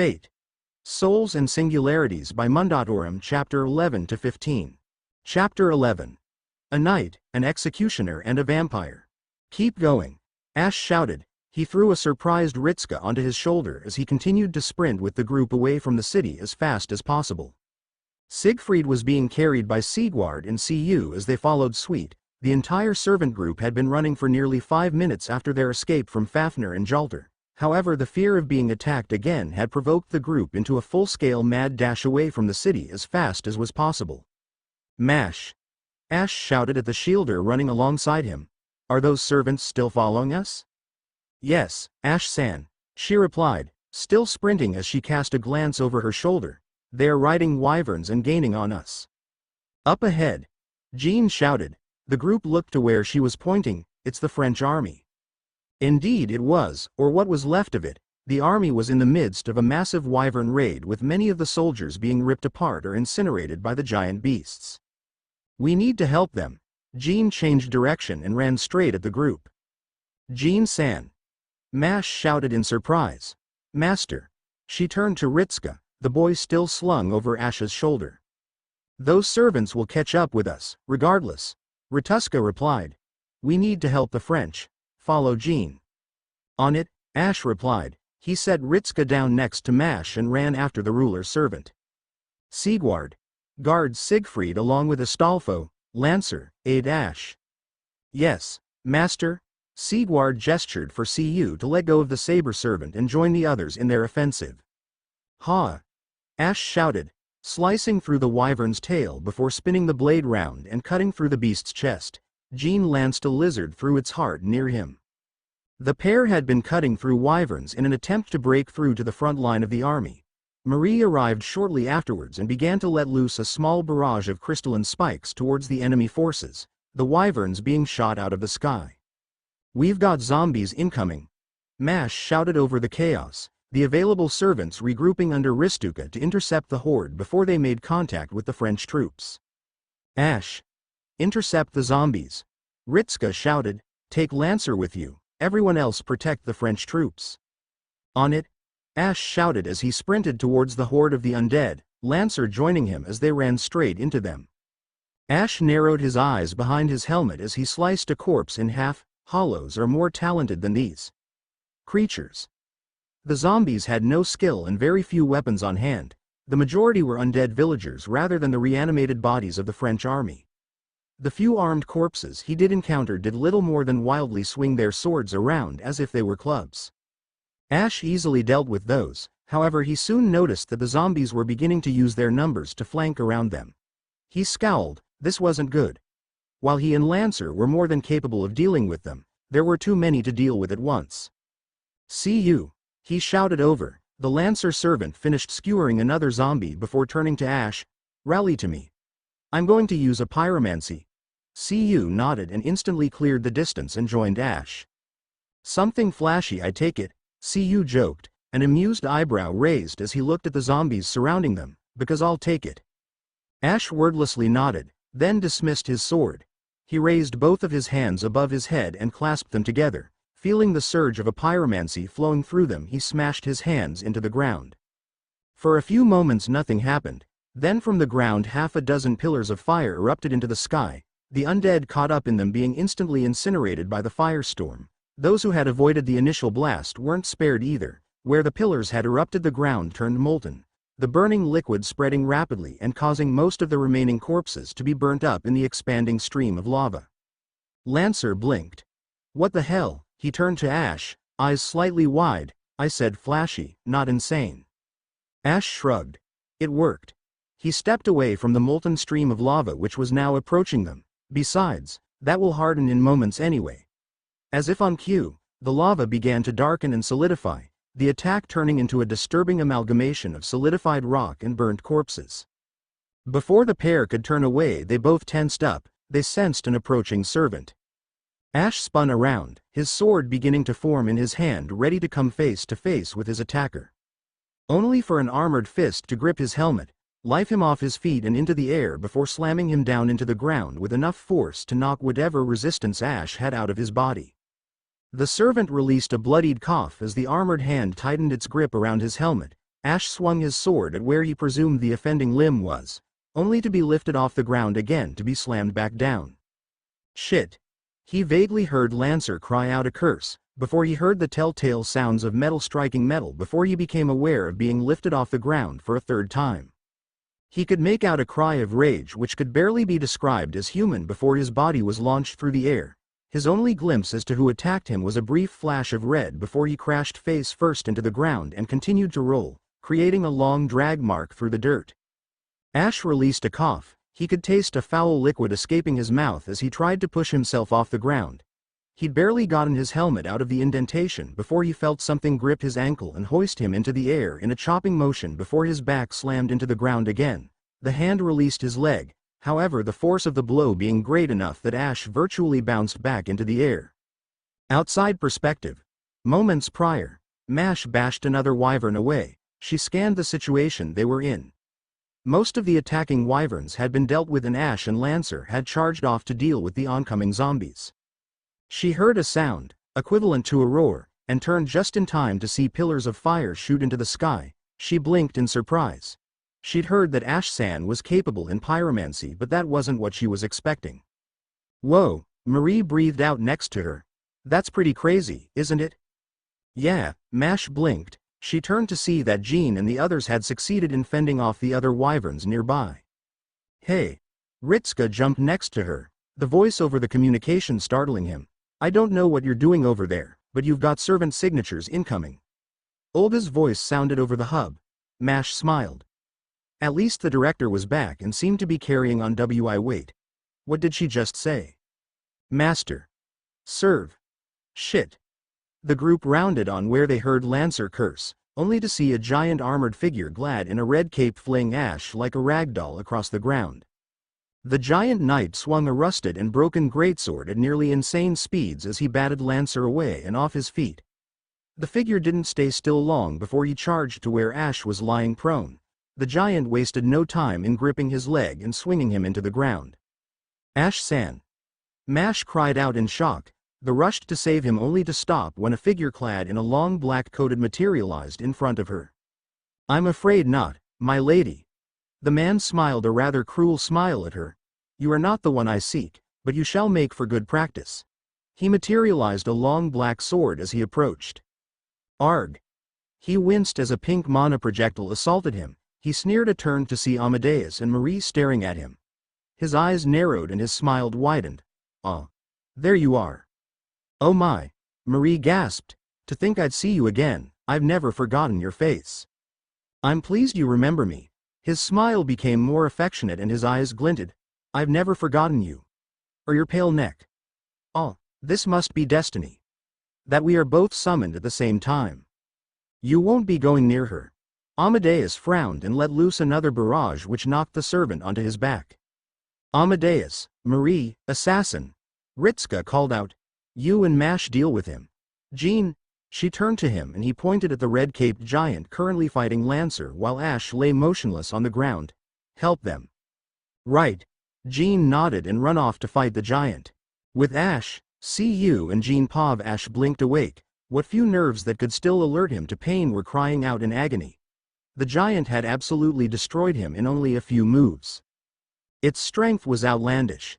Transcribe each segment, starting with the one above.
Fate. Souls and Singularities by Mundatorem Chapter 11 to 15. Chapter 11. A Knight, an Executioner and a Vampire. Keep going. Ash shouted. He threw a surprised Ritska onto his shoulder as he continued to sprint with the group away from the city as fast as possible. Siegfried was being carried by Sigward and Cu as they followed Sweet. The entire servant group had been running for nearly 5 minutes after their escape from Fafnir and Jalter. However, the fear of being attacked again had provoked the group into a full-scale mad dash away from the city as fast as was possible. Mash! Ash shouted at the shielder running alongside him. Are those servants still following us? Yes, Ash-san, she replied, still sprinting as she cast a glance over her shoulder. They are riding wyverns and gaining on us. Up ahead, Jean shouted. The group looked to where she was pointing. It's the French army. Indeed it was, or what was left of it. The army was in the midst of a massive wyvern raid with many of the soldiers being ripped apart or incinerated by the giant beasts. We need to help them. Jean changed direction and ran straight at the group. Jean-san. Mash shouted in surprise. Master. She turned to Ritska, the boy still slung over Ash's shoulder. Those servants will catch up with us, regardless. Rituska replied. We need to help the French. Follow Jean. On it, Ash replied. He set Ritska down next to Mash and ran after the ruler's servant. Sigward. Guard Siegfried along with Astolfo, Lancer, aid Ash. Yes, master. Sigward gestured for Cu to let go of the saber servant and join the others in their offensive. Ha! Ash shouted, slicing through the wyvern's tail before spinning the blade round and cutting through the beast's chest. Jean lanced a lizard through its heart near him. The pair had been cutting through wyverns in an attempt to break through to the front line of the army. Marie arrived shortly afterwards and began to let loose a small barrage of crystalline spikes towards the enemy forces, the wyverns being shot out of the sky. We've got zombies incoming. Mash shouted over the chaos, the available servants regrouping under Ristuka to intercept the horde before they made contact with the French troops. Ash. Intercept the zombies. Ritska shouted, take Lancer with you, everyone else protect the French troops. On it, Ash shouted as he sprinted towards the horde of the undead, Lancer joining him as they ran straight into them. Ash narrowed his eyes behind his helmet as he sliced a corpse in half. Hollows are more talented than these creatures. The zombies had no skill and very few weapons on hand. The majority were undead villagers rather than the reanimated bodies of the French army. The few armed corpses he did encounter did little more than wildly swing their swords around as if they were clubs. Ash easily dealt with those, however he soon noticed that the zombies were beginning to use their numbers to flank around them. He scowled, this wasn't good. While he and Lancer were more than capable of dealing with them, there were too many to deal with at once. See you, he shouted over. The Lancer servant finished skewering another zombie before turning to Ash. Rally to me. I'm going to use a pyromancy. Cu nodded and instantly cleared the distance and joined Ash. Something flashy, I take it, Cu joked, an amused eyebrow raised as he looked at the zombies surrounding them, because I'll take it. Ash wordlessly nodded, then dismissed his sword. He raised both of his hands above his head and clasped them together. Feeling the surge of a pyromancy flowing through them, he smashed his hands into the ground. For a few moments nothing happened, then from the ground half a dozen pillars of fire erupted into the sky. The undead caught up in them being instantly incinerated by the firestorm. Those who had avoided the initial blast weren't spared either. Where the pillars had erupted, the ground turned molten, the burning liquid spreading rapidly and causing most of the remaining corpses to be burnt up in the expanding stream of lava. Lancer blinked. What the hell? He turned to Ash, eyes slightly wide. I said flashy, not insane. Ash shrugged. It worked. He stepped away from the molten stream of lava which was now approaching them. Besides, that will harden in moments anyway. As if on cue, the lava began to darken and solidify, the attack turning into a disturbing amalgamation of solidified rock and burnt corpses. Before the pair could turn away, they both tensed up. They sensed an approaching servant. Ash spun around, his sword beginning to form in his hand, ready to come face to face with his attacker. Only for an armored fist to grip his helmet, lift him off his feet and into the air before slamming him down into the ground with enough force to knock whatever resistance Ash had out of his body. The servant released a bloodied cough as the armored hand tightened its grip around his helmet. Ash swung his sword at where he presumed the offending limb was, only to be lifted off the ground again to be slammed back down. Shit. He vaguely heard Lancer cry out a curse, before he heard the telltale sounds of metal striking metal before he became aware of being lifted off the ground for a third time. He could make out a cry of rage which could barely be described as human before his body was launched through the air. His only glimpse as to who attacked him was a brief flash of red before he crashed face first into the ground and continued to roll, creating a long drag mark through the dirt. Ash released a cough. He could taste a foul liquid escaping his mouth as he tried to push himself off the ground. He'd barely gotten his helmet out of the indentation before he felt something grip his ankle and hoist him into the air in a chopping motion before his back slammed into the ground again. The hand released his leg, however, the force of the blow being great enough that Ash virtually bounced back into the air. Outside perspective. Moments prior, Mash bashed another wyvern away. She scanned the situation they were in. Most of the attacking wyverns had been dealt with and Ash and Lancer had charged off to deal with the oncoming zombies. She heard a sound, equivalent to a roar, and turned just in time to see pillars of fire shoot into the sky. She blinked in surprise. She'd heard that Ash-san was capable in pyromancy, but that wasn't what she was expecting. Whoa, Marie breathed out next to her. That's pretty crazy, isn't it? Yeah, Mash blinked. She turned to see that Jean and the others had succeeded in fending off the other wyverns nearby. Hey. Ritska jumped next to her, the voice over the communication startling him. I don't know what you're doing over there, but you've got servant signatures incoming. Olga's voice sounded over the hub. Mash smiled. At least the director was back and seemed to be carrying on. Wait. What did she just say? Master. Serve. Shit. The group rounded on where they heard Lancer curse, only to see a giant armored figure clad in a red cape fling Ash like a ragdoll across the ground. The giant knight swung a rusted and broken greatsword at nearly insane speeds as he batted Lancer away and off his feet. The figure didn't stay still long before he charged to where Ash was lying prone. The giant wasted no time in gripping his leg and swinging him into the ground. Ash-san. Mash cried out in shock. The rushed to save him only to stop when a figure clad in a long black coat materialized in front of her. I'm afraid not, my lady. The man smiled a rather cruel smile at her. You are not the one I seek, but you shall make for good practice. He materialized a long black sword as he approached. Arg. He winced as a pink mana projectile assaulted him. He sneered a turn to see Amadeus and Marie staring at him. His eyes narrowed and his smile widened. Ah. There you are. Oh my. Marie gasped. To think I'd see you again. I've never forgotten your face. I'm pleased you remember me. His smile became more affectionate and his eyes glinted. I've never forgotten you. Or your pale neck. Oh, this must be destiny. That we are both summoned at the same time. You won't be going near her. Amadeus frowned and let loose another barrage which knocked the servant onto his back. Amadeus, Marie, assassin. Ritska called out. You and Mash deal with him. Jean. She turned to him and he pointed at the red-caped giant currently fighting Lancer while Ash lay motionless on the ground. Help them. Right. Jean nodded and ran off to fight the giant. With Ash, CU and Jean Pav. Ash blinked awake. What few nerves that could still alert him to pain were crying out in agony. The giant had absolutely destroyed him in only a few moves. Its strength was outlandish.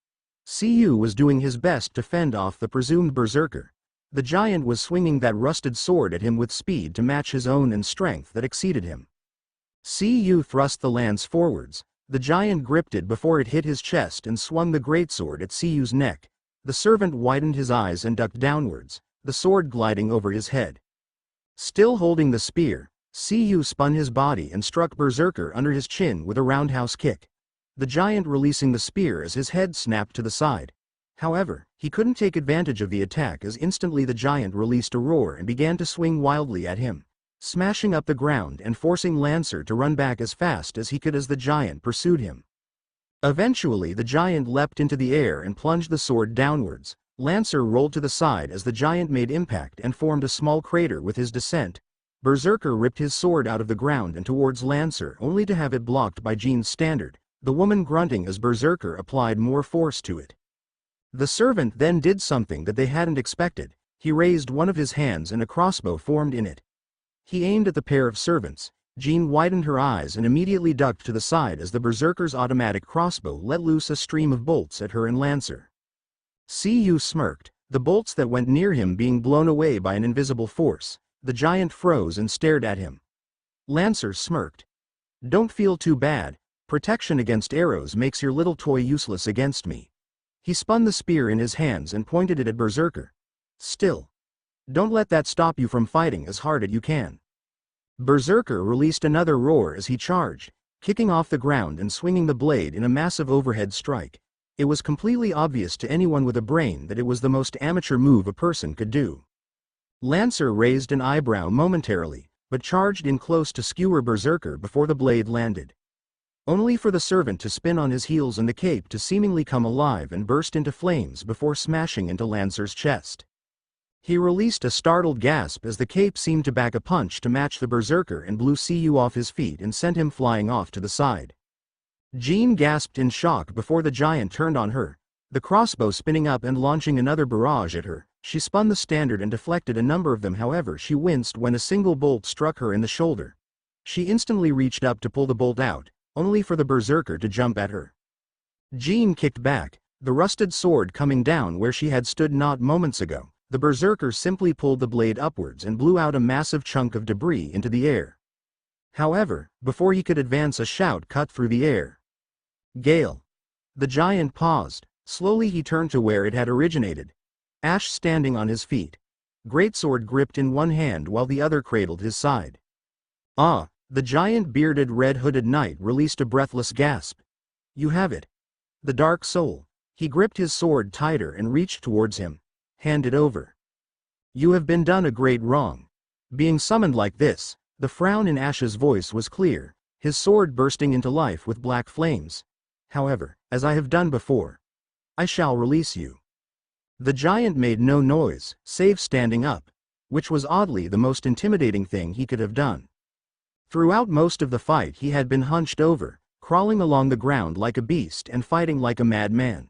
CU was doing his best to fend off the presumed berserker. The giant was swinging that rusted sword at him with speed to match his own and strength that exceeded him. CU thrust the lance forwards. The giant gripped it before it hit his chest and swung the greatsword at CU's neck. The servant widened his eyes and ducked downwards, the sword gliding over his head. Still holding the spear, CU spun his body and struck berserker under his chin with a roundhouse kick. The giant releasing the spear as his head snapped to the side. However, he couldn't take advantage of the attack as instantly the giant released a roar and began to swing wildly at him, smashing up the ground and forcing Lancer to run back as fast as he could as the giant pursued him. Eventually the giant leapt into the air and plunged the sword downwards. Lancer rolled to the side as the giant made impact and formed a small crater with his descent. Berserker ripped his sword out of the ground and towards Lancer only to have it blocked by Jean's standard, the woman grunting as Berserker applied more force to it. The servant then did something that they hadn't expected. He raised one of his hands and a crossbow formed in it. He aimed at the pair of servants. Jean widened her eyes and immediately ducked to the side as the berserker's automatic crossbow let loose a stream of bolts at her and Lancer. Cu smirked, the bolts that went near him being blown away by an invisible force. The giant froze and stared at him. Lancer smirked. Don't feel too bad, protection against arrows makes your little toy useless against me. He spun the spear in his hands and pointed it at Berserker. Still. Don't let that stop you from fighting as hard as you can. Berserker released another roar as he charged, kicking off the ground and swinging the blade in a massive overhead strike. It was completely obvious to anyone with a brain that it was the most amateur move a person could do. Lancer raised an eyebrow momentarily, but charged in close to skewer Berserker before the blade landed. Only for the servant to spin on his heels and the cape to seemingly come alive and burst into flames before smashing into Lancer's chest. He released a startled gasp as the cape seemed to back a punch to match the Berserker and blew Cu off his feet and sent him flying off to the side. Jean gasped in shock before the giant turned on her, the crossbow spinning up and launching another barrage at her. She spun the standard and deflected a number of them, however she winced when a single bolt struck her in the shoulder. She instantly reached up to pull the bolt out, only for the Berserker to jump at her. Jean kicked back, the rusted sword coming down where she had stood not moments ago. The Berserker simply pulled the blade upwards and blew out a massive chunk of debris into the air. However, before he could advance, a shout cut through the air. Gale. The giant paused. Slowly he turned to where it had originated. Ash standing on his feet. Greatsword gripped in one hand while the other cradled his side. Ah, the giant bearded red-hooded knight released a breathless gasp. You have it. The Dark Soul. He gripped his sword tighter and reached towards him. Hand it over. You have been done a great wrong. Being summoned like this, the frown in Ash's voice was clear, his sword bursting into life with black flames. However, as I have done before, I shall release you. The giant made no noise, save standing up, which was oddly the most intimidating thing he could have done. Throughout most of the fight he had been hunched over, crawling along the ground like a beast and fighting like a madman.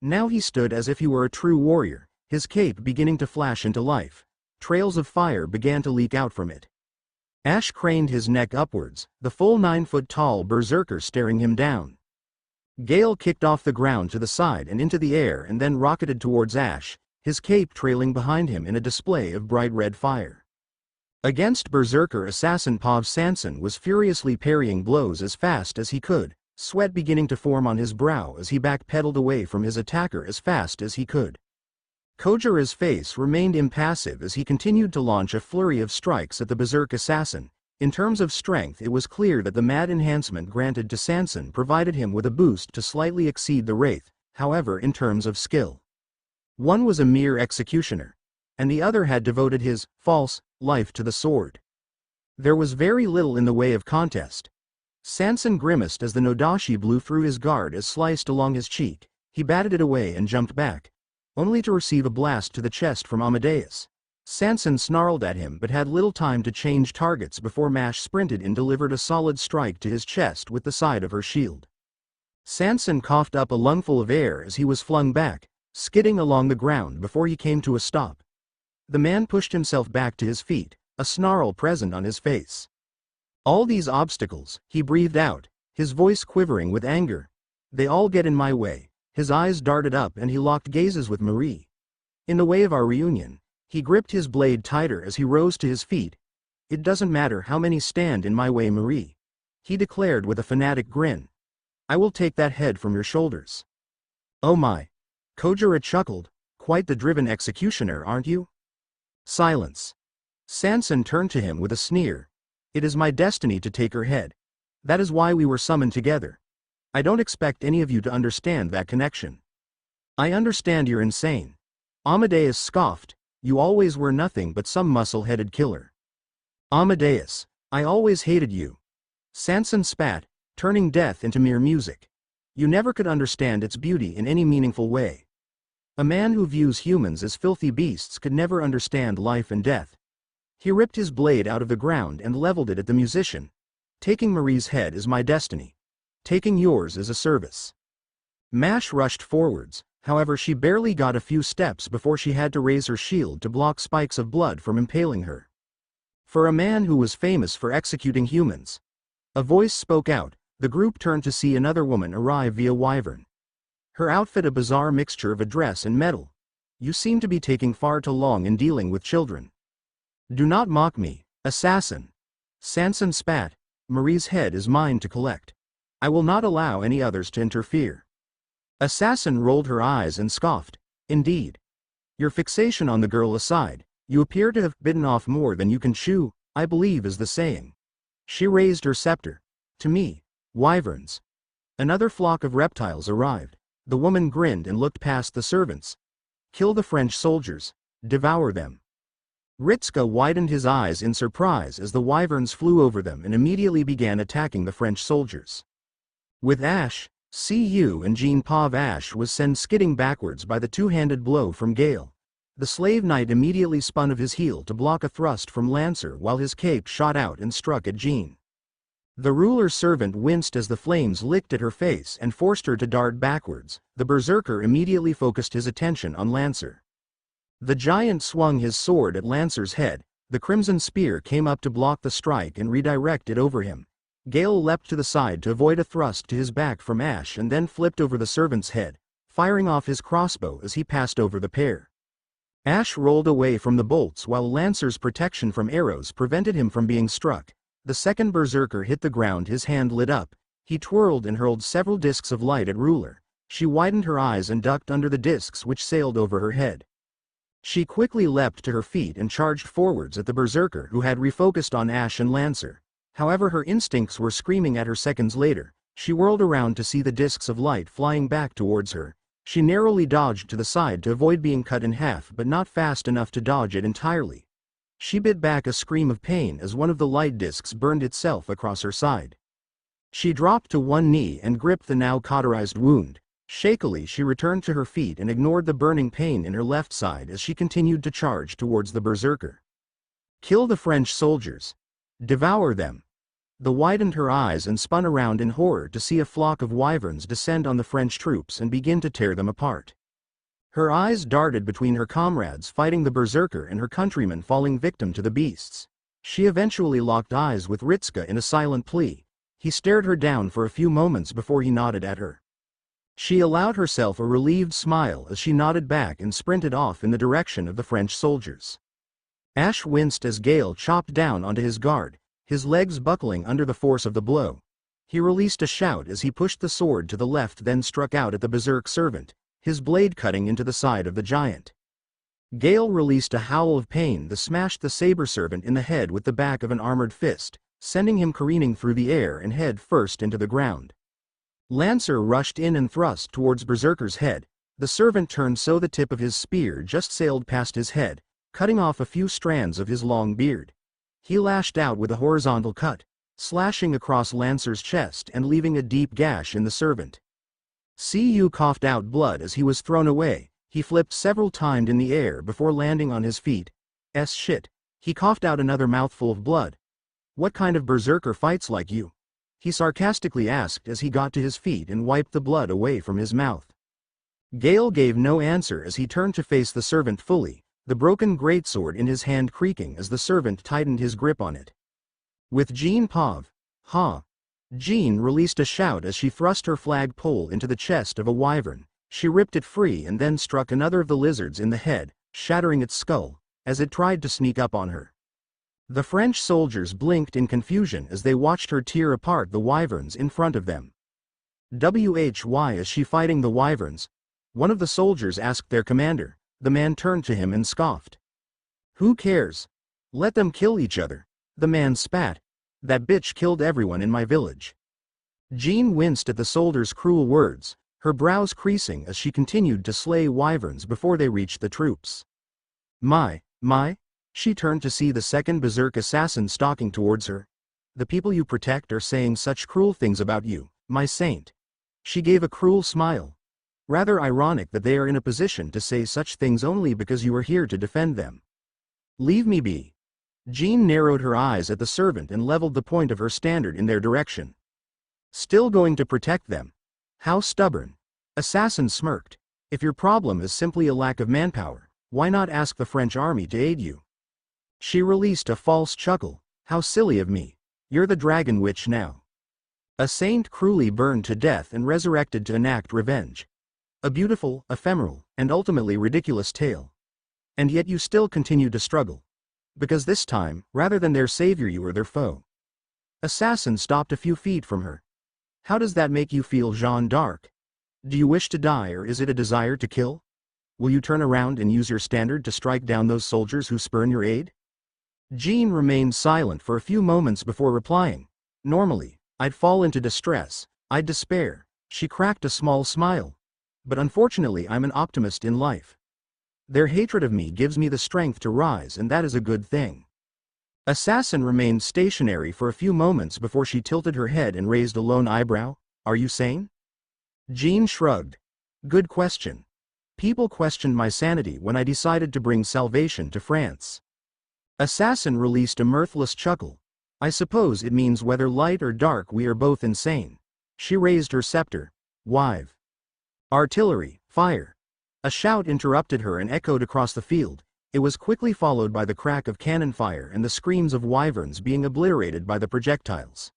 Now he stood as if he were a true warrior, his cape beginning to flash into life. Trails of fire began to leak out from it. Ash craned his neck upwards, the full 9-foot-tall berserker staring him down. Gale kicked off the ground to the side and into the air and then rocketed towards Ash, his cape trailing behind him in a display of bright red fire. Against berserker assassin Pav Sanson was furiously parrying blows as fast as he could, sweat beginning to form on his brow as he backpedaled away from his attacker as fast as he could. Kojira's face remained impassive as he continued to launch a flurry of strikes at the berserk assassin. In terms of strength, it was clear that the mad enhancement granted to Sanson provided him with a boost to slightly exceed the Wraith. However, in terms of skill, one was a mere executioner, and the other had devoted his false life to the sword. There was very little in the way of contest. Sanson grimaced as the Nodashi blew through his guard as sliced along his cheek. He batted it away and jumped back, only to receive a blast to the chest from Amadeus. Sanson snarled at him but had little time to change targets before Mash sprinted and delivered a solid strike to his chest with the side of her shield. Sanson coughed up a lungful of air as he was flung back, skidding along the ground before he came to a stop. The man pushed himself back to his feet, a snarl present on his face. All these obstacles, he breathed out, his voice quivering with anger. They all get in my way. His eyes darted up and he locked gazes with Marie. In the way of our reunion. He gripped his blade tighter as he rose to his feet. It doesn't matter how many stand in my way, Marie, he declared with a fanatic grin. I will take that head from your shoulders. Oh my. Kojira chuckled, quite the driven executioner, aren't you? Silence. Sanson turned to him with a sneer. It is my destiny to take her head. That is why we were summoned together. I don't expect any of you to understand that connection. I understand you're insane. Amadeus scoffed. You always were nothing but some muscle-headed killer. Amadeus, I always hated you. Sanson spat, turning death into mere music. You never could understand its beauty in any meaningful way. A man who views humans as filthy beasts could never understand life and death. He ripped his blade out of the ground and leveled it at the musician. Taking Marie's head is my destiny. Taking yours is a service. Mash rushed forwards. However, she barely got a few steps before she had to raise her shield to block spikes of blood from impaling her. For a man who was famous for executing humans. A voice spoke out. The group turned to see another woman arrive via wyvern. Her outfit a bizarre mixture of a dress and metal. You seem to be taking far too long in dealing with children. Do not mock me, assassin. Sanson spat. Marie's head is mine to collect. I will not allow any others to interfere. Assassin rolled her eyes and scoffed. Indeed. Your fixation on the girl aside, you appear to have bitten off more than you can chew, I believe is the saying. She raised her scepter. To me, wyverns. Another flock of reptiles arrived. The woman grinned and looked past the servants. Kill the French soldiers. Devour them. Ritska widened his eyes in surprise as the wyverns flew over them and immediately began attacking the French soldiers. With Ash, Cu and Jean Pav Ash was sent skidding backwards by the two-handed blow from Gale. The slave knight immediately spun of his heel to block a thrust from Lancer while his cape shot out and struck at Jean. The ruler's servant winced as the flames licked at her face and forced her to dart backwards. The berserker immediately focused his attention on Lancer. The giant swung his sword at Lancer's head. The crimson spear came up to block the strike and redirect it over him. Gale leapt to the side to avoid a thrust to his back from Ash and then flipped over the servant's head, firing off his crossbow as he passed over the pair. Ash rolled away from the bolts while Lancer's protection from arrows prevented him from being struck. The second berserker hit the ground, his hand lit up. He twirled and hurled several discs of light at Ruler. She widened her eyes and ducked under the discs which sailed over her head. She quickly leapt to her feet and charged forwards at the berserker who had refocused on Ash and Lancer. However, her instincts were screaming at her seconds later. She whirled around to see the discs of light flying back towards her. She narrowly dodged to the side to avoid being cut in half, but not fast enough to dodge it entirely. She bit back a scream of pain as one of the light discs burned itself across her side. She dropped to one knee and gripped the now cauterized wound. Shakily she returned to her feet and ignored the burning pain in her left side as she continued to charge towards the berserker. Kill the French soldiers. Devour them. The widened her eyes and spun around in horror to see a flock of wyverns descend on the French troops and begin to tear them apart. Her eyes darted between her comrades fighting the berserker and her countrymen falling victim to the beasts. She eventually locked eyes with Ritska in a silent plea. He stared her down for a few moments before he nodded at her. She allowed herself a relieved smile as she nodded back and sprinted off in the direction of the French soldiers. Ash winced as Gale chopped down onto his guard, his legs buckling under the force of the blow. He released a shout as he pushed the sword to the left, then struck out at the berserk servant, his blade cutting into the side of the giant. Gale released a howl of pain that smashed the saber servant in the head with the back of an armored fist, sending him careening through the air and head first into the ground. Lancer rushed in and thrust towards Berserker's head. The servant turned so the tip of his spear just sailed past his head, cutting off a few strands of his long beard. He lashed out with a horizontal cut, slashing across Lancer's chest and leaving a deep gash in the servant. Cu coughed out blood as he was thrown away. He flipped several times in the air before landing on his feet. Shit. He coughed out another mouthful of blood. What kind of berserker fights like you? He sarcastically asked as he got to his feet and wiped the blood away from his mouth. Gale gave no answer as he turned to face the servant fully, the broken greatsword in his hand creaking as the servant tightened his grip on it. With Jean Pav, Jean released a shout as she thrust her flagpole into the chest of a wyvern. She ripped it free and then struck another of the lizards in the head, shattering its skull, as it tried to sneak up on her. The French soldiers blinked in confusion as they watched her tear apart the wyverns in front of them. "Why is she fighting the wyverns?" one of the soldiers asked their commander. The man turned to him and scoffed. "Who cares? Let them kill each other." The man spat. "That bitch killed everyone in my village." Jean winced at the soldier's cruel words, her brows creasing as she continued to slay wyverns before they reached the troops. My. She turned to see the second berserk assassin stalking towards her. "The people you protect are saying such cruel things about you, my saint." She gave a cruel smile. "Rather ironic that they are in a position to say such things only because you are here to defend them. Leave me be." Jean narrowed her eyes at the servant and leveled the point of her standard in their direction. "Still going to protect them? How stubborn." Assassin smirked. "If your problem is simply a lack of manpower, why not ask the French army to aid you?" She released a false chuckle. How silly of me. You're the dragon witch now. A saint cruelly burned to death and resurrected to enact revenge. A beautiful, ephemeral, and ultimately ridiculous tale. And yet you still continue to struggle. Because this time, rather than their savior, you were their foe. Assassin stopped a few feet from her. How does that make you feel, Jeanne d'Arc? Do you wish to die, or is it a desire to kill? Will you turn around and use your standard to strike down those soldiers who spurn your aid? Jean remained silent for a few moments before replying. Normally, I'd fall into distress, I'd despair. She cracked a small smile. But unfortunately, I'm an optimist in life. Their hatred of me gives me the strength to rise, and that is a good thing. Assassin remained stationary for a few moments before she tilted her head and raised a lone eyebrow. Are you sane? Jean shrugged. Good question. People questioned my sanity when I decided to bring salvation to France. Assassin released a mirthless chuckle. I suppose it means whether light or dark, we are both insane. She raised her scepter. Wive. Artillery, fire. A shout interrupted her and echoed across the field. It was quickly followed by the crack of cannon fire and the screams of wyverns being obliterated by the projectiles.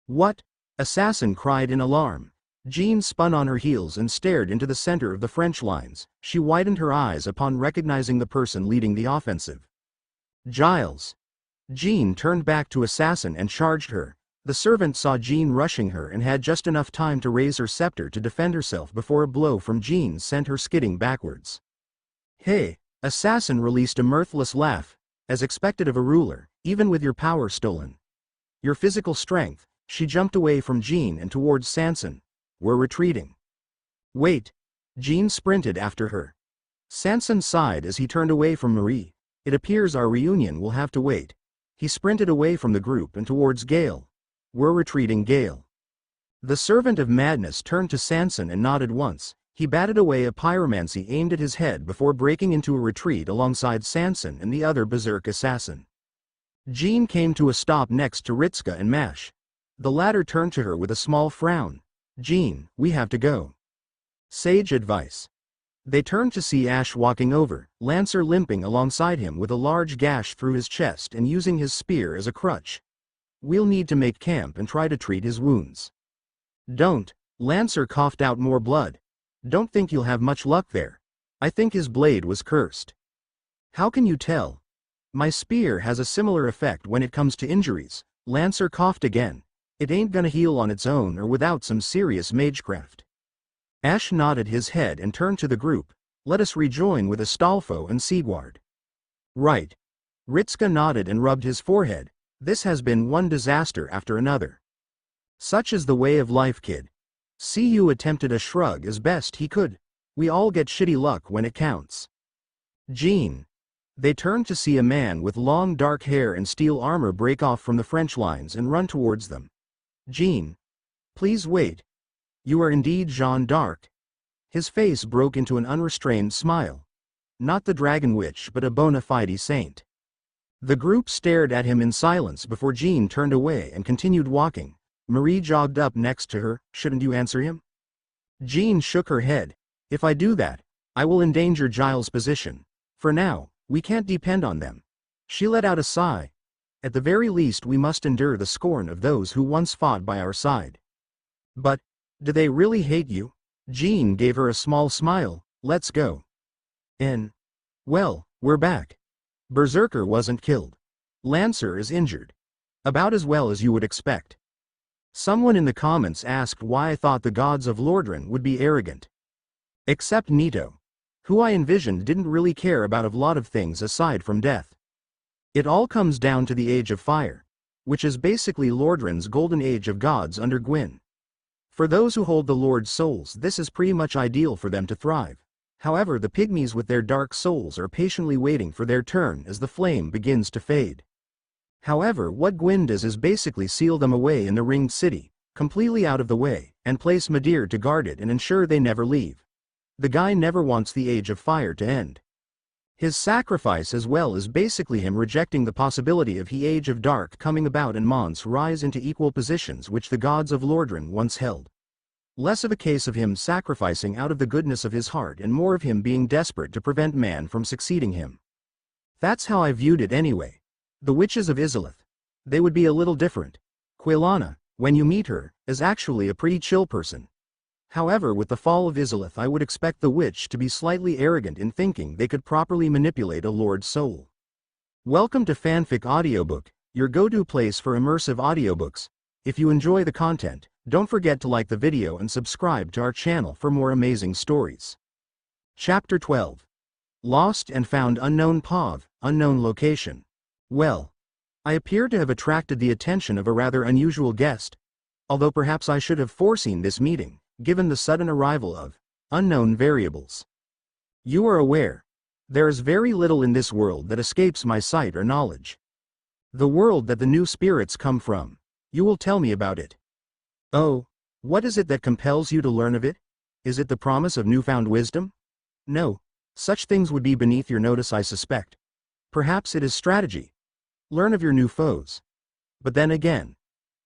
What? Assassin cried in alarm. Jean spun on her heels and stared into the center of the French lines. She widened her eyes upon recognizing the person leading the offensive. Giles. Jean turned back to Assassin and charged her. The servant saw Jean rushing her and had just enough time to raise her scepter to defend herself before a blow from Jean sent her skidding backwards. Hey! Assassin released a mirthless laugh, as expected of a ruler, even with your power stolen. Your physical strength. She jumped away from Jean and towards Sanson. We're retreating. Wait. Jean sprinted after her. Sanson sighed as he turned away from Marie. It appears our reunion will have to wait. He sprinted away from the group and towards Gale. We're retreating, Gale. The servant of madness turned to Sanson and nodded once. He batted away a pyromancy aimed at his head before breaking into a retreat alongside Sanson and the other berserk assassin. Jean came to a stop next to Ritska and Mash. The latter turned to her with a small frown. Jean, we have to go. Sage advice. They turned to see Ash walking over, Lancer limping alongside him with a large gash through his chest and using his spear as a crutch. We'll need to make camp and try to treat his wounds. Don't. Lancer coughed out more blood. Don't think you'll have much luck there. I think his blade was cursed. How can you tell? My spear has a similar effect when it comes to injuries. Lancer coughed again. It ain't gonna heal on its own or without some serious magecraft. Ash nodded his head and turned to the group. Let us rejoin with Astolfo and Sigward. Right. Ritska nodded and rubbed his forehead. This has been one disaster after another. Such is the way of life, kid. CU attempted a shrug as best he could. We all get shitty luck when it counts. Jean. They turned to see a man with long dark hair and steel armor break off from the French lines and run towards them. Jean. Please wait. You are indeed Jeanne d'Arc. His face broke into an unrestrained smile. Not the dragon witch, but a bona fide saint. The group stared at him in silence before Jean turned away and continued walking. Marie jogged up next to her. Shouldn't you answer him? Jean shook her head. If I do that, I will endanger Giles' position. For now, we can't depend on them. She let out a sigh. At the very least, we must endure the scorn of those who once fought by our side. But, do they really hate you? Jean gave her a small smile. Let's go. Well, we're back. Berserker wasn't killed. Lancer is injured. About as well as you would expect. Someone in the comments asked why I thought the gods of Lordran would be arrogant. Except Nito, who I envisioned didn't really care about a lot of things aside from death. It all comes down to the Age of Fire, which is basically Lordran's golden age of gods under Gwyn. For those who hold the Lord's souls, this is pretty much ideal for them to thrive. However, the pygmies with their dark souls are patiently waiting for their turn as the flame begins to fade. However, what Gwyn does is basically seal them away in the ringed city, completely out of the way, and place Midir to guard it and ensure they never leave. The guy never wants the Age of Fire to end. His sacrifice as well is basically him rejecting the possibility of the Age of Dark coming about and Mons rise into equal positions which the gods of Lordran once held. Less of a case of him sacrificing out of the goodness of his heart and more of him being desperate to prevent man from succeeding him. That's how I viewed it anyway. The witches of Izalith. They would be a little different. Quelana, when you meet her, is actually a pretty chill person. However, with the fall of Izalith, I would expect the witch to be slightly arrogant in thinking they could properly manipulate a lord's soul. Welcome to Fanfic Audiobook, your go-to place for immersive audiobooks. If you enjoy the content, don't forget to like the video and subscribe to our channel for more amazing stories. Chapter 12. Lost and Found Unknown POV, Unknown Location. Well, I appear to have attracted the attention of a rather unusual guest, although perhaps I should have foreseen this meeting, given the sudden arrival of unknown variables. You are aware, there is very little in this world that escapes my sight or knowledge. The world that the new spirits come from, you will tell me about it. Oh, what is it that compels you to learn of it? Is it the promise of newfound wisdom? No, such things would be beneath your notice, I suspect. Perhaps it is strategy. Learn of your new foes. But then again,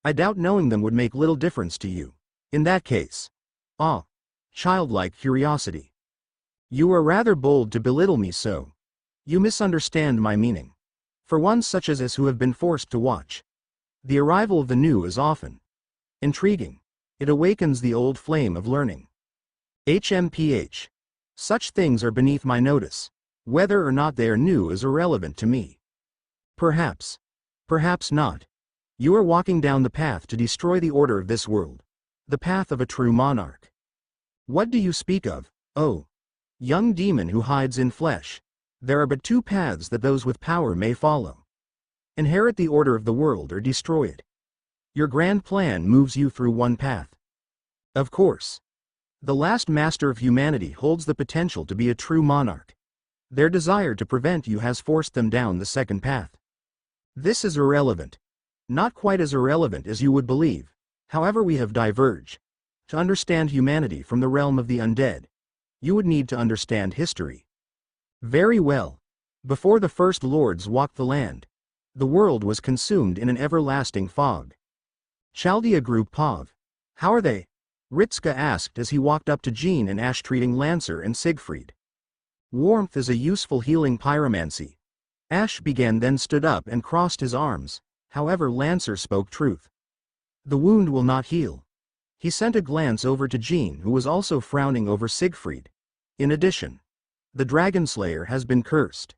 I doubt knowing them would make little difference to you. In that case, childlike curiosity. You are rather bold to belittle me so. You misunderstand my meaning. For one such as us who have been forced to watch, the arrival of the new is often intriguing. It awakens the old flame of learning. HMPH. Such things are beneath my notice. Whether or not they are new is irrelevant to me. Perhaps. Perhaps not. You are walking down the path to destroy the order of this world. The path of a true monarch. What do you speak of, oh, young demon who hides in flesh? There are but two paths that those with power may follow. Inherit the order of the world or destroy it. Your grand plan moves you through one path. Of course. The last master of humanity holds the potential to be a true monarch. Their desire to prevent you has forced them down the second path. This is irrelevant. Not quite as irrelevant as you would believe. However, we have diverged. To understand humanity from the realm of the undead, you would need to understand history. Very well. Before the first lords walked the land, the world was consumed in an everlasting fog. Chaldea Group POV. How are they? Ritska asked as he walked up to Jean and Ash, treating Lancer and Siegfried. Warmth is a useful healing pyromancy. Ash began, then stood up and crossed his arms. However, Lancer spoke truth. The wound will not heal. He sent a glance over to Jean, who was also frowning over Siegfried. In addition, the Dragon Slayer has been cursed.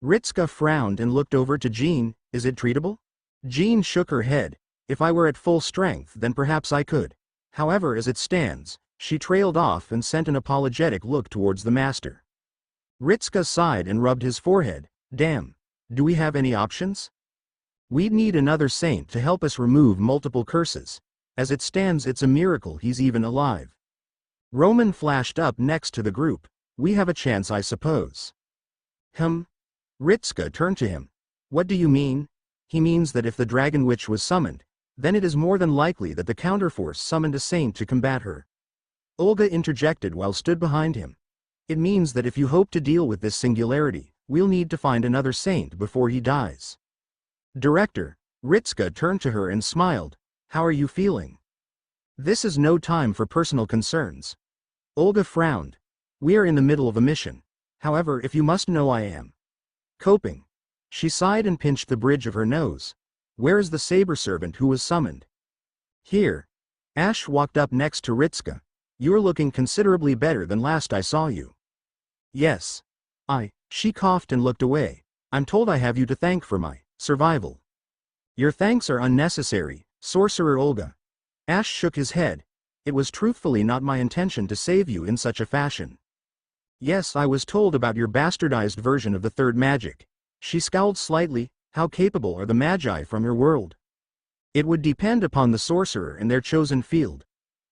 Ritska frowned and looked over to Jean. Is it treatable? Jean shook her head. If I were at full strength, then perhaps I could. However, as it stands, she trailed off and sent an apologetic look towards the master. Ritska sighed and rubbed his forehead. Damn. Do we have any options? We'd need another saint to help us remove multiple curses. As it stands, it's a miracle he's even alive. Roman flashed up next to the group. We have a chance, I suppose. Ritska turned to him. What do you mean? He means that if the Dragon Witch was summoned, then it is more than likely that the counterforce summoned a saint to combat her. Olga interjected while stood behind him. It means that if you hope to deal with this singularity, we'll need to find another saint before he dies. Director, Ritska turned to her and smiled. How are you feeling? This is no time for personal concerns. Olga frowned. We are in the middle of a mission. However, if you must know, I am coping. She sighed and pinched the bridge of her nose. Where is the saber servant who was summoned? Here. Ash walked up next to Ritska. You're looking considerably better than last I saw you. Yes. She coughed and looked away. I'm told I have you to thank for my survival. Your thanks are unnecessary, Sorcerer Olga. Ash shook his head. It was truthfully not my intention to save you in such a fashion. Yes, I was told about your bastardized version of the third magic. She scowled slightly. How capable are the magi from your world? It would depend upon the sorcerer and their chosen field.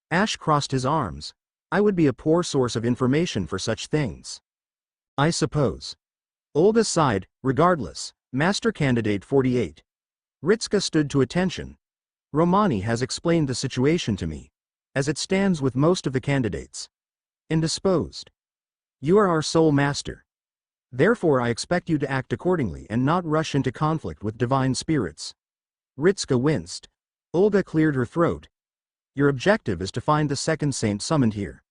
Ash crossed his arms. I would be a poor source of information for such things. I suppose. Olga sighed. Regardless, Master Candidate 48. Ritska stood to attention. Romani has explained the situation to me, as it stands with most of the candidates. Indisposed. You are our sole master. Therefore I expect you to act accordingly and not rush into conflict with divine spirits. Ritska winced. Olga cleared her throat. Your objective is to find the second saint summoned here.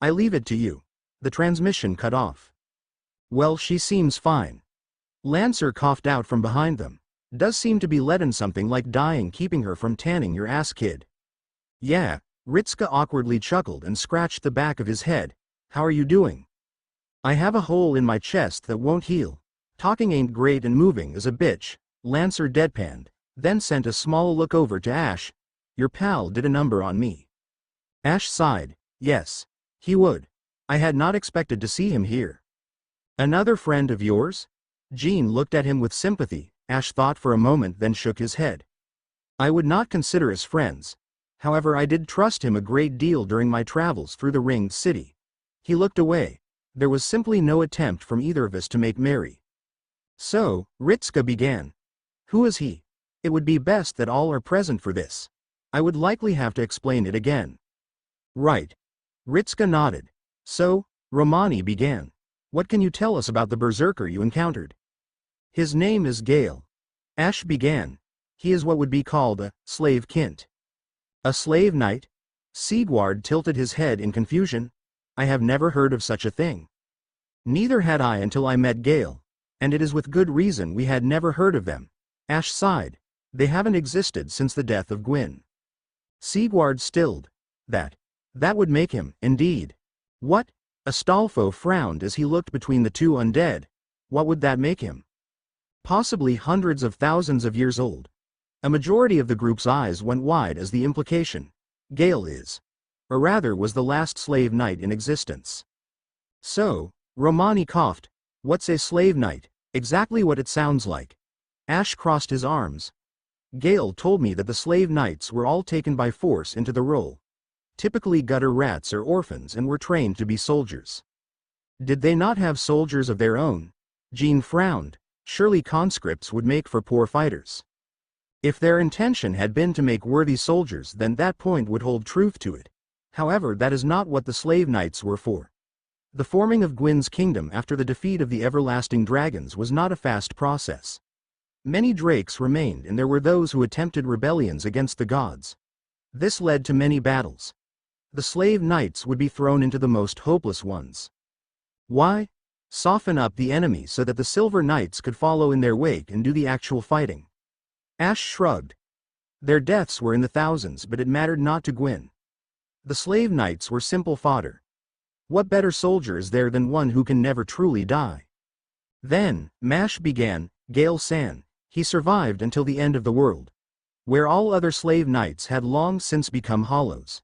I leave it to you. The transmission cut off. Well, she seems fine. Lancer coughed out from behind them. Does seem to be leading something like dying keeping her from tanning your ass, kid. Yeah, Ritska awkwardly chuckled and scratched the back of his head. How are you doing? I have a hole in my chest that won't heal. Talking ain't great and moving is a bitch, Lancer deadpanned, then sent a small look over to Ash. Your pal did a number on me. Ash sighed. Yes, he would. I had not expected to see him here. Another friend of yours? Jean looked at him with sympathy. Ash thought for a moment, then shook his head. I would not consider us friends. However, I did trust him a great deal during my travels through the Ringed City. He looked away. There was simply no attempt from either of us to make merry. So, Ritska began. Who is he? It would be best that all are present for this. I would likely have to explain it again. Right. Ritska nodded. So, Romani began. What can you tell us about the berserker you encountered? His name is Gale. Ash began. He is what would be called a slave kint. A slave knight? Sigward tilted his head in confusion. I have never heard of such a thing. Neither had I until I met Gale, and it is with good reason we had never heard of them. Ash sighed. They haven't existed since the death of Gwyn. Sigward stilled. That would make him, indeed. What? Astolfo frowned as he looked between the two undead. What would that make him? Possibly hundreds of thousands of years old. A majority of the group's eyes went wide as the implication. Gale is. Or rather was the last slave knight in existence. So, Romani coughed. What's a slave knight? Exactly what it sounds like. Ash crossed his arms. Gale told me that the slave knights were all taken by force into the role. Typically gutter rats or orphans, and were trained to be soldiers. Did they not have soldiers of their own? Jean frowned. Surely conscripts would make for poor fighters. If their intention had been to make worthy soldiers, then that point would hold truth to it. However, that is not what the slave knights were for. The forming of Gwyn's kingdom after the defeat of the everlasting dragons was not a fast process. Many drakes remained, and there were those who attempted rebellions against the gods. This led to many battles. The slave knights would be thrown into the most hopeless ones. Why? Soften up the enemy so that the silver knights could follow in their wake and do the actual fighting. Ash shrugged. Their deaths were in the thousands, but it mattered not to Gwyn. The slave knights were simple fodder. What better soldier is there than one who can never truly die? Then, Mash began. Gale San. He survived until the end of the world, where all other slave knights had long since become hollows.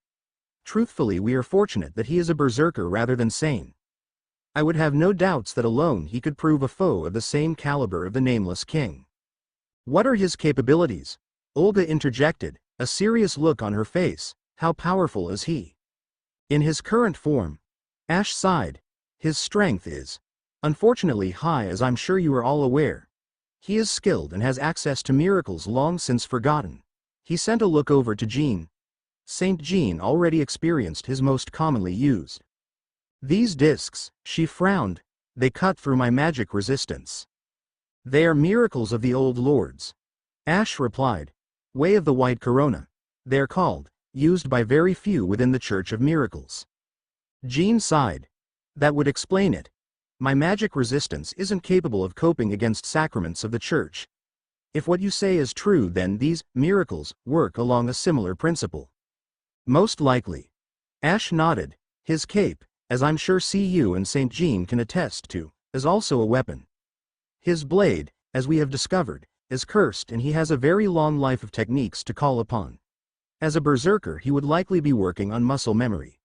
Truthfully, we are fortunate that he is a berserker rather than sane. I would have no doubts that alone he could prove a foe of the same caliber of the Nameless King. What are his capabilities? Olga interjected, a serious look on her face. How powerful is he? In his current form, Ash sighed. His strength is, unfortunately, high, as I'm sure you are all aware. He is skilled and has access to miracles long since forgotten. He sent a look over to Jean. Saint Jean already experienced his most commonly used. These discs, she frowned, they cut through my magic resistance. They are miracles of the old lords. Ash replied. Way of the White Corona. They are called, used by very few within the Church of Miracles. Jean sighed. That would explain it. My magic resistance isn't capable of coping against sacraments of the Church. If what you say is true, then these miracles work along a similar principle. Most likely. Ash nodded. His cape, as I'm sure CU and St. Jean can attest to, is also a weapon. His blade, as we have discovered, is cursed, and he has a very long life of techniques to call upon. As a berserker, he would likely be working on muscle memory.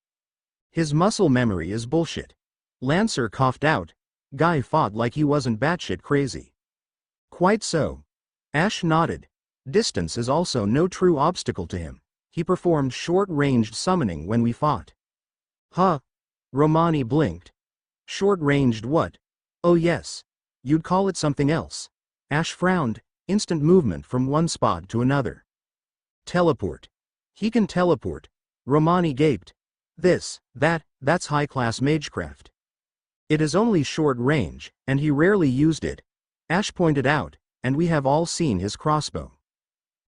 His muscle memory is bullshit. Lancer coughed out. Guy fought like he wasn't batshit crazy. Quite so. Ash nodded. Distance is also no true obstacle to him. He performed short-ranged summoning when we fought. Huh? Romani blinked. Short-ranged what? Oh yes. You'd call it something else. Ash frowned. Instant movement from one spot to another. Teleport. He can teleport. Romani gaped. That's high-class magecraft. It is only short range, and he rarely used it. Ash pointed out, and we have all seen his crossbow.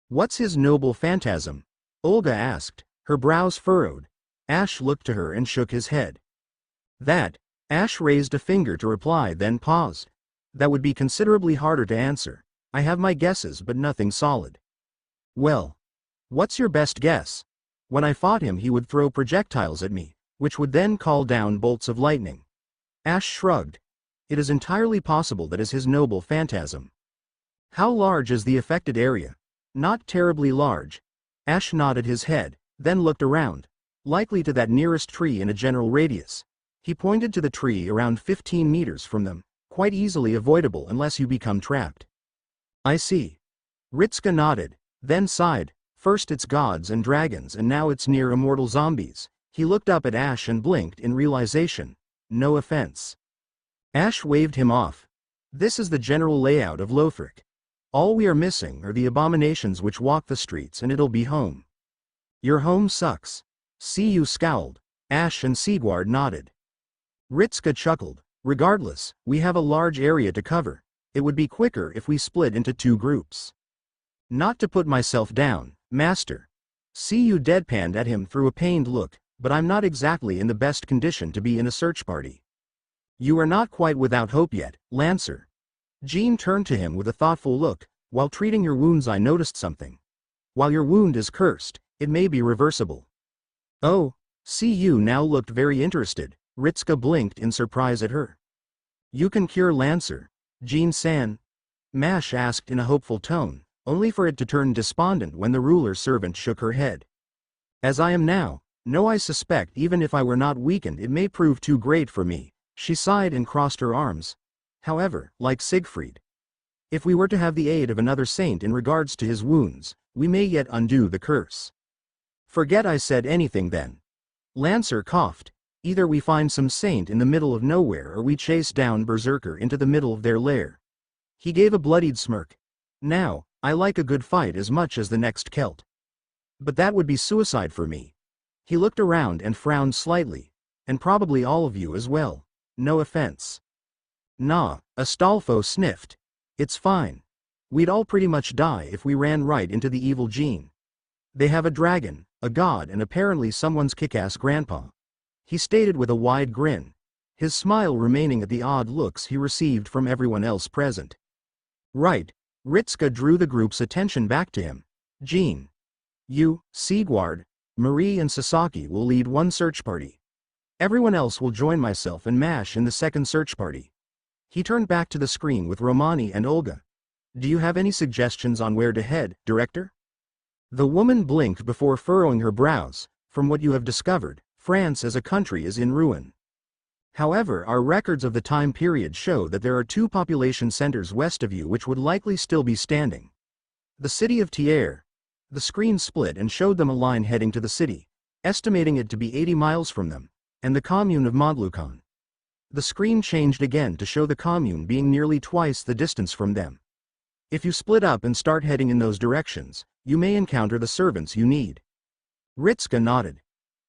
What's his noble phantasm? Olga asked, her brows furrowed. Ash looked to her and shook his head. Ash raised a finger to reply, then paused. That would be considerably harder to answer. I have my guesses but nothing solid. Well, what's your best guess? When I fought him he would throw projectiles at me, which would then call down bolts of lightning. Ash shrugged. It is entirely possible that is his noble phantasm. How large is the affected area? Not terribly large. Ash nodded his head, then looked around. Likely to that nearest tree in a general radius. He pointed to the tree around 15 meters from them, quite easily avoidable unless you become trapped. I see. Ritska nodded, then sighed. First it's gods and dragons and now it's near immortal zombies. He looked up at Ash and blinked in realization. No offense. Ash waved him off. This is the general layout of Lothric. All we are missing are the abominations which walk the streets and it'll be home. Your home sucks. See scowled. Ash and Sigward nodded. Ritska chuckled. Regardless, we have a large area to cover. It would be quicker if we split into 2 groups. Not to put myself down, Master. deadpanned at him through a pained look, but I'm not exactly in the best condition to be in a search party. You are not quite without hope yet, Lancer. Jean turned to him with a thoughtful look. While treating your wounds I noticed something. While your wound is cursed, it may be reversible. Oh, now looked very interested. Ritska blinked in surprise at her. You can cure Lancer, Jean-san? Mash asked in a hopeful tone, only for it to turn despondent when the ruler's servant shook her head. As I am now, no, I suspect even if I were not weakened it may prove too great for me. She sighed and crossed her arms. However, like Siegfried, if we were to have the aid of another saint in regards to his wounds, we may yet undo the curse. Forget I said anything then. Lancer coughed. Either we find some saint in the middle of nowhere or we chase down Berserker into the middle of their lair. He gave a bloodied smirk. Now, I like a good fight as much as the next Celt. But that would be suicide for me. He looked around and frowned slightly. And probably all of you as well. No offense. Nah, Astolfo sniffed. It's fine. We'd all pretty much die if we ran right into the evil Jean. They have a dragon, a god and apparently someone's kick-ass grandpa. He stated with a wide grin, his smile remaining at the odd looks he received from everyone else present. Right, Ritska drew the group's attention back to him. Jean. You, Sigward, Marie and Sasaki will lead one search party. Everyone else will join myself and Mash in the second search party. He turned back to the screen with Romani and Olga. Do you have any suggestions on where to head, Director? The woman blinked before furrowing her brows. From what you have discovered, France as a country is in ruin. However, our records of the time period show that there are 2 population centers west of you which would likely still be standing. The city of Thiers. The screen split and showed them a line heading to the city, estimating it to be 80 miles from them, and the commune of Montlucan. The screen changed again to show the commune being nearly twice the distance from them. If you split up and start heading in those directions, you may encounter the servants you need. Ritska nodded.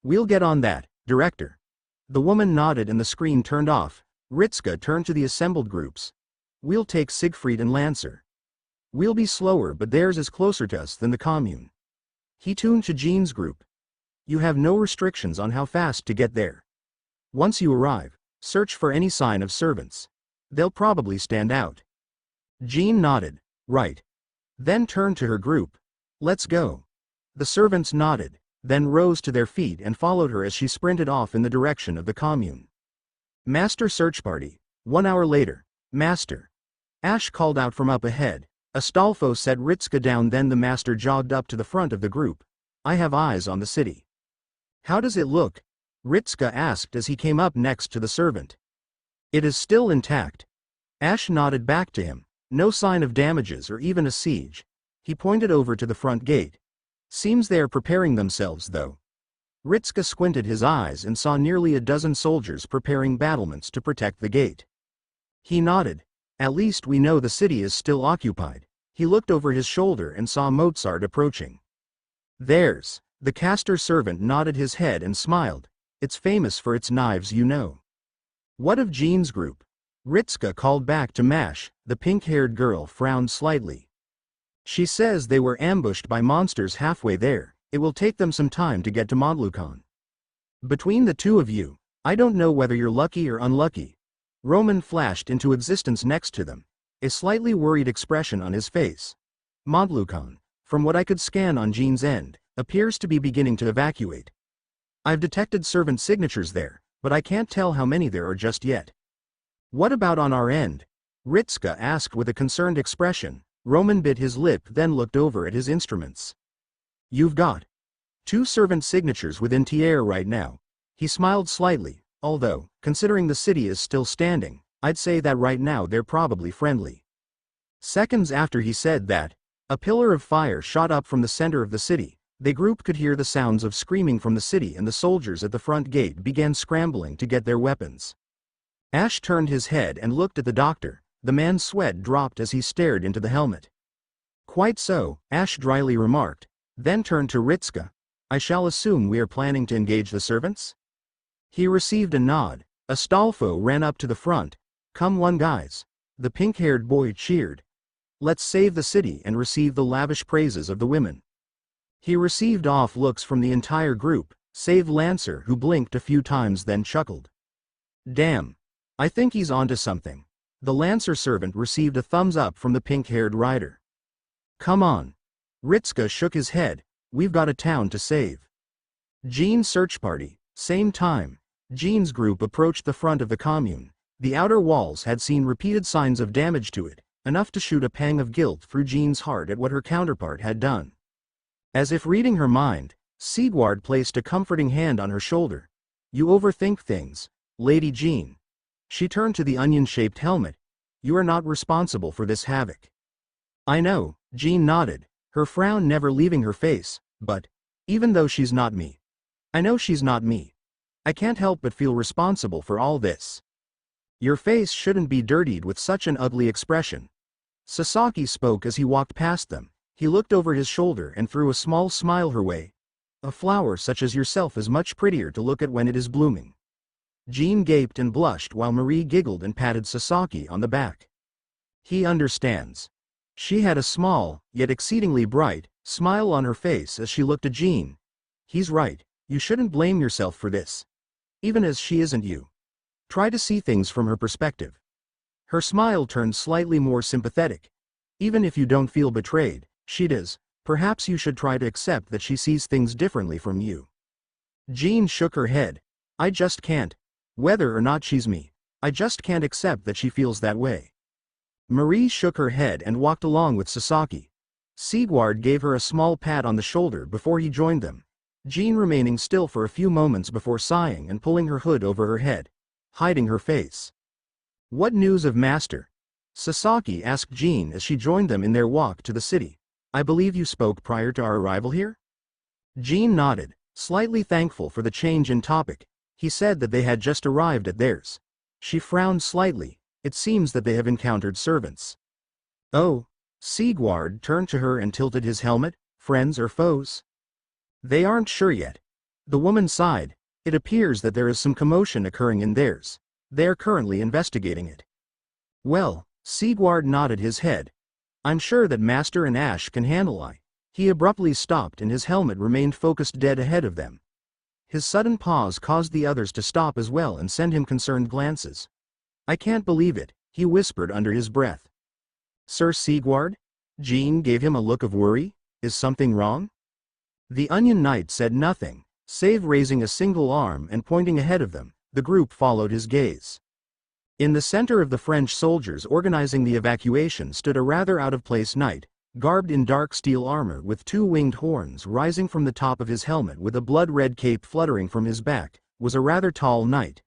We'll get on that, Director. The woman nodded and the screen turned off. Ritska turned to the assembled groups. We'll take Siegfried and Lancer. We'll be slower but theirs is closer to us than the commune. He tuned to Jean's group. You have no restrictions on how fast to get there. Once you arrive, search for any sign of servants. They'll probably stand out. Jean nodded. Right. Then turned to her group. Let's go. The servants nodded, then rose to their feet and followed her as she sprinted off in the direction of the commune. Master search party. 1 hour later. Master. Ash called out from up ahead. Astolfo set Ritska down, then the master jogged up to the front of the group. I have eyes on the city. How does it look? Ritska asked as he came up next to the servant. It is still intact. Ash nodded back to him. No sign of damages or even a siege. He pointed over to the front gate. Seems they are preparing themselves though. Ritska squinted his eyes and saw nearly a dozen soldiers preparing battlements to protect the gate. He nodded. At least we know the city is still occupied. He looked over his shoulder and saw Mozart approaching. There's. The caster's servant nodded his head and smiled. It's famous for its knives, you know. What of Jean's group? Ritska called back to Mash. The pink-haired girl frowned slightly. She says they were ambushed by monsters halfway there. It will take them some time to get to Montlucan. Between the 2 of you, I don't know whether you're lucky or unlucky. Roman flashed into existence next to them, a slightly worried expression on his face. Montlucon, from what I could scan on Jean's end, appears to be beginning to evacuate. I've detected servant signatures there, but I can't tell how many there are just yet. What about on our end? Ritska asked with a concerned expression. Roman bit his lip, then looked over at his instruments. You've got 2 servant signatures within Tier right now. He smiled slightly, although, considering the city is still standing, I'd say that right now they're probably friendly. Seconds after he said that, a pillar of fire shot up from the center of the city. The group could hear the sounds of screaming from the city, and the soldiers at the front gate began scrambling to get their weapons. Ash turned his head and looked at the doctor. The man's sweat dropped as he stared into the helmet. Quite so, Ash dryly remarked, then turned to Ritska. I shall assume we are planning to engage the servants? He received a nod. Astolfo ran up to the front. Come on, guys. The pink-haired boy cheered. Let's save the city and receive the lavish praises of the women. He received off looks from the entire group, save Lancer, who blinked a few times then chuckled. Damn. I think he's onto something. The Lancer servant received a thumbs up from the pink-haired rider. Come on. Ritska shook his head. We've got a town to save. Jean's search party. Same time. Jean's group approached the front of the commune. The outer walls had seen repeated signs of damage to it, enough to shoot a pang of guilt through Jean's heart at what her counterpart had done. As if reading her mind, Sigward placed a comforting hand on her shoulder. You overthink things, Lady Jean. She turned to the onion-shaped helmet. You are not responsible for this havoc. I know, Jean nodded, her frown never leaving her face, but, even though she's not me. I know she's not me. I can't help but feel responsible for all this. Your face shouldn't be dirtied with such an ugly expression. Sasaki spoke as he walked past them. He looked over his shoulder and threw a small smile her way. A flower such as yourself is much prettier to look at when it is blooming. Jean gaped and blushed while Marie giggled and patted Sasaki on the back. He understands. She had a small, yet exceedingly bright, smile on her face as she looked at Jean. He's right, you shouldn't blame yourself for this. Even as she isn't you. Try to see things from her perspective. Her smile turned slightly more sympathetic. Even if you don't feel betrayed, she does. Perhaps you should try to accept that she sees things differently from you. Jean shook her head. I just can't. Whether or not she's me, I just can't accept that she feels that way. Marie shook her head and walked along with Sasaki. Sigward gave her a small pat on the shoulder before he joined them. Jean remaining still for a few moments before sighing and pulling her hood over her head, hiding her face. What news of Master? Sasaki asked Jean as she joined them in their walk to the city. I believe you spoke prior to our arrival here? Jean nodded, slightly thankful for the change in topic. He said that they had just arrived at theirs. She frowned slightly. It seems that they have encountered servants. Oh, Sigward turned to her and tilted his helmet. Friends or foes? They aren't sure yet. The woman sighed. It appears that there is some commotion occurring in theirs. They are currently investigating it. Well, Sigward nodded his head. I'm sure that Master and Ash can handle it. He abruptly stopped and his helmet remained focused dead ahead of them. His sudden pause caused the others to stop as well and send him concerned glances. I can't believe it, he whispered under his breath. Sir Sigward? Jean gave him a look of worry. Is something wrong? The Onion Knight said nothing, save raising a single arm and pointing ahead of them. The group followed his gaze. In the center of the French soldiers organizing the evacuation stood a rather out-of-place knight, garbed in dark steel armor with 2 winged horns rising from the top of his helmet with a blood-red cape fluttering from his back, was a rather tall knight.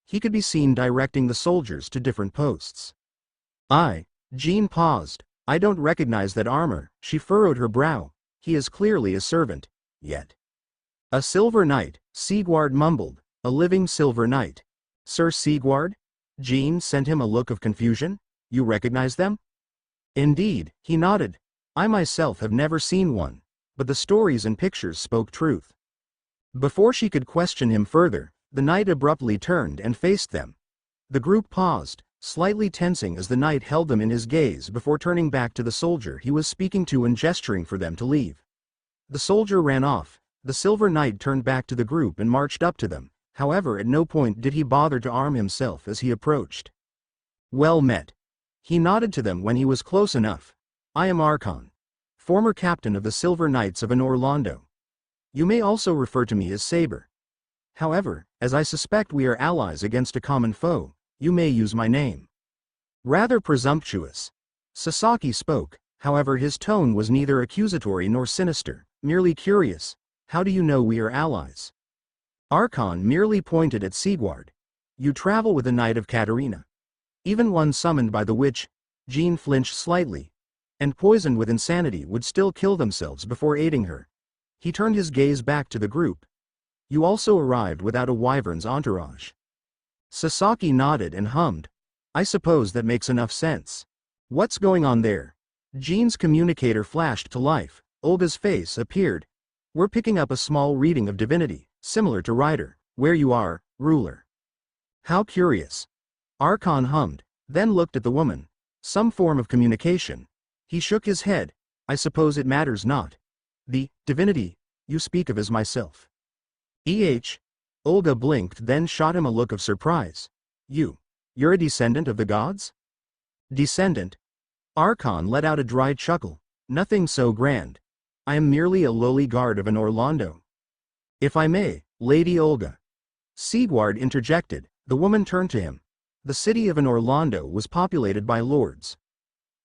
He could be seen directing the soldiers to different posts. Jean paused. I don't recognize that armor. She furrowed her brow. He is clearly a servant. Yet. A silver knight, Sigward mumbled. A living silver knight. Sir Sigward? Jean sent him a look of confusion. You recognize them? Indeed, he nodded. I myself have never seen one, but the stories and pictures spoke truth. Before she could question him further, the knight abruptly turned and faced them. The group paused, slightly tensing as the knight held them in his gaze before turning back to the soldier he was speaking to and gesturing for them to leave. The soldier ran off. The silver knight turned back to the group and marched up to them. However, at no point did he bother to arm himself as he approached. Well met. He nodded to them when he was close enough. I am Archon, former captain of the Silver Knights of Orlando. You may also refer to me as Saber. However, as I suspect we are allies against a common foe, you may use my name. Rather presumptuous. Sasaki spoke, however his tone was neither accusatory nor sinister, merely curious. How do you know we are allies? Archon merely pointed at Sigurd. You travel with the Knight of Katarina. Even one summoned by the witch, Jean flinched slightly, and poisoned with insanity would still kill themselves before aiding her. He turned his gaze back to the group. You also arrived without a wyvern's entourage. Sasaki nodded and hummed. I suppose that makes enough sense. What's going on there? Jean's communicator flashed to life. Olga's face appeared. We're picking up a small reading of divinity, similar to Rider. Where you are, ruler. How curious. Archon hummed, then looked at the woman. Some form of communication. He shook his head. I suppose it matters not. The divinity you speak of is myself. Olga blinked, then shot him a look of surprise. You're a descendant of the gods? Descendant? Archon let out a dry chuckle. Nothing so grand. I am merely a lowly guard of an Orlando. If I may, Lady Olga. Sigurd interjected. The woman turned to him. The city of an Orlando was populated by lords.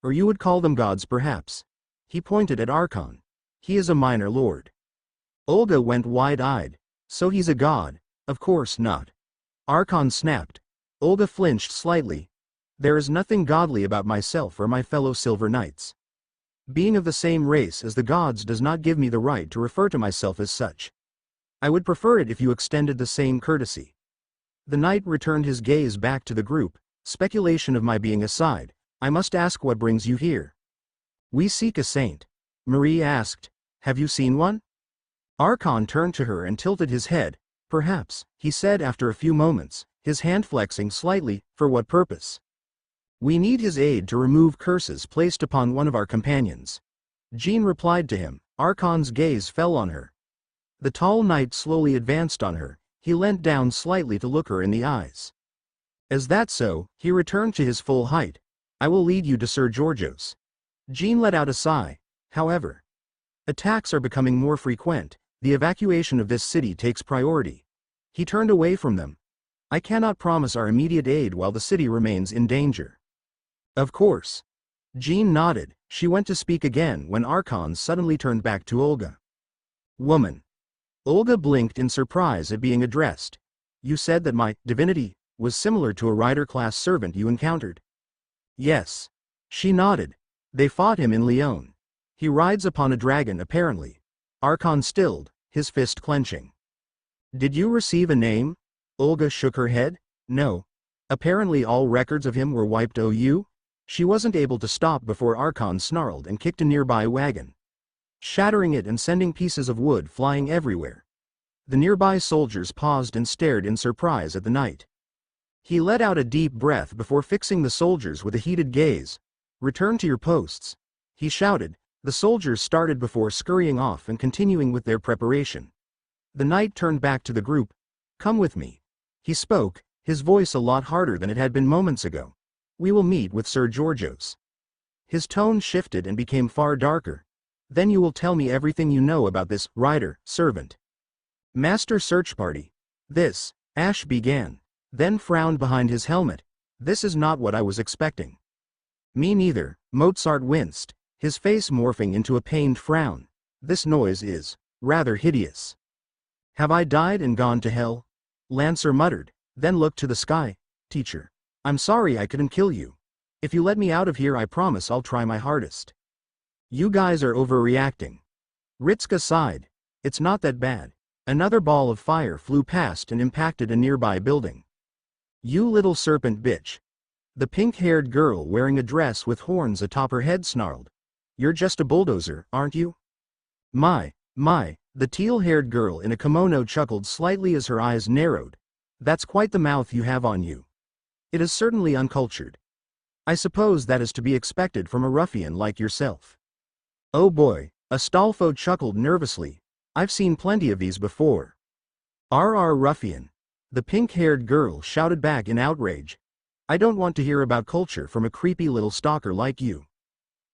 Or you would call them gods perhaps. He pointed at Archon. He is a minor lord. Olga went wide-eyed. So he's a god? Of course not. Archon snapped. Olga flinched slightly. There is nothing godly about myself or my fellow Silver Knights. Being of the same race as the gods does not give me the right to refer to myself as such. I would prefer it if you extended the same courtesy. The knight returned his gaze back to the group. Speculation of my being aside, I must ask what brings you here. We seek a saint. Marie asked. Have you seen one? Archon turned to her and tilted his head. Perhaps, he said after a few moments, his hand flexing slightly. For what purpose? We need his aid to remove curses placed upon one of our companions. Jean replied to him. Archon's gaze fell on her. The tall knight slowly advanced on her. He leant down slightly to look her in the eyes. As that so, he returned to his full height. I will lead you to Sir Georgios. Jean let out a sigh. However, attacks are becoming more frequent. The evacuation of this city takes priority. He turned away from them. I cannot promise our immediate aid while the city remains in danger. Of course. Jean nodded. She went to speak again when Archon suddenly turned back to Olga. Woman. Olga blinked in surprise at being addressed. You said that my divinity was similar to a rider-class servant you encountered. Yes. She nodded. They fought him in Lyon. He rides upon a dragon apparently. Archon stilled, his fist clenching. Did you receive a name? Olga shook her head. No. Apparently all records of him were wiped. She wasn't able to stop before Archon snarled and kicked a nearby wagon, shattering it and sending pieces of wood flying everywhere. The nearby soldiers paused and stared in surprise at the knight. He let out a deep breath before fixing the soldiers with a heated gaze. Return to your posts, he shouted. The soldiers started before scurrying off and continuing with their preparation. The knight turned back to the group. Come with me. He spoke, his voice a lot harder than it had been moments ago. We will meet with Sir Georgios. His tone shifted and became far darker. Then you will tell me everything you know about this rider, servant. Master search party. This, Ash began, then frowned behind his helmet. This is not what I was expecting. Me neither, Mozart winced, his face morphing into a pained frown. This noise is rather hideous. Have I died and gone to hell? Lancer muttered, then looked to the sky. Teacher. I'm sorry I couldn't kill you. If you let me out of here I promise I'll try my hardest. You guys are overreacting. Ritska sighed. It's not that bad. Another ball of fire flew past and impacted a nearby building. You little serpent bitch. The pink-haired girl wearing a dress with horns atop her head snarled. You're just a bulldozer, aren't you? My, the teal-haired girl in a kimono chuckled slightly as her eyes narrowed. That's quite the mouth you have on you. It is certainly uncultured. I suppose that is to be expected from a ruffian like yourself. Oh boy, Astolfo chuckled nervously. I've seen plenty of these before. RR ruffian. The pink-haired girl shouted back in outrage. I don't want to hear about culture from a creepy little stalker like you.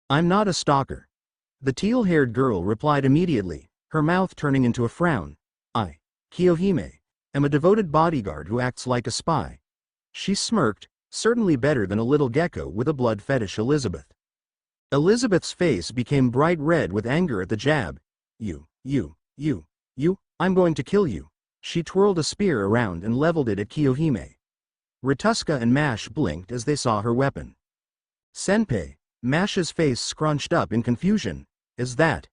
I'm not a stalker. The teal-haired girl replied immediately, her mouth turning into a frown. I, Kiyohime, am a devoted bodyguard who acts like a spy. She smirked, certainly better than a little gecko with a blood fetish. Elizabeth's face became bright red with anger at the jab. You, I'm going to kill you. She twirled a spear around and leveled it at Kiyohime. Rituska and Mash blinked as they saw her weapon. Senpei, Mash's face scrunched up in confusion. Is that?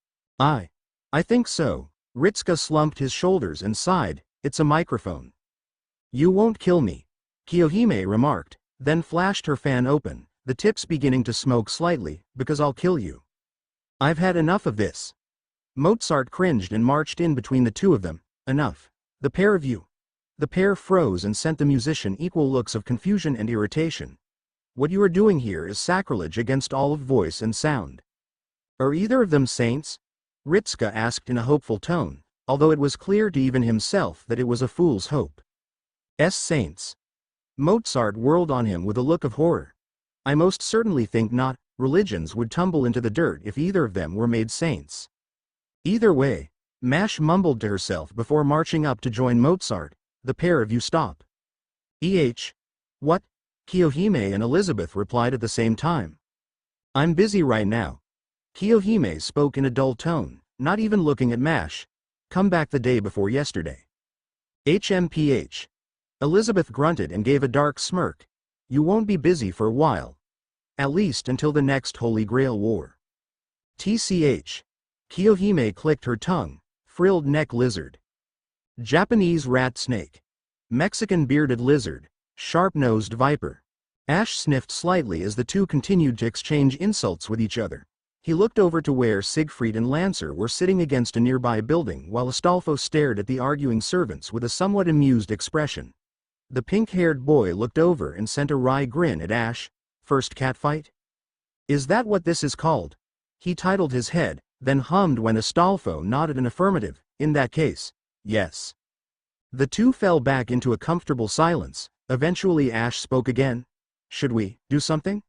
I think so. Ritsuka slumped his shoulders and sighed. It's a microphone. You won't kill me, Kiyohime remarked, then flashed her fan open, the tips beginning to smoke slightly, because I'll kill you. I've had enough of this. Mozart cringed and marched in between the two of them. Enough. The pair of you. The pair froze and sent the musician equal looks of confusion and irritation. What you are doing here is sacrilege against all of voice and sound. Are either of them saints? Ritsuka asked in a hopeful tone, although it was clear to even himself that it was a fool's hope. Saints. Mozart whirled on him with a look of horror. I most certainly think not. Religions would tumble into the dirt if either of them were made saints. Either way, Mash mumbled to herself before marching up to join Mozart. The pair of you stop. What? Kiyohime and Elizabeth replied at the same time. I'm busy right now. Kiyohime spoke in a dull tone, not even looking at Mash. Come back the day before yesterday. HMPH. Elizabeth grunted and gave a dark smirk. You won't be busy for a while. At least until the next Holy Grail war. TCH. Kiyohime clicked her tongue. Frilled neck lizard. Japanese rat snake. Mexican bearded lizard. Sharp-nosed viper. Ash sniffed slightly as the two continued to exchange insults with each other. He looked over to where Siegfried and Lancer were sitting against a nearby building while Astolfo stared at the arguing servants with a somewhat amused expression. The pink-haired boy looked over and sent a wry grin at Ash. First catfight? Is that what this is called? He titled his head, then hummed when Astolfo nodded an affirmative. In that case, yes. The two fell back into a comfortable silence. Eventually Ash spoke again. Should we do something?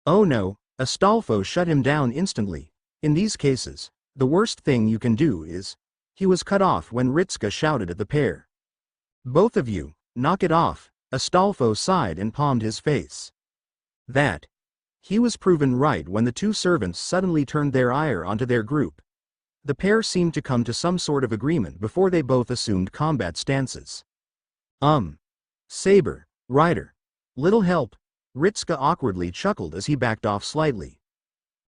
Oh no, Astolfo shut him down instantly. In these cases, the worst thing you can do is... He was cut off when Ritsuka shouted at the pair. Both of you, knock it off. Astolfo sighed and palmed his face. That. He was proven right when the two servants suddenly turned their ire onto their group. The pair seemed to come to some sort of agreement before they both assumed combat stances. Saber, Ryder. Little help. Ritsuka awkwardly chuckled as he backed off slightly.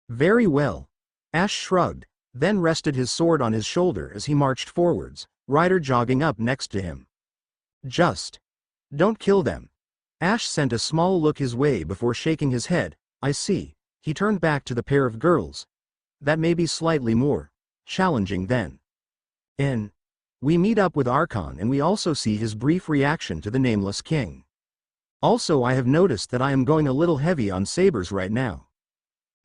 Very well. Ash shrugged, then rested his sword on his shoulder as he marched forwards, Ryder jogging up next to him. Just. Don't kill them. Ash sent a small look his way before shaking his head. I see. He turned back to the pair of girls. That may be slightly more challenging then. We meet up with Archon and we also see his brief reaction to the Nameless King. Also, I have noticed that I am going a little heavy on sabers right now.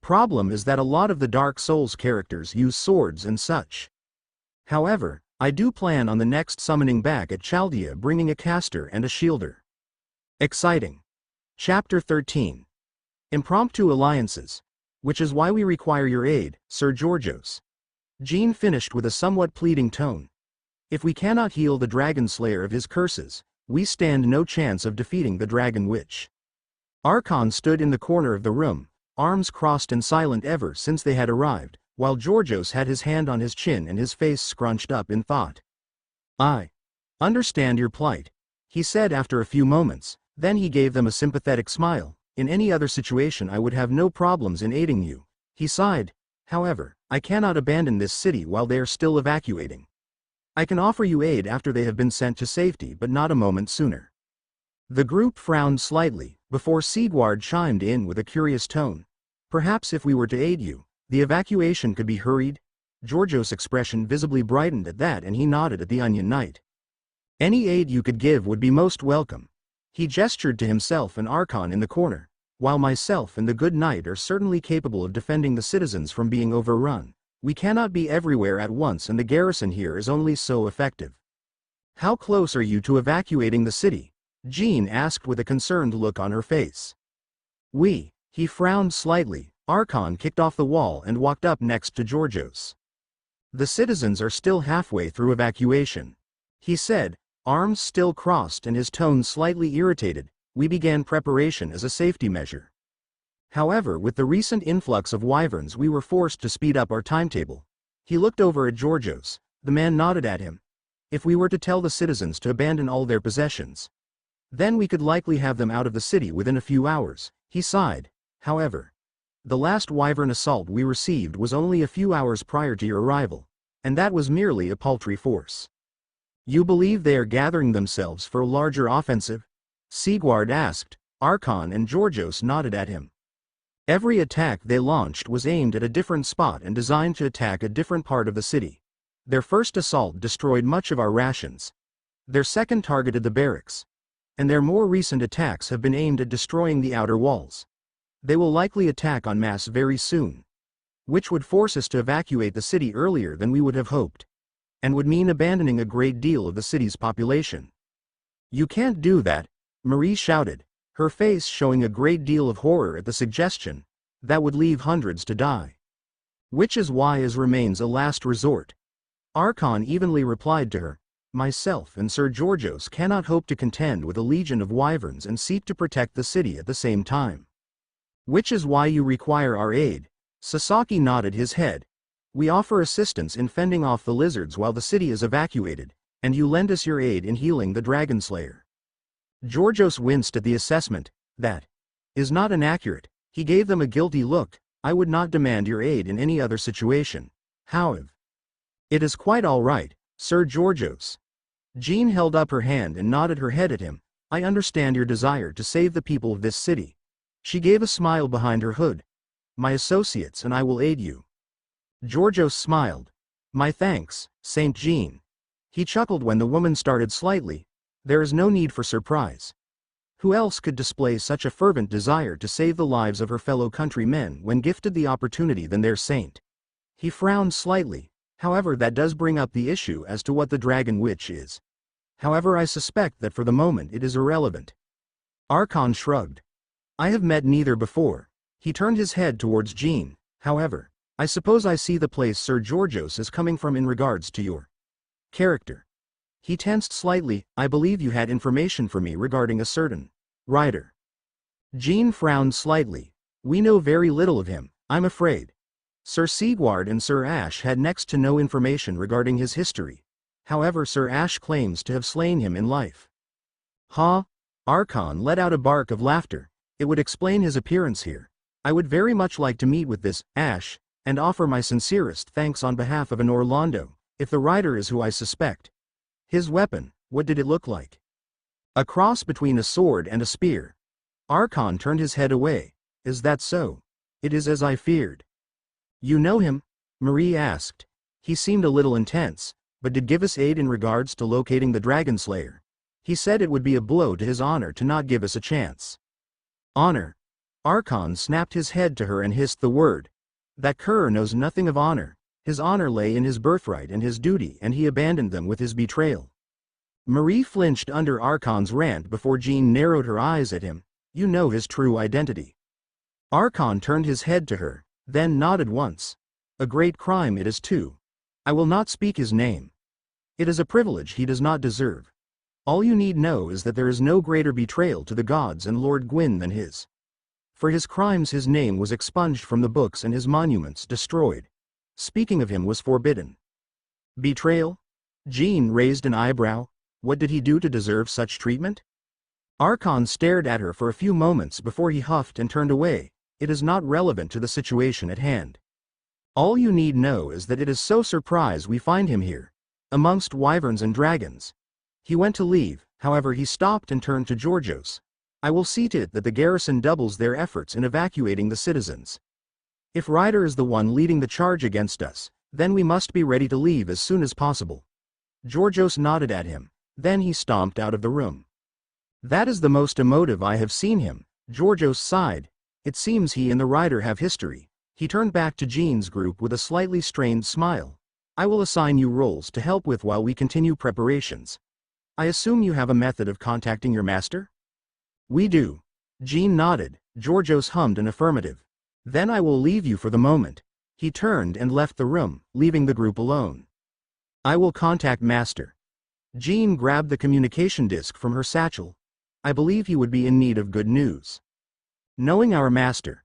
Problem is that a lot of the Dark Souls characters use swords and such. However, I do plan on the next summoning back at Chaldea bringing a caster and a shielder. Exciting. Chapter 13. Impromptu alliances. Which is why we require your aid, Sir Georgios. Jean finished with a somewhat pleading tone. If we cannot heal the Dragon Slayer of his curses, we stand no chance of defeating the Dragon Witch. Archon stood in the corner of the room, arms crossed and silent ever since they had arrived, while Georgios had his hand on his chin and his face scrunched up in thought. I understand your plight, he said after a few moments, then he gave them a sympathetic smile. In any other situation I would have no problems in aiding you. He sighed. However, I cannot abandon this city while they are still evacuating. I can offer you aid after they have been sent to safety but not a moment sooner. The group frowned slightly, before Sigward chimed in with a curious tone. Perhaps if we were to aid you, the evacuation could be hurried? Georgios' expression visibly brightened at that and he nodded at the Onion Knight. Any aid you could give would be most welcome. He gestured to himself and Archon in the corner. While myself and the good knight are certainly capable of defending the citizens from being overrun, we cannot be everywhere at once and the garrison here is only so effective. How close are you to evacuating the city? Jean asked with a concerned look on her face. He frowned slightly. Archon kicked off the wall and walked up next to Georgios. The citizens are still halfway through evacuation, he said, arms still crossed and his tone slightly irritated. We began preparation as a safety measure. However, with the recent influx of wyverns we were forced to speed up our timetable. He looked over at Georgios. The man nodded at him. If we were to tell the citizens to abandon all their possessions, then we could likely have them out of the city within a few hours, he sighed. However, the last wyvern assault we received was only a few hours prior to your arrival, and that was merely a paltry force. You believe they are gathering themselves for a larger offensive? Sigurd asked. Archon and Georgios nodded at him. Every attack they launched was aimed at a different spot and designed to attack a different part of the city. Their first assault destroyed much of our rations. Their second targeted the barracks. And their more recent attacks have been aimed at destroying the outer walls. They will likely attack en masse very soon, which would force us to evacuate the city earlier than we would have hoped, and would mean abandoning a great deal of the city's population. You can't do that, Marie shouted, her face showing a great deal of horror at the suggestion. That would leave hundreds to die. Which is why it remains a last resort. Archon evenly replied to her. Myself and Sir Georgios cannot hope to contend with a legion of wyverns and seek to protect the city at the same time. Which is why you require our aid. Sasaki nodded his head. We offer assistance in fending off the lizards while the city is evacuated, and you lend us your aid in healing the Dragon Slayer. Georgios winced at the assessment. That is not inaccurate. He gave them a guilty look. I would not demand your aid in any other situation. However, it is quite all right, Sir Georgios. Jean held up her hand and nodded her head at him. I understand your desire to save the people of this city. She gave a smile behind her hood. My associates and I will aid you. Georgios smiled. My thanks, Saint Jean. He chuckled when the woman started slightly. There is no need for surprise. Who else could display such a fervent desire to save the lives of her fellow countrymen when gifted the opportunity than their saint? He frowned slightly. However, that does bring up the issue as to what the Dragon Witch is. However, I suspect that for the moment it is irrelevant. Archon shrugged. I have met neither before. He turned his head towards Jean. However, I suppose I see the place Sir Georgios is coming from in regards to your character. He tensed slightly. I believe you had information for me regarding a certain writer. Jean frowned slightly. We know very little of him, I'm afraid. Sir Sigurd and Sir Ash had next to no information regarding his history. However, Sir Ash claims to have slain him in life. Ha! Archon let out a bark of laughter. It would explain his appearance here. I would very much like to meet with this Ash, and offer my sincerest thanks on behalf of an Orlando, if the writer is who I suspect. His weapon, what did it look like? A cross between a sword and a spear. Archon turned his head away. Is that so? It is as I feared. You know him? Marie asked. He seemed a little intense, but did give us aid in regards to locating the Dragon Slayer. He said it would be a blow to his honor to not give us a chance. Honor? Archon snapped his head to her and hissed the word. That cur knows nothing of honor. His honor lay in his birthright and his duty, and he abandoned them with his betrayal. Marie flinched under Archon's rant before Jean narrowed her eyes at him. You know his true identity. Archon turned his head to her, then nodded once. A great crime it is too. I will not speak his name. It is a privilege he does not deserve. All you need know is that there is no greater betrayal to the gods and Lord Gwyn than his. For his crimes his name was expunged from the books and his monuments destroyed. Speaking of him was forbidden. Betrayal? Jean raised an eyebrow. What did he do to deserve such treatment? Archon stared at her for a few moments before he huffed and turned away. It is not relevant to the situation at hand. All you need know is that it is so surprised we find him here, amongst wyverns and dragons. He went to leave, however he stopped and turned to Georgios. I will see to it that the garrison doubles their efforts in evacuating the citizens. If Ryder is the one leading the charge against us, then we must be ready to leave as soon as possible. Georgios nodded at him. Then he stomped out of the room. That is the most emotive I have seen him. Georgios sighed. It seems he and the Ryder have history. He turned back to Jean's group with a slightly strained smile. I will assign you roles to help with while we continue preparations. I assume you have a method of contacting your master? We do. Jean nodded. Georgios hummed an affirmative. Then I will leave you for the moment. He turned and left the room, leaving the group alone. I will contact Master. Jean grabbed the communication disc from her satchel. I believe he would be in need of good news. Knowing our master,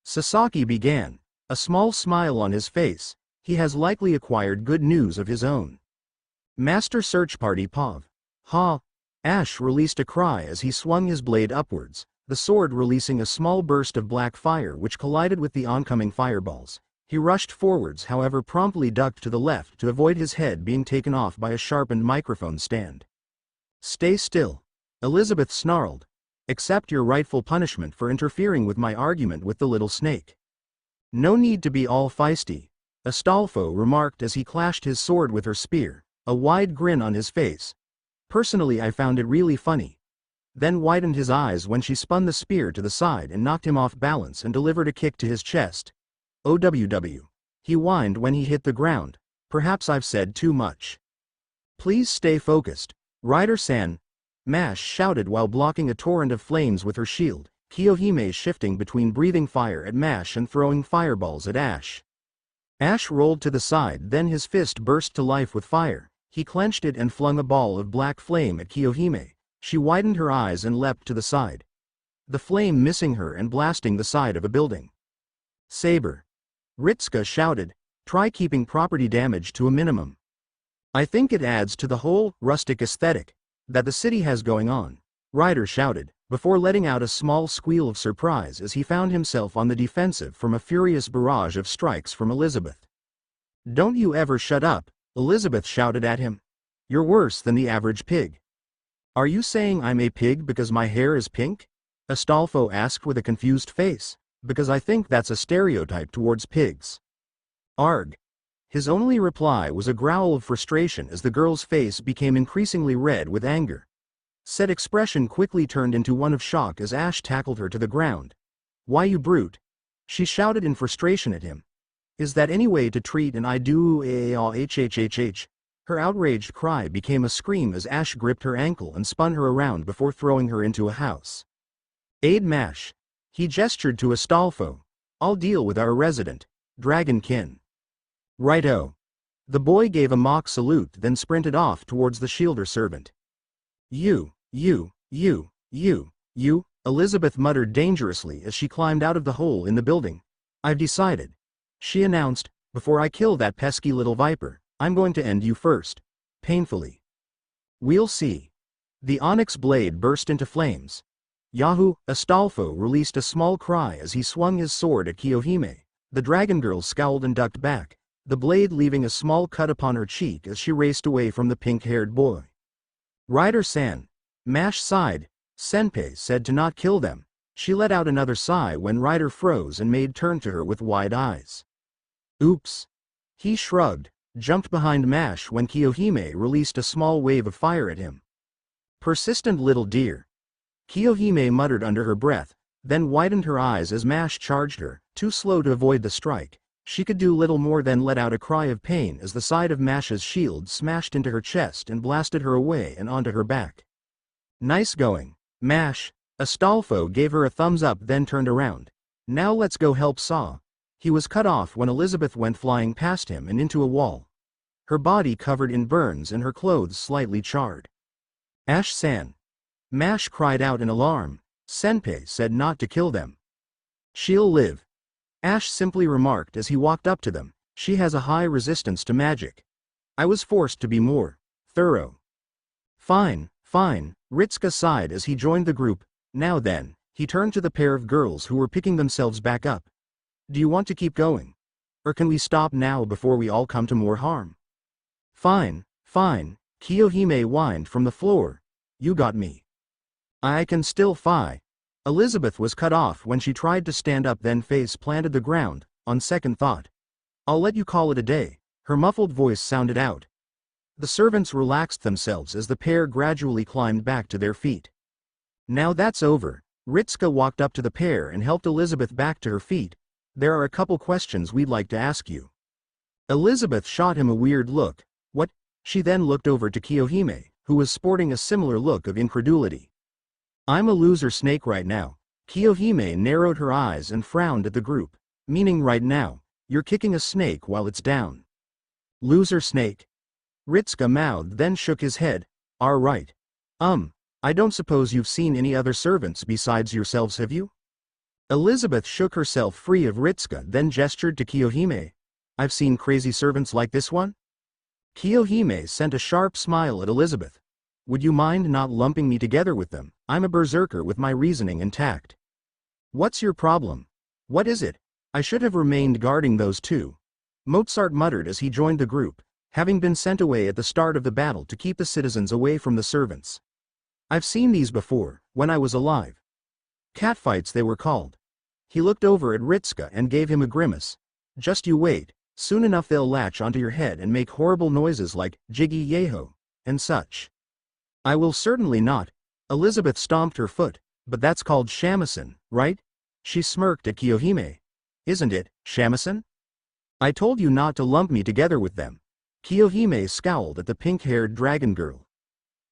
Sasaki began, a small smile on his face. He has likely acquired good news of his own. Master Search Party POV. Ha! Ash released a cry as he swung his blade upwards, the sword releasing a small burst of black fire which collided with the oncoming fireballs. He rushed forwards, however promptly ducked to the left to avoid his head being taken off by a sharpened microphone stand. Stay still. Elizabeth snarled. Accept your rightful punishment for interfering with my argument with the little snake. No need to be all feisty, Astolfo remarked as he clashed his sword with her spear, a wide grin on his face. Personally, I found it really funny. Then widened his eyes when she spun the spear to the side and knocked him off balance and delivered a kick to his chest. OWW. He whined when he hit the ground. Perhaps I've said too much. Please stay focused, Rider-san. Mash shouted while blocking a torrent of flames with her shield, Kiyohime shifting between breathing fire at Mash and throwing fireballs at Ash. Ash rolled to the side, then his fist burst to life with fire. He clenched it and flung a ball of black flame at Kiyohime. She widened her eyes and leapt to the side, the flame missing her and blasting the side of a building. Saber. Ritsuka shouted, try keeping property damage to a minimum. I think it adds to the whole rustic aesthetic that the city has going on, Ryder shouted, before letting out a small squeal of surprise as he found himself on the defensive from a furious barrage of strikes from Elizabeth. Don't you ever shut up, Elizabeth shouted at him. You're worse than the average pig. Are you saying I'm a pig because my hair is pink? Astolfo asked with a confused face. Because I think that's a stereotype towards pigs. Arg. His only reply was a growl of frustration as the girl's face became increasingly red with anger. Said expression quickly turned into one of shock as Ash tackled her to the ground. Why, you brute? She shouted in frustration at him. Is that any way to treat an I do hhhh? Her outraged cry became a scream as Ash gripped her ankle and spun her around before throwing her into a house. Aid Mash. He gestured to Astolfo. I'll deal with our resident, Dragonkin. Righto. The boy gave a mock salute then sprinted off towards the shielder servant. You, Elizabeth muttered dangerously as she climbed out of the hole in the building. I've decided, she announced, before I kill that pesky little viper, I'm going to end you first. Painfully. We'll see. The onyx blade burst into flames. Yahoo! Astolfo released a small cry as he swung his sword at Kiyohime. The dragon girl scowled and ducked back, the blade leaving a small cut upon her cheek as she raced away from the pink-haired boy. Rider-san. Mash sighed. Senpai said to not kill them. She let out another sigh when Rider froze and made turn to her with wide eyes. Oops. He shrugged, jumped behind Mash when Kiyohime released a small wave of fire at him. Persistent little dear. Kiyohime muttered under her breath, then widened her eyes as Mash charged her, too slow to avoid the strike. She could do little more than let out a cry of pain as the side of Mash's shield smashed into her chest and blasted her away and onto her back. Nice going, Mash. Astolfo gave her a thumbs up then turned around. Now let's go help Saw. He was cut off when Elizabeth went flying past him and into a wall. Her body covered in burns and her clothes slightly charred. Ash-san. Mash cried out in alarm. Senpai said not to kill them. She'll live. Ash simply remarked as he walked up to them. She has a high resistance to magic. I was forced to be more thorough. Fine, Ritsuka sighed as he joined the group. Now then, he turned to the pair of girls who were picking themselves back up. Do you want to keep going? Or can we stop now before we all come to more harm? Fine, Kiyohime whined from the floor. You got me. I can still fly. Elizabeth was cut off when she tried to stand up then face planted the ground, on second thought. I'll let you call it a day, her muffled voice sounded out. The servants relaxed themselves as the pair gradually climbed back to their feet. Now that's over. Ritsuka walked up to the pair and helped Elizabeth back to her feet. There are a couple questions we'd like to ask you. Elizabeth shot him a weird look. What? She then looked over to Kiyohime, who was sporting a similar look of incredulity. I'm a loser snake right now. Kiyohime narrowed her eyes and frowned at the group. Meaning right now, you're kicking a snake while it's down. Loser snake? Ritsuka mouthed, then shook his head. Right. I don't suppose you've seen any other servants besides yourselves, have you? Elizabeth shook herself free of Ritsuka, then gestured to Kiyohime. I've seen crazy servants like this one? Kiyohime sent a sharp smile at Elizabeth. Would you mind not lumping me together with them? I'm a berserker with my reasoning intact. What's your problem? What is it? I should have remained guarding those two. Mozart muttered as he joined the group, having been sent away at the start of the battle to keep the citizens away from the servants. I've seen these before, when I was alive. Catfights they were called. He looked over at Ritsuka and gave him a grimace. Just you wait, soon enough they'll latch onto your head and make horrible noises like jiggy yeho, and such. I will certainly not. Elizabeth stomped her foot. But that's called shamisen, right? She smirked at Kiyohime. Isn't it, shamisen? I told you not to lump me together with them. Kiyohime scowled at the pink-haired dragon girl.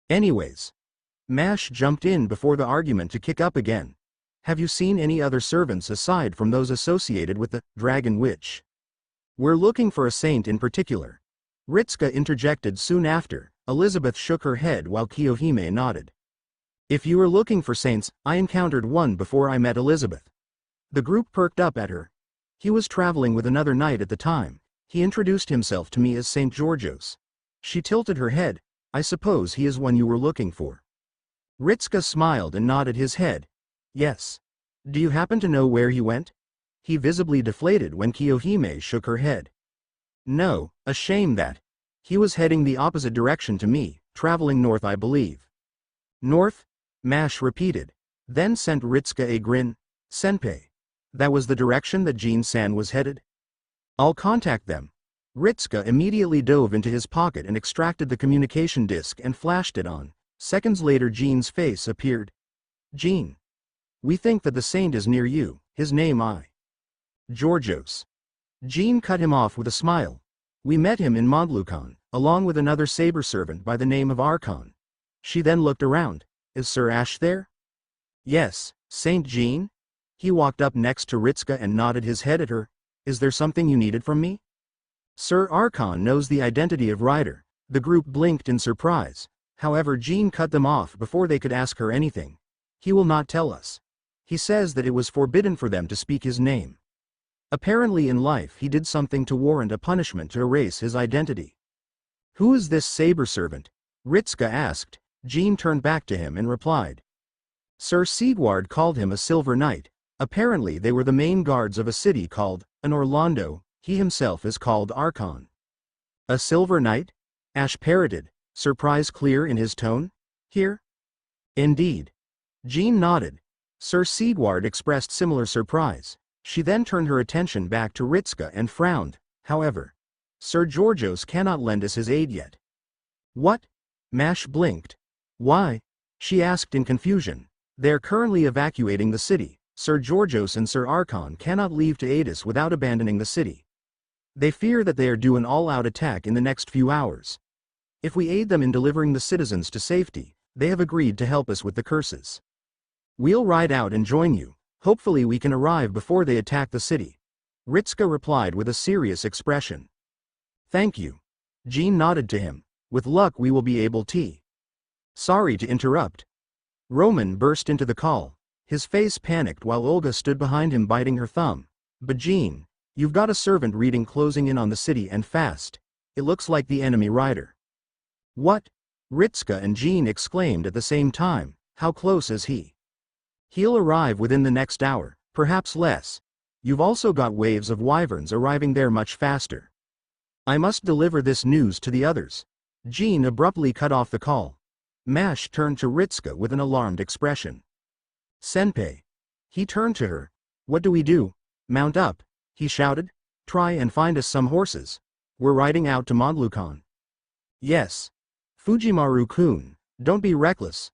Anyways. Mash jumped in before the argument to kick up again. Have you seen any other servants aside from those associated with the dragon witch? We're looking for a saint in particular. Ritsuka interjected soon after. Elizabeth shook her head while Kiyohime nodded. If you were looking for saints, I encountered one before I met Elizabeth. The group perked up at her. He was traveling with another knight at the time. He introduced himself to me as St. Georgios. She tilted her head. I suppose he is one you were looking for. Ritsuka smiled and nodded his head. Yes. Do you happen to know where he went? He visibly deflated when Kiyohime shook her head. No, a shame that. He was heading the opposite direction to me, traveling north I believe. North? Mash repeated, then sent Ritsuka a grin. Senpei. That was the direction that Jin-san was headed? I'll contact them. Ritsuka immediately dove into his pocket and extracted the communication disc and flashed it on. Seconds later Jin's face appeared. Jin. We think that the saint is near you, his name Georgios. Jin cut him off with a smile. We met him in Mondlukan, along with another saber servant by the name of Archon. She then looked around. Is Sir Ash there? Yes, Saint Jean? He walked up next to Ritsuka and nodded his head at her. Is there something you needed from me? Sir Archon knows the identity of Ryder. The group blinked in surprise. However, Jean cut them off before they could ask her anything. He will not tell us. He says that it was forbidden for them to speak his name. Apparently in life he did something to warrant a punishment to erase his identity. Who is this saber servant? Ritsuka asked. Jean turned back to him and replied. Sir Sigward called him a silver knight. Apparently they were the main guards of a city called an Orlando. He himself is called Archon. A silver knight? Ash parroted, surprise clear in his tone. Here? Indeed. Jean nodded. Sir Sigward expressed similar surprise. She then turned her attention back to Ritsuka and frowned. However, Sir Georgios cannot lend us his aid yet. What? Mash blinked. Why? She asked in confusion. They are currently evacuating the city. Sir Georgios and Sir Archon cannot leave to aid us without abandoning the city. They fear that they are due an all-out attack in the next few hours. If we aid them in delivering the citizens to safety, they have agreed to help us with the curses. We'll ride out and join you. Hopefully we can arrive before they attack the city. Ritsuka replied with a serious expression. Thank you. Jean nodded to him. With luck we will be able to. Sorry to interrupt. Roman burst into the call. His face panicked while Olga stood behind him biting her thumb. But Jean, you've got a servant reading closing in on the city and fast. It looks like the enemy rider. What? Ritsuka and Jean exclaimed at the same time. How close is he? He'll arrive within the next hour, perhaps less. You've also got waves of wyverns arriving there much faster. I must deliver this news to the others. Jean abruptly cut off the call. Mash turned to Ritsuka with an alarmed expression. Senpei. He turned to her. What do we do? Mount up, he shouted. Try and find us some horses. We're riding out to Mondlukan. Yes. Fujimaru-kun, don't be reckless.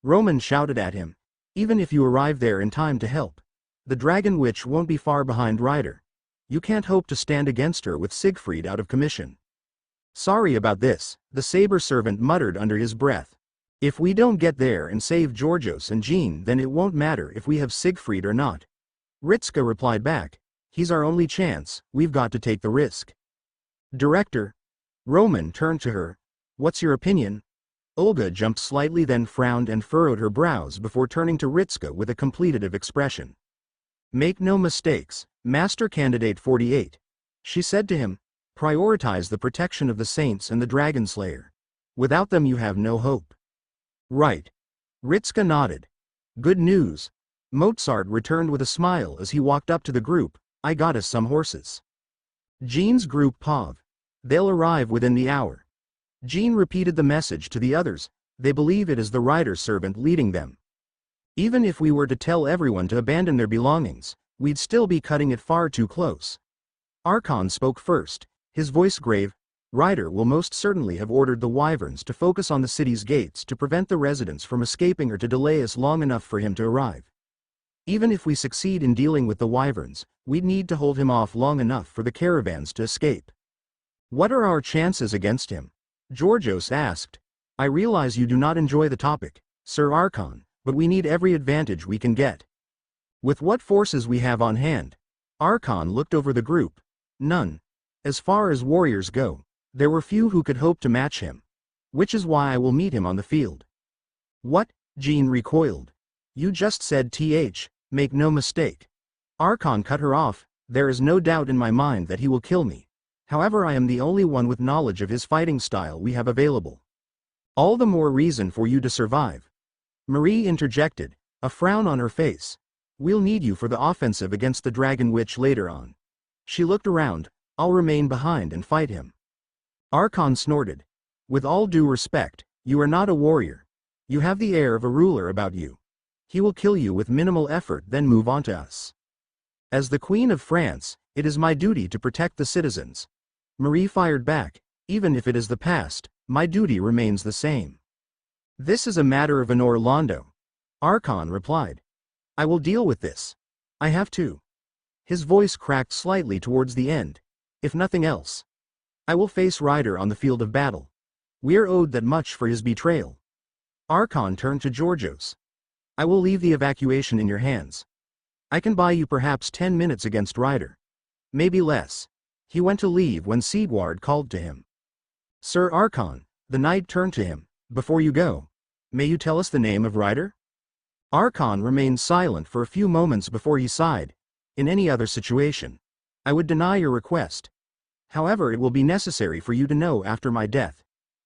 Roman shouted at him. Even if you arrive there in time to help, the dragon witch won't be far behind Ryder. You can't hope to stand against her with Siegfried out of commission. Sorry about this, the saber servant muttered under his breath. If we don't get there and save Georgios and Jean, then it won't matter if we have Siegfried or not. Ritska replied back. He's our only chance, we've got to take the risk. Director. Roman turned to her. What's your opinion? Olga jumped slightly, then frowned and furrowed her brows before turning to Ritska with a completive expression. Make no mistakes, Master Candidate 48. She said to him. Prioritize the protection of the saints and the dragon slayer. Without them you have no hope. Right. Ritska nodded. Good news. Mozart returned with a smile as he walked up to the group. I got us some horses. Jean's group POV. They'll arrive within the hour. Jean repeated the message to the others. They believe it is the rider's servant leading them. Even if we were to tell everyone to abandon their belongings, we'd still be cutting it far too close. Archon spoke first, his voice grave. Ryder will most certainly have ordered the wyverns to focus on the city's gates to prevent the residents from escaping or to delay us long enough for him to arrive. Even if we succeed in dealing with the wyverns, we'd need to hold him off long enough for the caravans to escape. What are our chances against him? Georgios asked. I realize you do not enjoy the topic, Sir Archon, but we need every advantage we can get. With what forces we have on hand? Archon looked over the group. None. As far as warriors go, there were few who could hope to match him. Which is why I will meet him on the field. What? Jean recoiled. You just said make no mistake. Archon cut her off. There is no doubt in my mind that he will kill me. However, I am the only one with knowledge of his fighting style we have available. All the more reason for you to survive. Marie interjected, a frown on her face. We'll need you for the offensive against the Dragon Witch later on. She looked around. I'll remain behind and fight him. Archon snorted. With all due respect, you are not a warrior. You have the air of a ruler about you. He will kill you with minimal effort, then move on to us. As the Queen of France, it is my duty to protect the citizens. Marie fired back. Even if it is the past, my duty remains the same. This is a matter of Honor Londo. Archon replied. I will deal with this. I have to. His voice cracked slightly towards the end. If nothing else, I will face Ryder on the field of battle. We're owed that much for his betrayal. Archon turned to Georgios. I will leave the evacuation in your hands. I can buy you perhaps 10 minutes against Ryder. Maybe less. He went to leave when Sigward called to him. Sir Archon, the knight turned to him. Before you go, may you tell us the name of Ryder? Archon remained silent for a few moments before he sighed. In any other situation, I would deny your request. However, it will be necessary for you to know after my death.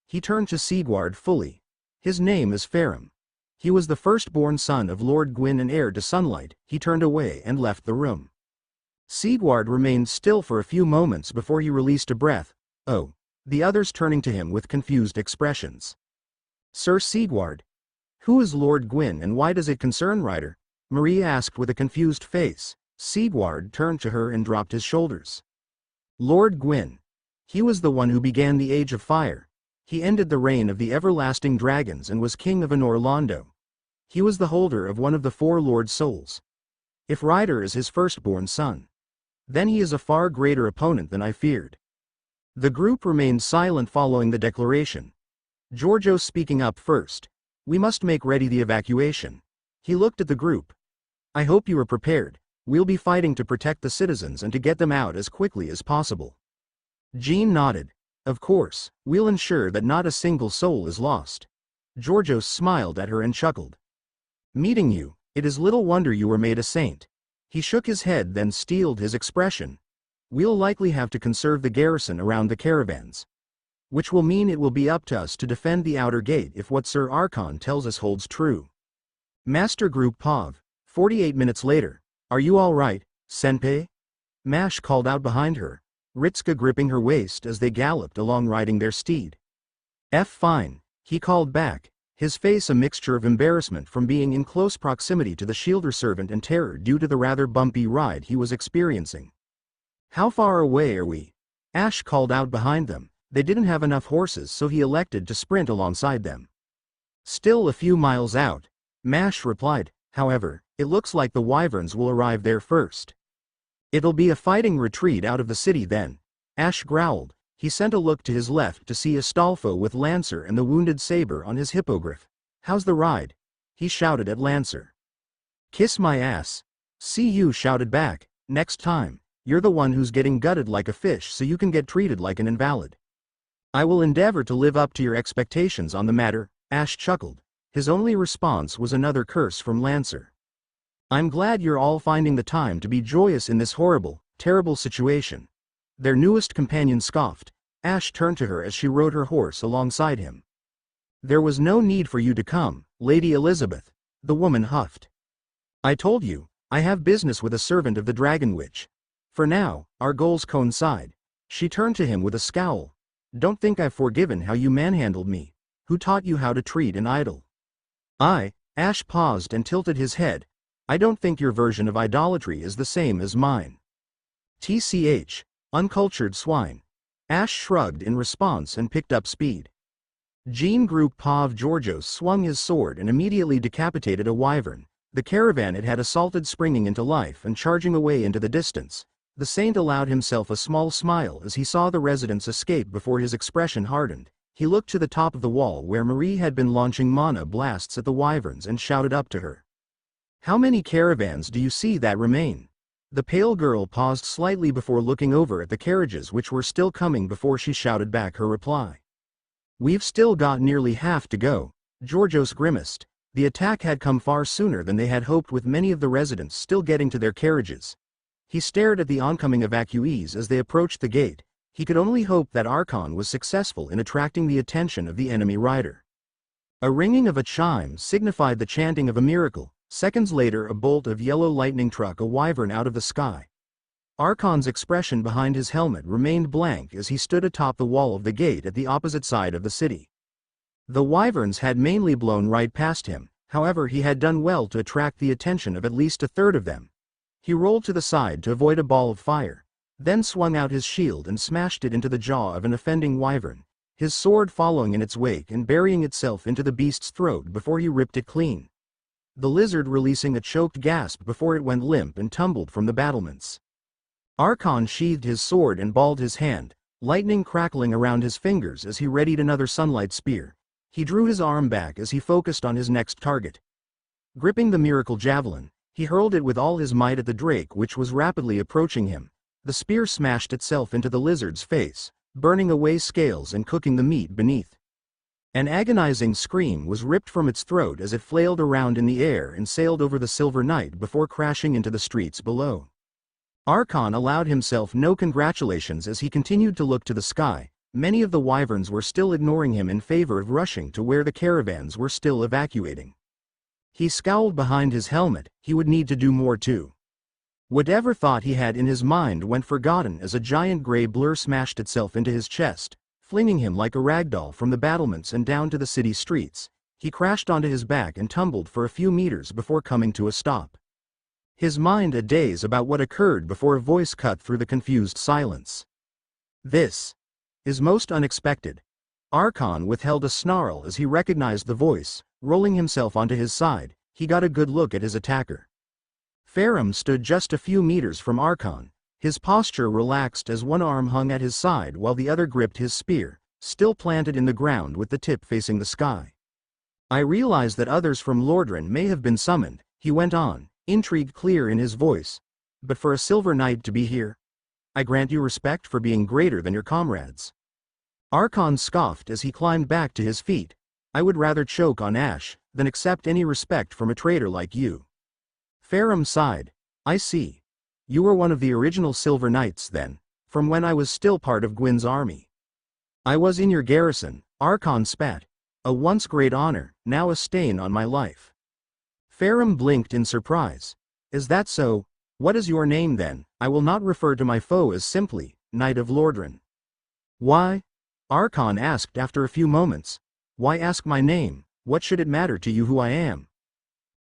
He turned to Sigward fully. His name is Farum. He was the firstborn son of Lord Gwyn and heir to Sunlight. He turned away and left the room. Sigward remained still for a few moments before he released a breath. Oh. The others turning to him with confused expressions. Sir Sigward. Who is Lord Gwyn and why does it concern Ryder? Marie asked with a confused face. Sigward turned to her and dropped his shoulders. Lord Gwyn. He was the one who began the Age of Fire. He ended the reign of the everlasting dragons and was king of Honor Londo. He was the holder of one of the 4 Lord Souls. If Ryder is his firstborn son, then he is a far greater opponent than I feared. The group remained silent following the declaration. Georgios speaking up first. We must make ready the evacuation. He looked at the group. I hope you are prepared. We'll be fighting to protect the citizens and to get them out as quickly as possible. Jean nodded. Of course, we'll ensure that not a single soul is lost. Georgios smiled at her and chuckled. Meeting you, it is little wonder you were made a saint. He shook his head, then steeled his expression. We'll likely have to conserve the garrison around the caravans. Which will mean it will be up to us to defend the outer gate if what Sir Archon tells us holds true. Master Group POV. 48 minutes later. Are you all right, Senpai? Mash called out behind her, Ritska gripping her waist as they galloped along riding their steed. Fine, he called back, his face a mixture of embarrassment from being in close proximity to the shielder servant and terror due to the rather bumpy ride he was experiencing. How far away are we? Ash called out behind them. They didn't have enough horses, so he elected to sprint alongside them. Still a few miles out, Mash replied. However, it looks like the wyverns will arrive there first. It'll be a fighting retreat out of the city then. Ash growled. He sent a look to his left to see Astolfo with Lancer and the wounded saber on his hippogriff. How's the ride? He shouted at Lancer. Kiss my ass. See you, shouted back. Next time, you're the one who's getting gutted like a fish so you can get treated like an invalid. I will endeavor to live up to your expectations on the matter, Ash chuckled. His only response was another curse from Lancer. I'm glad you're all finding the time to be joyous in this horrible, terrible situation. Their newest companion scoffed. Ash turned to her as she rode her horse alongside him. There was no need for you to come, Lady Elizabeth, the woman huffed. I told you, I have business with a servant of the Dragon Witch. For now, our goals coincide. She turned to him with a scowl. Don't think I've forgiven how you manhandled me. Who taught you how to treat an idol? Ash paused and tilted his head. I don't think your version of idolatry is the same as mine. TCH, uncultured swine. Ash shrugged in response and picked up speed. Jean Group Pav Georgios swung his sword and immediately decapitated a wyvern, the caravan it had assaulted springing into life and charging away into the distance. The saint allowed himself a small smile as he saw the residents escape before his expression hardened. He looked to the top of the wall where Marie had been launching mana blasts at the wyverns and shouted up to her. How many caravans do you see that remain? The pale girl paused slightly before looking over at the carriages which were still coming before she shouted back her reply. We've still got nearly half to go, Georgios grimaced. The attack had come far sooner than they had hoped, with many of the residents still getting to their carriages. He stared at the oncoming evacuees as they approached the gate. He could only hope that Archon was successful in attracting the attention of the enemy rider. A ringing of a chime signified the chanting of a miracle. Seconds later, a bolt of yellow lightning struck a wyvern out of the sky. Archon's expression behind his helmet remained blank as he stood atop the wall of the gate at the opposite side of the city. The wyverns had mainly blown right past him, however he had done well to attract the attention of at least a third of them. He rolled to the side to avoid a ball of fire, then swung out his shield and smashed it into the jaw of an offending wyvern, his sword following in its wake and burying itself into the beast's throat before he ripped it clean. The lizard releasing a choked gasp before it went limp and tumbled from the battlements. Archon sheathed his sword and balled his hand, lightning crackling around his fingers as he readied another sunlight spear. He drew his arm back as he focused on his next target. Gripping the miracle javelin, he hurled it with all his might at the drake which was rapidly approaching him. The spear smashed itself into the lizard's face, burning away scales and cooking the meat beneath. An agonizing scream was ripped from its throat as it flailed around in the air and sailed over the silver night before crashing into the streets below. Archon allowed himself no congratulations as he continued to look to the sky. Many of the wyverns were still ignoring him in favor of rushing to where the caravans were still evacuating. He scowled behind his helmet. He would need to do more too. Whatever thought he had in his mind went forgotten as a giant gray blur smashed itself into his chest, flinging him like a ragdoll from the battlements and down to the city streets. He crashed onto his back and tumbled for a few meters before coming to a stop. His mind a daze about what occurred before a voice cut through the confused silence. This is most unexpected. Archon withheld a snarl as he recognized the voice. Rolling himself onto his side, he got a good look at his attacker. Farum stood just a few meters from Archon, his posture relaxed as one arm hung at his side while the other gripped his spear, still planted in the ground with the tip facing the sky. I realize that others from Lordran may have been summoned, he went on, intrigue clear in his voice. But for a Silver Knight to be here, I grant you respect for being greater than your comrades. Archon scoffed as he climbed back to his feet. I would rather choke on ash than accept any respect from a traitor like you. Farum sighed. I see. You were one of the original Silver Knights then, from when I was still part of Gwyn's army. I was in your garrison, Archon spat. A once great honor, now a stain on my life. Farum blinked in surprise. Is that so? What is your name then? I will not refer to my foe as simply Knight of Lordran. Why? Archon asked after a few moments. Why ask my name? What should it matter to you who I am?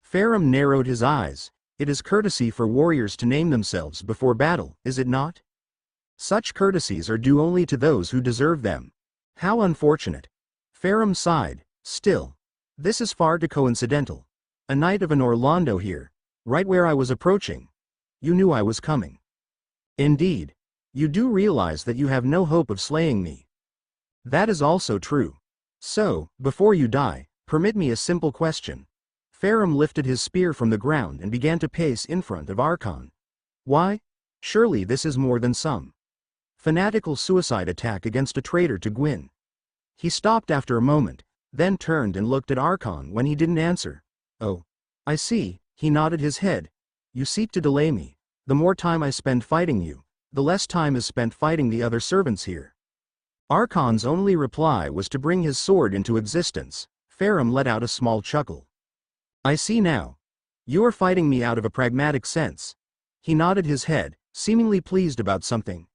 Farum narrowed his eyes. It is courtesy for warriors to name themselves before battle, is it not? Such courtesies are due only to those who deserve them. How unfortunate. Farum sighed. Still, this is far too coincidental. A knight of an Orlando here, right where I was approaching. You knew I was coming. Indeed. You do realize that you have no hope of slaying me. That is also true. So, before you die, Permit me a simple question. Farum lifted his spear from the ground and began to pace in front of Archon. Why? Surely this is more than some fanatical suicide attack against a traitor to Gwyn. He stopped after a moment, then turned and looked at Archon when he didn't answer. Oh, I see, he nodded his head. You seek to delay me. The more time I spend fighting you, the less time is spent fighting the other servants here. Archon's only reply was to bring his sword into existence. Farum let out a small chuckle. I see now. You are fighting me out of a pragmatic sense. He nodded his head, seemingly pleased about something.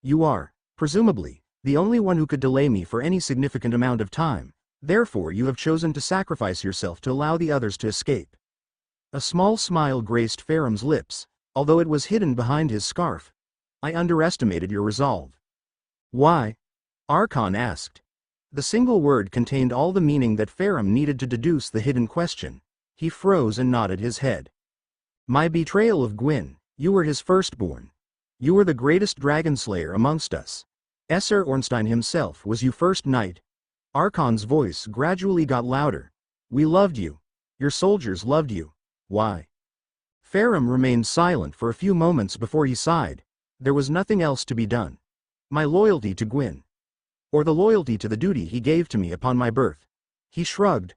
You are, presumably, the only one who could delay me for any significant amount of time. Therefore you have chosen to sacrifice yourself to allow the others to escape. A small smile graced Farum's lips, although it was hidden behind his scarf. I underestimated your resolve. Why? Archon asked. The single word contained all the meaning that Farum needed to deduce the hidden question. He froze and nodded his head. My betrayal of Gwyn. You were his firstborn. You were the greatest dragon slayer amongst us. Esser Ornstein himself was your first knight. Archon's voice gradually got louder. We loved you. Your soldiers loved you. Why? Farum remained silent for a few moments before he sighed. There was nothing else to be done. My loyalty to Gwyn. Or the loyalty to the duty he gave to me upon my birth. He shrugged.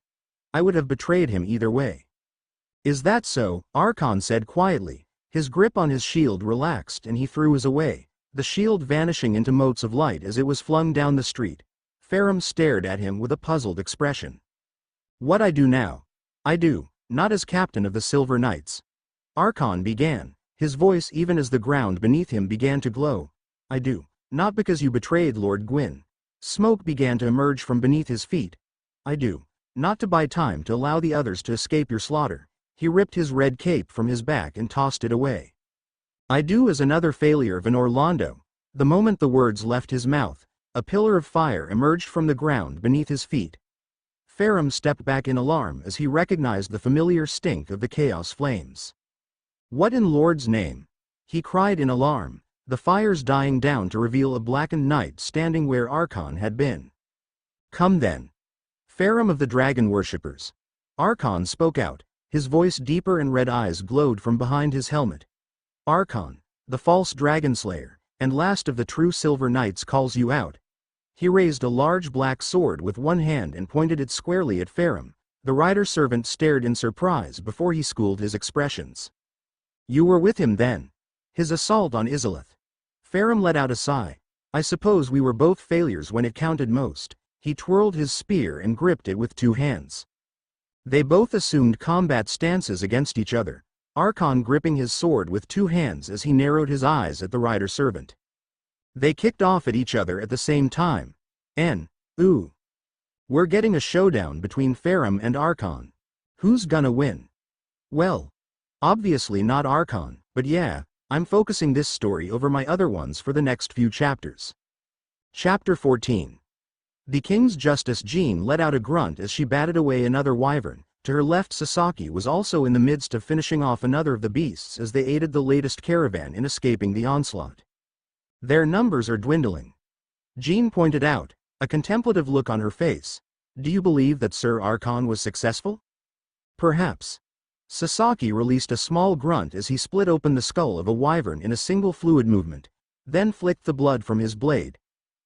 I would have betrayed him either way. Is that so? Archon said quietly. His grip on his shield relaxed and he threw his away, the shield vanishing into motes of light as it was flung down the street. Farum stared at him with a puzzled expression. What I do now? I do, not as captain of the Silver Knights. Archon began, his voice even as the ground beneath him began to glow. I do, not because you betrayed Lord Gwyn. Smoke began to emerge from beneath his feet. I do, not to buy time to allow the others to escape your slaughter. He ripped his red cape from his back and tossed it away. I do as another failure of an Orlando. The moment the words left his mouth, a pillar of fire emerged from the ground beneath his feet. Farum stepped back in alarm as he recognized the familiar stink of the chaos flames. What in Lord's name? He cried in alarm, the fires dying down to reveal a blackened knight standing where Archon had been. Come then. Farum of the Dragon Worshippers. Archon spoke out, his voice deeper and red eyes glowed from behind his helmet. Archon, the false dragon slayer, and last of the true Silver Knights calls you out. He raised a large black sword with one hand and pointed it squarely at Farum. The rider-servant stared in surprise before he schooled his expressions. You were with him then. His assault on Izalith. Farum let out a sigh. I suppose we were both failures when it counted most. He twirled his spear and gripped it with two hands. They both assumed combat stances against each other, Archon gripping his sword with two hands as he narrowed his eyes at the rider-servant. They kicked off at each other at the same time. Ooh. We're getting a showdown between Farum and Archon. Who's gonna win? Well, obviously not Archon, but yeah, I'm focusing this story over my other ones for the next few chapters. Chapter 14. The King's Justice Jean let out a grunt as she batted away another wyvern. To her left, Sasaki was also in the midst of finishing off another of the beasts as they aided the latest caravan in escaping the onslaught. Their numbers are dwindling. Jean pointed out, a contemplative look on her face. Do you believe that Sir Archon was successful? Perhaps. Sasaki released a small grunt as he split open the skull of a wyvern in a single fluid movement, then flicked the blood from his blade.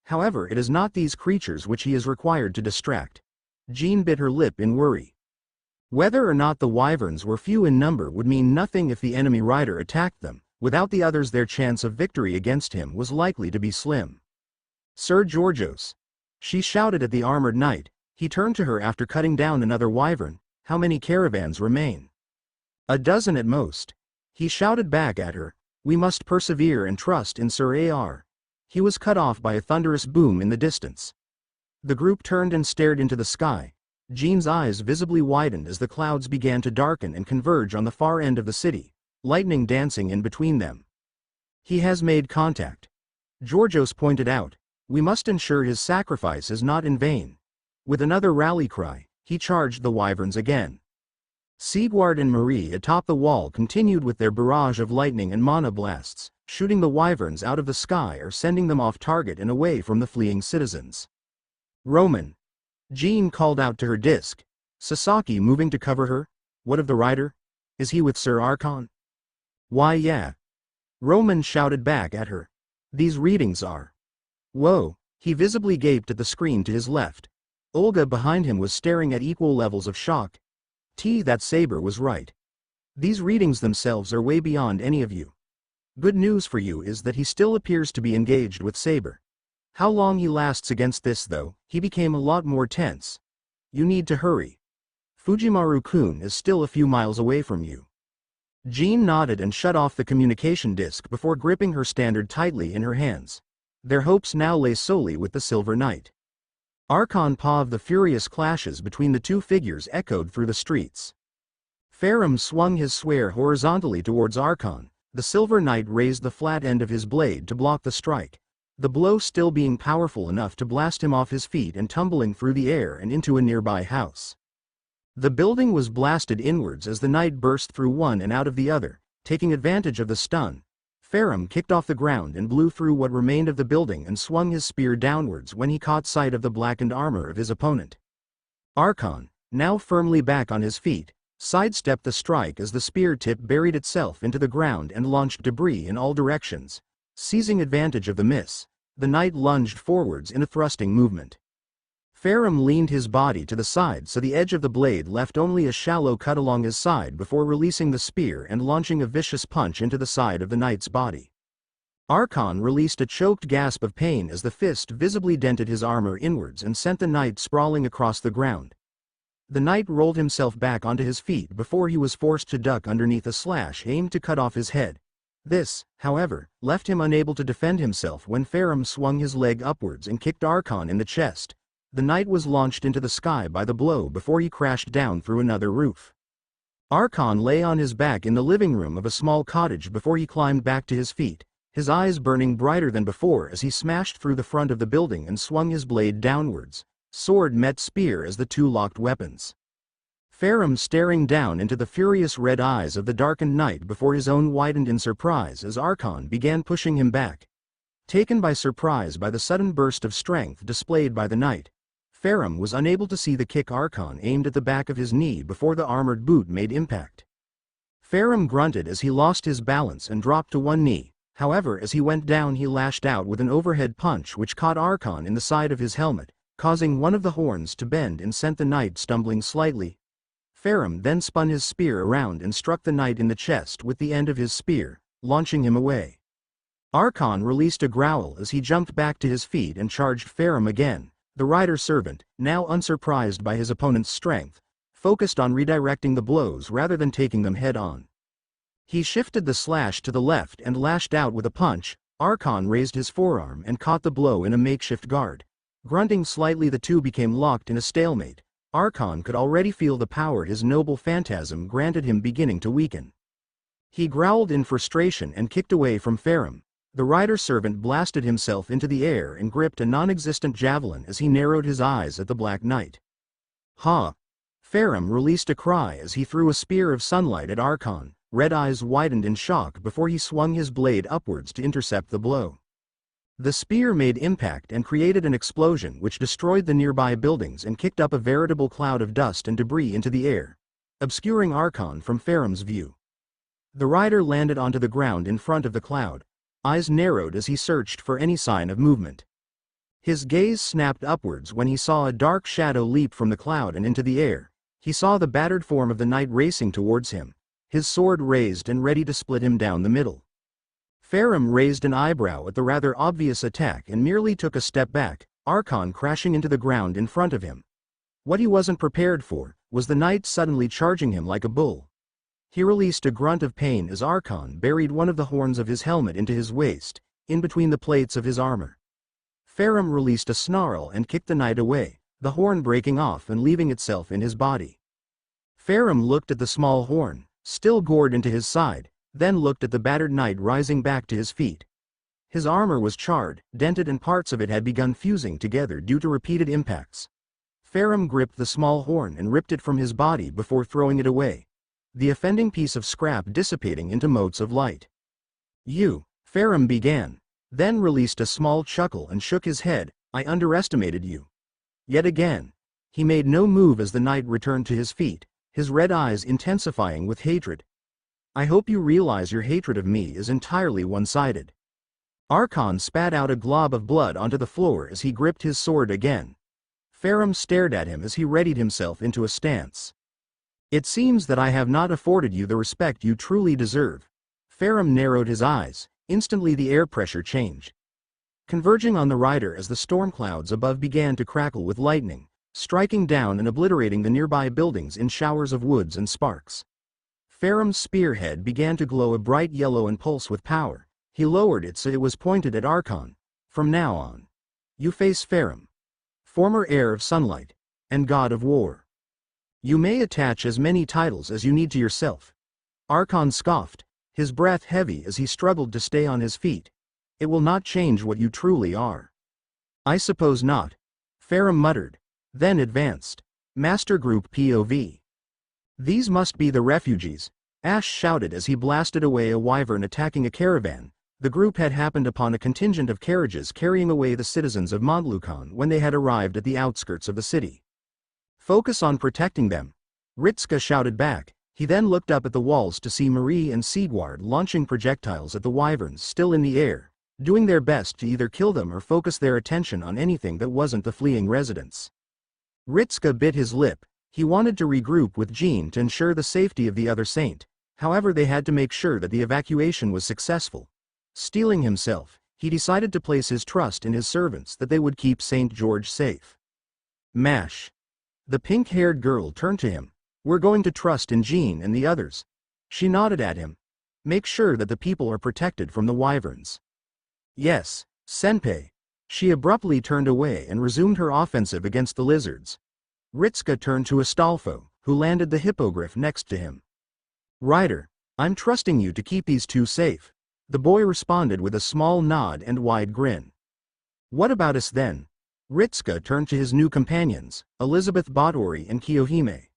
However, it is not these creatures which he is required to distract. Jean bit her lip in worry. Whether or not the wyverns were few in number would mean nothing if the enemy rider attacked them. Without the others, their chance of victory against him was likely to be slim. Sir Georgios. She shouted at the armored knight. He turned to her after cutting down another wyvern. How many caravans remain? A dozen at most. He shouted back at her. We must persevere and trust in Sir Ar. He was cut off by a thunderous boom in the distance. The group turned and stared into the sky. Jean's eyes visibly widened as the clouds began to darken and converge on the far end of the city, lightning dancing in between them. He has made contact. Georgios pointed out. We must ensure his sacrifice is not in vain. With another rally cry, he charged the wyverns again. Sigward and Marie atop the wall continued with their barrage of lightning and mana blasts, shooting the wyverns out of the sky or sending them off target and away from the fleeing citizens. Roman. Jean called out to her disc. Sasaki moving to cover her? What of the rider? Is he with Sir Archon? Why yeah. Roman shouted back at her. These readings are. Whoa, he visibly gaped at the screen to his left. Olga behind him was staring at equal levels of shock. That Saber was right. These readings themselves are way beyond any of you. Good news for you is that he still appears to be engaged with Saber. How long he lasts against this though, he became a lot more tense. You need to hurry. Fujimaru-kun is still a few miles away from you. Jean nodded and shut off the communication disc before gripping her standard tightly in her hands. Their hopes now lay solely with the Silver Knight. Archon paw of the furious clashes between the two figures echoed through the streets. Ferrum swung his spear horizontally towards Archon. The Silver Knight raised the flat end of his blade to block the strike, the blow still being powerful enough to blast him off his feet and tumbling through the air and into a nearby house. The building was blasted inwards as the knight burst through one and out of the other, taking advantage of the stun. Ferrum kicked off the ground and blew through what remained of the building and swung his spear downwards when he caught sight of the blackened armor of his opponent. Archon, now firmly back on his feet, sidestepped the strike as the spear tip buried itself into the ground and launched debris in all directions. Seizing advantage of the miss, the knight lunged forwards in a thrusting movement. Ferrum leaned his body to the side so the edge of the blade left only a shallow cut along his side before releasing the spear and launching a vicious punch into the side of the knight's body. Archon released a choked gasp of pain as the fist visibly dented his armor inwards and sent the knight sprawling across the ground. The knight rolled himself back onto his feet before he was forced to duck underneath a slash aimed to cut off his head. This, however, left him unable to defend himself when Ferrum swung his leg upwards and kicked Archon in the chest. The knight was launched into the sky by the blow before he crashed down through another roof. Archon lay on his back in the living room of a small cottage before he climbed back to his feet, his eyes burning brighter than before as he smashed through the front of the building and swung his blade downwards. Sword met spear as the two locked weapons. Ferrum staring down into the furious red eyes of the darkened knight before his own widened in surprise as Archon began pushing him back. Taken by surprise by the sudden burst of strength displayed by the knight, Ferrum was unable to see the kick Archon aimed at the back of his knee before the armored boot made impact. Ferrum grunted as he lost his balance and dropped to one knee. However, as he went down he lashed out with an overhead punch which caught Archon in the side of his helmet, causing one of the horns to bend and sent the knight stumbling slightly. Ferrum then spun his spear around and struck the knight in the chest with the end of his spear, launching him away. Archon released a growl as he jumped back to his feet and charged Ferrum again. The rider-servant, now unsurprised by his opponent's strength, focused on redirecting the blows rather than taking them head-on. He shifted the slash to the left and lashed out with a punch. Archon raised his forearm and caught the blow in a makeshift guard. Grunting slightly, the two became locked in a stalemate. Archon could already feel the power his noble phantasm granted him beginning to weaken. He growled in frustration and kicked away from Ferrum. The rider-servant blasted himself into the air and gripped a non-existent javelin as he narrowed his eyes at the Black Knight. Ha! Ferrum released a cry as he threw a spear of sunlight at Archon. Red eyes widened in shock before he swung his blade upwards to intercept the blow. The spear made impact and created an explosion which destroyed the nearby buildings and kicked up a veritable cloud of dust and debris into the air, obscuring Archon from Ferrum's view. The rider landed onto the ground in front of the cloud. Eyes narrowed as he searched for any sign of movement. His gaze snapped upwards when he saw a dark shadow leap from the cloud and into the air. He saw the battered form of the knight racing towards him, his sword raised and ready to split him down the middle. Ferrum raised an eyebrow at the rather obvious attack and merely took a step back, Archon crashing into the ground in front of him. What he wasn't prepared for was the knight suddenly charging him like a bull. He released a grunt of pain as Archon buried one of the horns of his helmet into his waist, in between the plates of his armor. Ferrum released a snarl and kicked the knight away, the horn breaking off and leaving itself in his body. Ferrum looked at the small horn, still gored into his side, then looked at the battered knight rising back to his feet. His armor was charred, dented, and parts of it had begun fusing together due to repeated impacts. Ferrum gripped the small horn and ripped it from his body before throwing it away, the offending piece of scrap dissipating into motes of light. "You," Ferrum began, then released a small chuckle and shook his head. "I underestimated you. Yet again." He made no move as the knight returned to his feet, his red eyes intensifying with hatred. I hope you realize your hatred of me is entirely one-sided. Archon spat out a glob of blood onto the floor as he gripped his sword again. Farum stared at him as he readied himself into a stance. It seems that I have not afforded you the respect you truly deserve. Farum narrowed his eyes. Instantly the air pressure changed, converging on the rider as the storm clouds above began to crackle with lightning, striking down and obliterating the nearby buildings in showers of woods and sparks. Farum's spearhead began to glow a bright yellow and pulse with power. He lowered it so it was pointed at Archon. From now on, you face Farum, former heir of sunlight, and god of war. You may attach as many titles as you need to yourself. Archon scoffed, his breath heavy as he struggled to stay on his feet. It will not change what you truly are. I suppose not, Farum muttered, then advanced. Master Group POV. These must be the refugees, Ash shouted as he blasted away a wyvern attacking a caravan. The group had happened upon a contingent of carriages carrying away the citizens of Montlucon when they had arrived at the outskirts of the city. Focus on protecting them, Ritska shouted back. He then looked up at the walls to see Marie and Sigward launching projectiles at the wyverns still in the air, doing their best to either kill them or focus their attention on anything that wasn't the fleeing residents. Ritska bit his lip. He wanted to regroup with Jean to ensure the safety of the other saint, however they had to make sure that the evacuation was successful. Steeling himself, he decided to place his trust in his servants that they would keep St. George safe. Mash. The pink-haired girl turned to him. We're going to trust in Jean and the others. She nodded at him. Make sure that the people are protected from the wyverns. Yes, Senpei. She abruptly turned away and resumed her offensive against the lizards. Ritska turned to Astolfo, who landed the hippogriff next to him. Rider, I'm trusting you to keep these two safe. The boy responded with a small nod and wide grin. What about us then? Ritska turned to his new companions, Elizabeth Bottori and Kiyohime.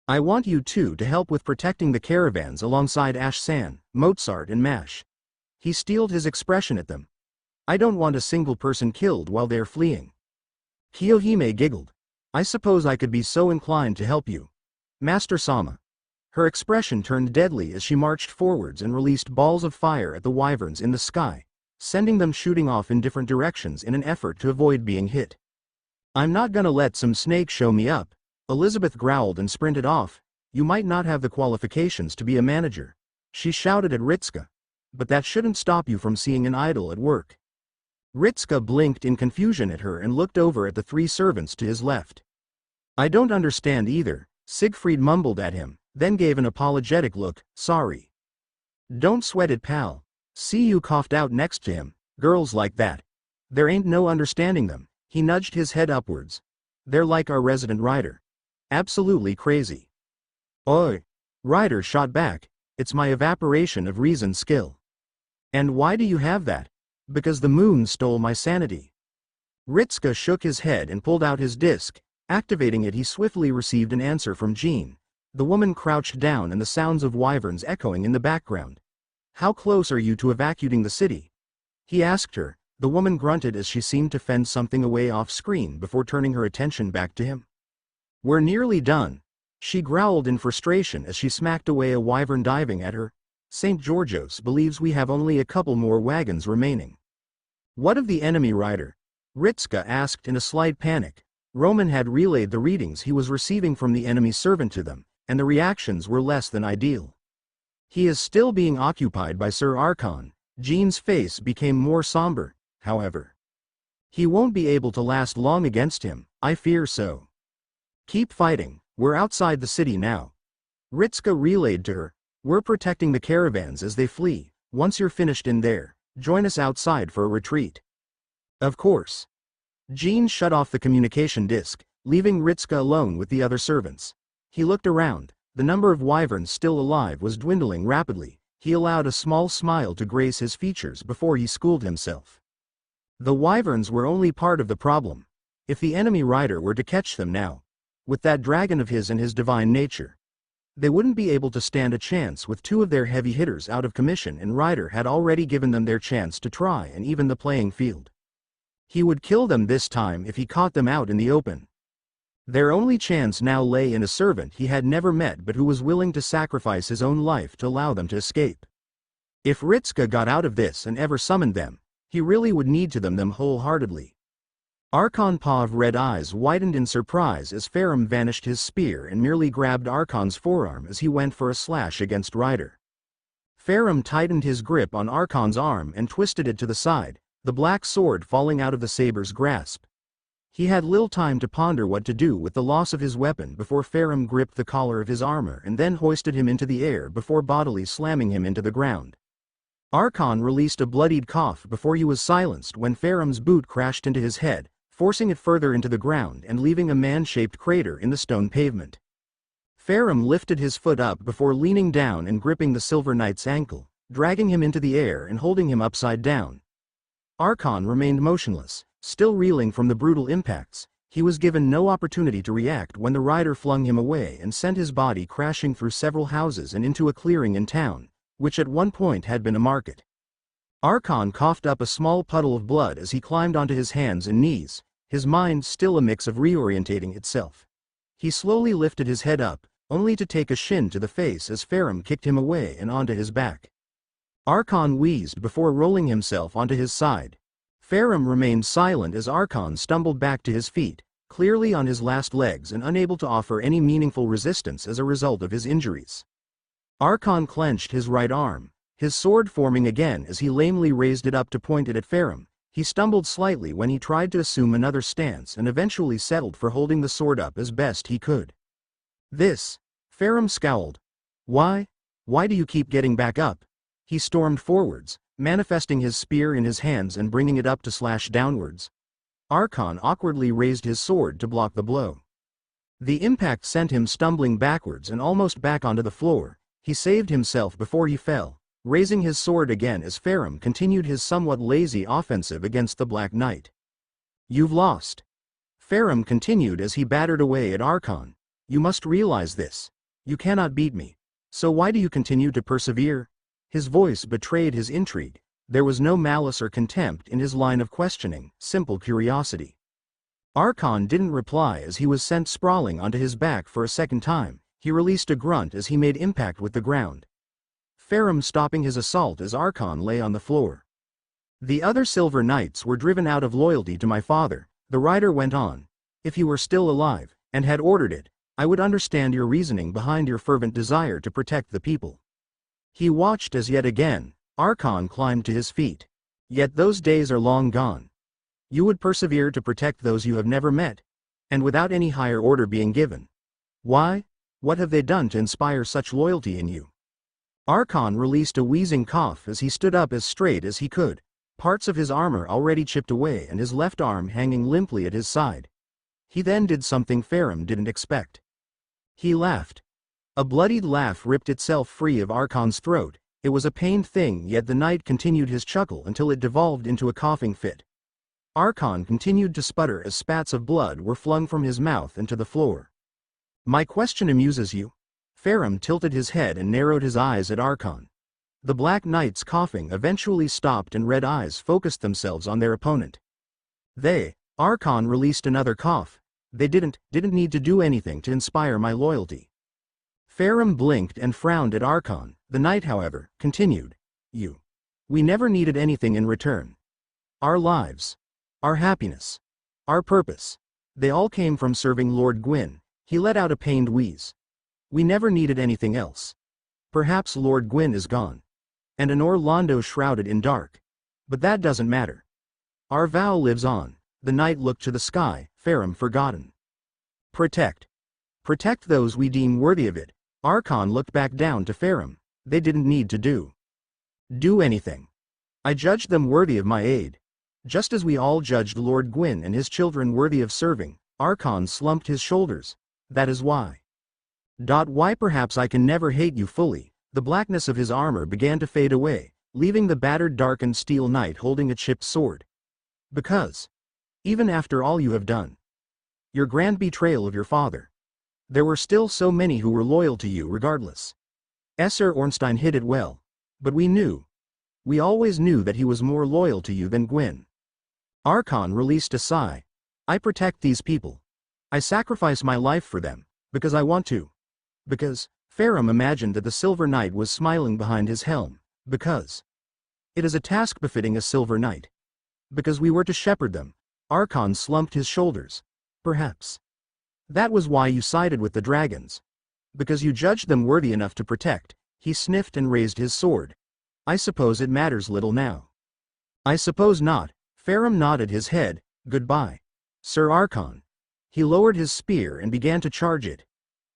I want you two to help with protecting the caravans alongside Ash-san, Mozart and Mash. He steeled his expression at them. I don't want a single person killed while they're fleeing. Kiyohime giggled. I suppose I could be so inclined to help you. Master Sama. Her expression turned deadly as she marched forwards and released balls of fire at the wyverns in the sky, sending them shooting off in different directions in an effort to avoid being hit. I'm not gonna let some snake show me up. Elizabeth growled and sprinted off. You might not have the qualifications to be a manager, she shouted at Ritska. But that shouldn't stop you from seeing an idol at work. Ritska blinked in confusion at her and looked over at the three servants to his left. I don't understand either, Siegfried mumbled at him, then gave an apologetic look. Sorry. Don't sweat it, pal. Siyu coughed out next to him. Girls like that. There ain't no understanding them. He nudged his head upwards. They're like our resident rider. Absolutely crazy. Oi. Rider shot back. It's my evaporation of reason skill. And why do you have that? Because the moon stole my sanity. Ritska shook his head and pulled out his disc. Activating it, he swiftly received an answer from Jean. The woman crouched down and the sounds of wyverns echoing in the background. How close are you to evacuating the city? He asked her. The woman grunted as she seemed to fend something away off screen before turning her attention back to him. We're nearly done. She growled in frustration as she smacked away a wyvern diving at her. St. Georgios believes we have only a couple more wagons remaining. What of the enemy rider? Ritska asked in a slight panic. Roman had relayed the readings he was receiving from the enemy servant to them, and the reactions were less than ideal. He is still being occupied by Sir Archon. Jean's face became more somber, however. He won't be able to last long against him, I fear so. Keep fighting, we're outside the city now. Ritska relayed to her. We're protecting the caravans as they flee. Once you're finished in there, join us outside for a retreat. Of course. Jean shut off the communication disc, leaving Ritska alone with the other servants. He looked around. The number of wyverns still alive was dwindling rapidly. He allowed a small smile to grace his features before he schooled himself. The wyverns were only part of the problem. If the enemy rider were to catch them now, with that dragon of his and his divine nature, they wouldn't be able to stand a chance with two of their heavy hitters out of commission, and Ryder had already given them their chance to try and even the playing field. He would kill them this time if he caught them out in the open. Their only chance now lay in a servant he had never met but who was willing to sacrifice his own life to allow them to escape. If Ritska got out of this and ever summoned them, he really would need to them wholeheartedly. Archon Pav's red eyes widened in surprise as Farum vanished his spear and merely grabbed Archon's forearm as he went for a slash against Ryder. Farum tightened his grip on Archon's arm and twisted it to the side, the black sword falling out of the saber's grasp. He had little time to ponder what to do with the loss of his weapon before Farum gripped the collar of his armor and then hoisted him into the air before bodily slamming him into the ground. Archon released a bloodied cough before he was silenced when Farum's boot crashed into his head, forcing it further into the ground and leaving a man-shaped crater in the stone pavement. Farum lifted his foot up before leaning down and gripping the Silver Knight's ankle, dragging him into the air and holding him upside down. Archon remained motionless, still reeling from the brutal impacts. He was given no opportunity to react when the rider flung him away and sent his body crashing through several houses and into a clearing in town, which at one point had been a market. Archon coughed up a small puddle of blood as he climbed onto his hands and knees, his mind still a mix of reorientating itself. He slowly lifted his head up, only to take a shin to the face as Farum kicked him away and onto his back. Archon wheezed before rolling himself onto his side. Farum remained silent as Archon stumbled back to his feet, clearly on his last legs and unable to offer any meaningful resistance as a result of his injuries. Archon clenched his right arm, his sword forming again as he lamely raised it up to point it at Farum. He stumbled slightly when he tried to assume another stance and eventually settled for holding the sword up as best he could. This, Farum scowled. Why do you keep getting back up? He stormed forwards, manifesting his spear in his hands and bringing it up to slash downwards. Archon awkwardly raised his sword to block the blow. The impact sent him stumbling backwards and almost back onto the floor. He saved himself before he fell, raising his sword again as Farum continued his somewhat lazy offensive against the Black Knight. You've lost. Farum continued as he battered away at Archon. You must realize this. You cannot beat me. So why do you continue to persevere? His voice betrayed his intrigue. There was no malice or contempt in his line of questioning, simple curiosity. Archon didn't reply as he was sent sprawling onto his back for a second time. He released a grunt as he made impact with the ground. Farum stopping his assault as Archon lay on the floor. The other Silver Knights were driven out of loyalty to my father, the rider went on. If he were still alive, and had ordered it, I would understand your reasoning behind your fervent desire to protect the people. He watched as yet again, Archon climbed to his feet. Yet those days are long gone. You would persevere to protect those you have never met, and without any higher order being given. Why? What have they done to inspire such loyalty in you? Archon released a wheezing cough as he stood up as straight as he could, parts of his armor already chipped away and his left arm hanging limply at his side. He then did something Farum didn't expect. He laughed. A bloodied laugh ripped itself free of Archon's throat. It was a pained thing, yet the knight continued his chuckle until it devolved into a coughing fit. Archon continued to sputter as spats of blood were flung from his mouth and to the floor. My question amuses you? Farum tilted his head and narrowed his eyes at Archon. The Black Knight's coughing eventually stopped and red eyes focused themselves on their opponent. Archon released another cough. They didn't need to do anything to inspire my loyalty. Farum blinked and frowned at Archon. The knight, however, continued. We never needed anything in return. Our lives, our happiness, our purpose, they all came from serving Lord Gwyn. He let out a pained wheeze. We never needed anything else. Perhaps Lord Gwyn is gone. And an Orlando shrouded in dark. But that doesn't matter. Our vow lives on. The knight looked to the sky, Farum forgotten. Protect those we deem worthy of it. Archon looked back down to Farum. They didn't need to do anything. I judged them worthy of my aid. Just as we all judged Lord Gwyn and his children worthy of serving. Archon slumped his shoulders. That is why. Why perhaps I can never hate you fully. The blackness of his armor began to fade away, leaving the battered darkened steel knight holding a chipped sword. Because, even after all you have done, your grand betrayal of your father, there were still so many who were loyal to you regardless. Esser Ornstein hid it well. But we always knew that he was more loyal to you than Gwyn. Archon released a sigh. I protect these people. I sacrifice my life for them, because I want to. Because, Farum imagined that the Silver Knight was smiling behind his helm, because it is a task befitting a Silver Knight. Because we were to shepherd them. Archon slumped his shoulders. Perhaps. That was why you sided with the dragons. Because you judged them worthy enough to protect. He sniffed and raised his sword. I suppose it matters little now. I suppose not. Farum nodded his head. Goodbye, Sir Archon. He lowered his spear and began to charge it.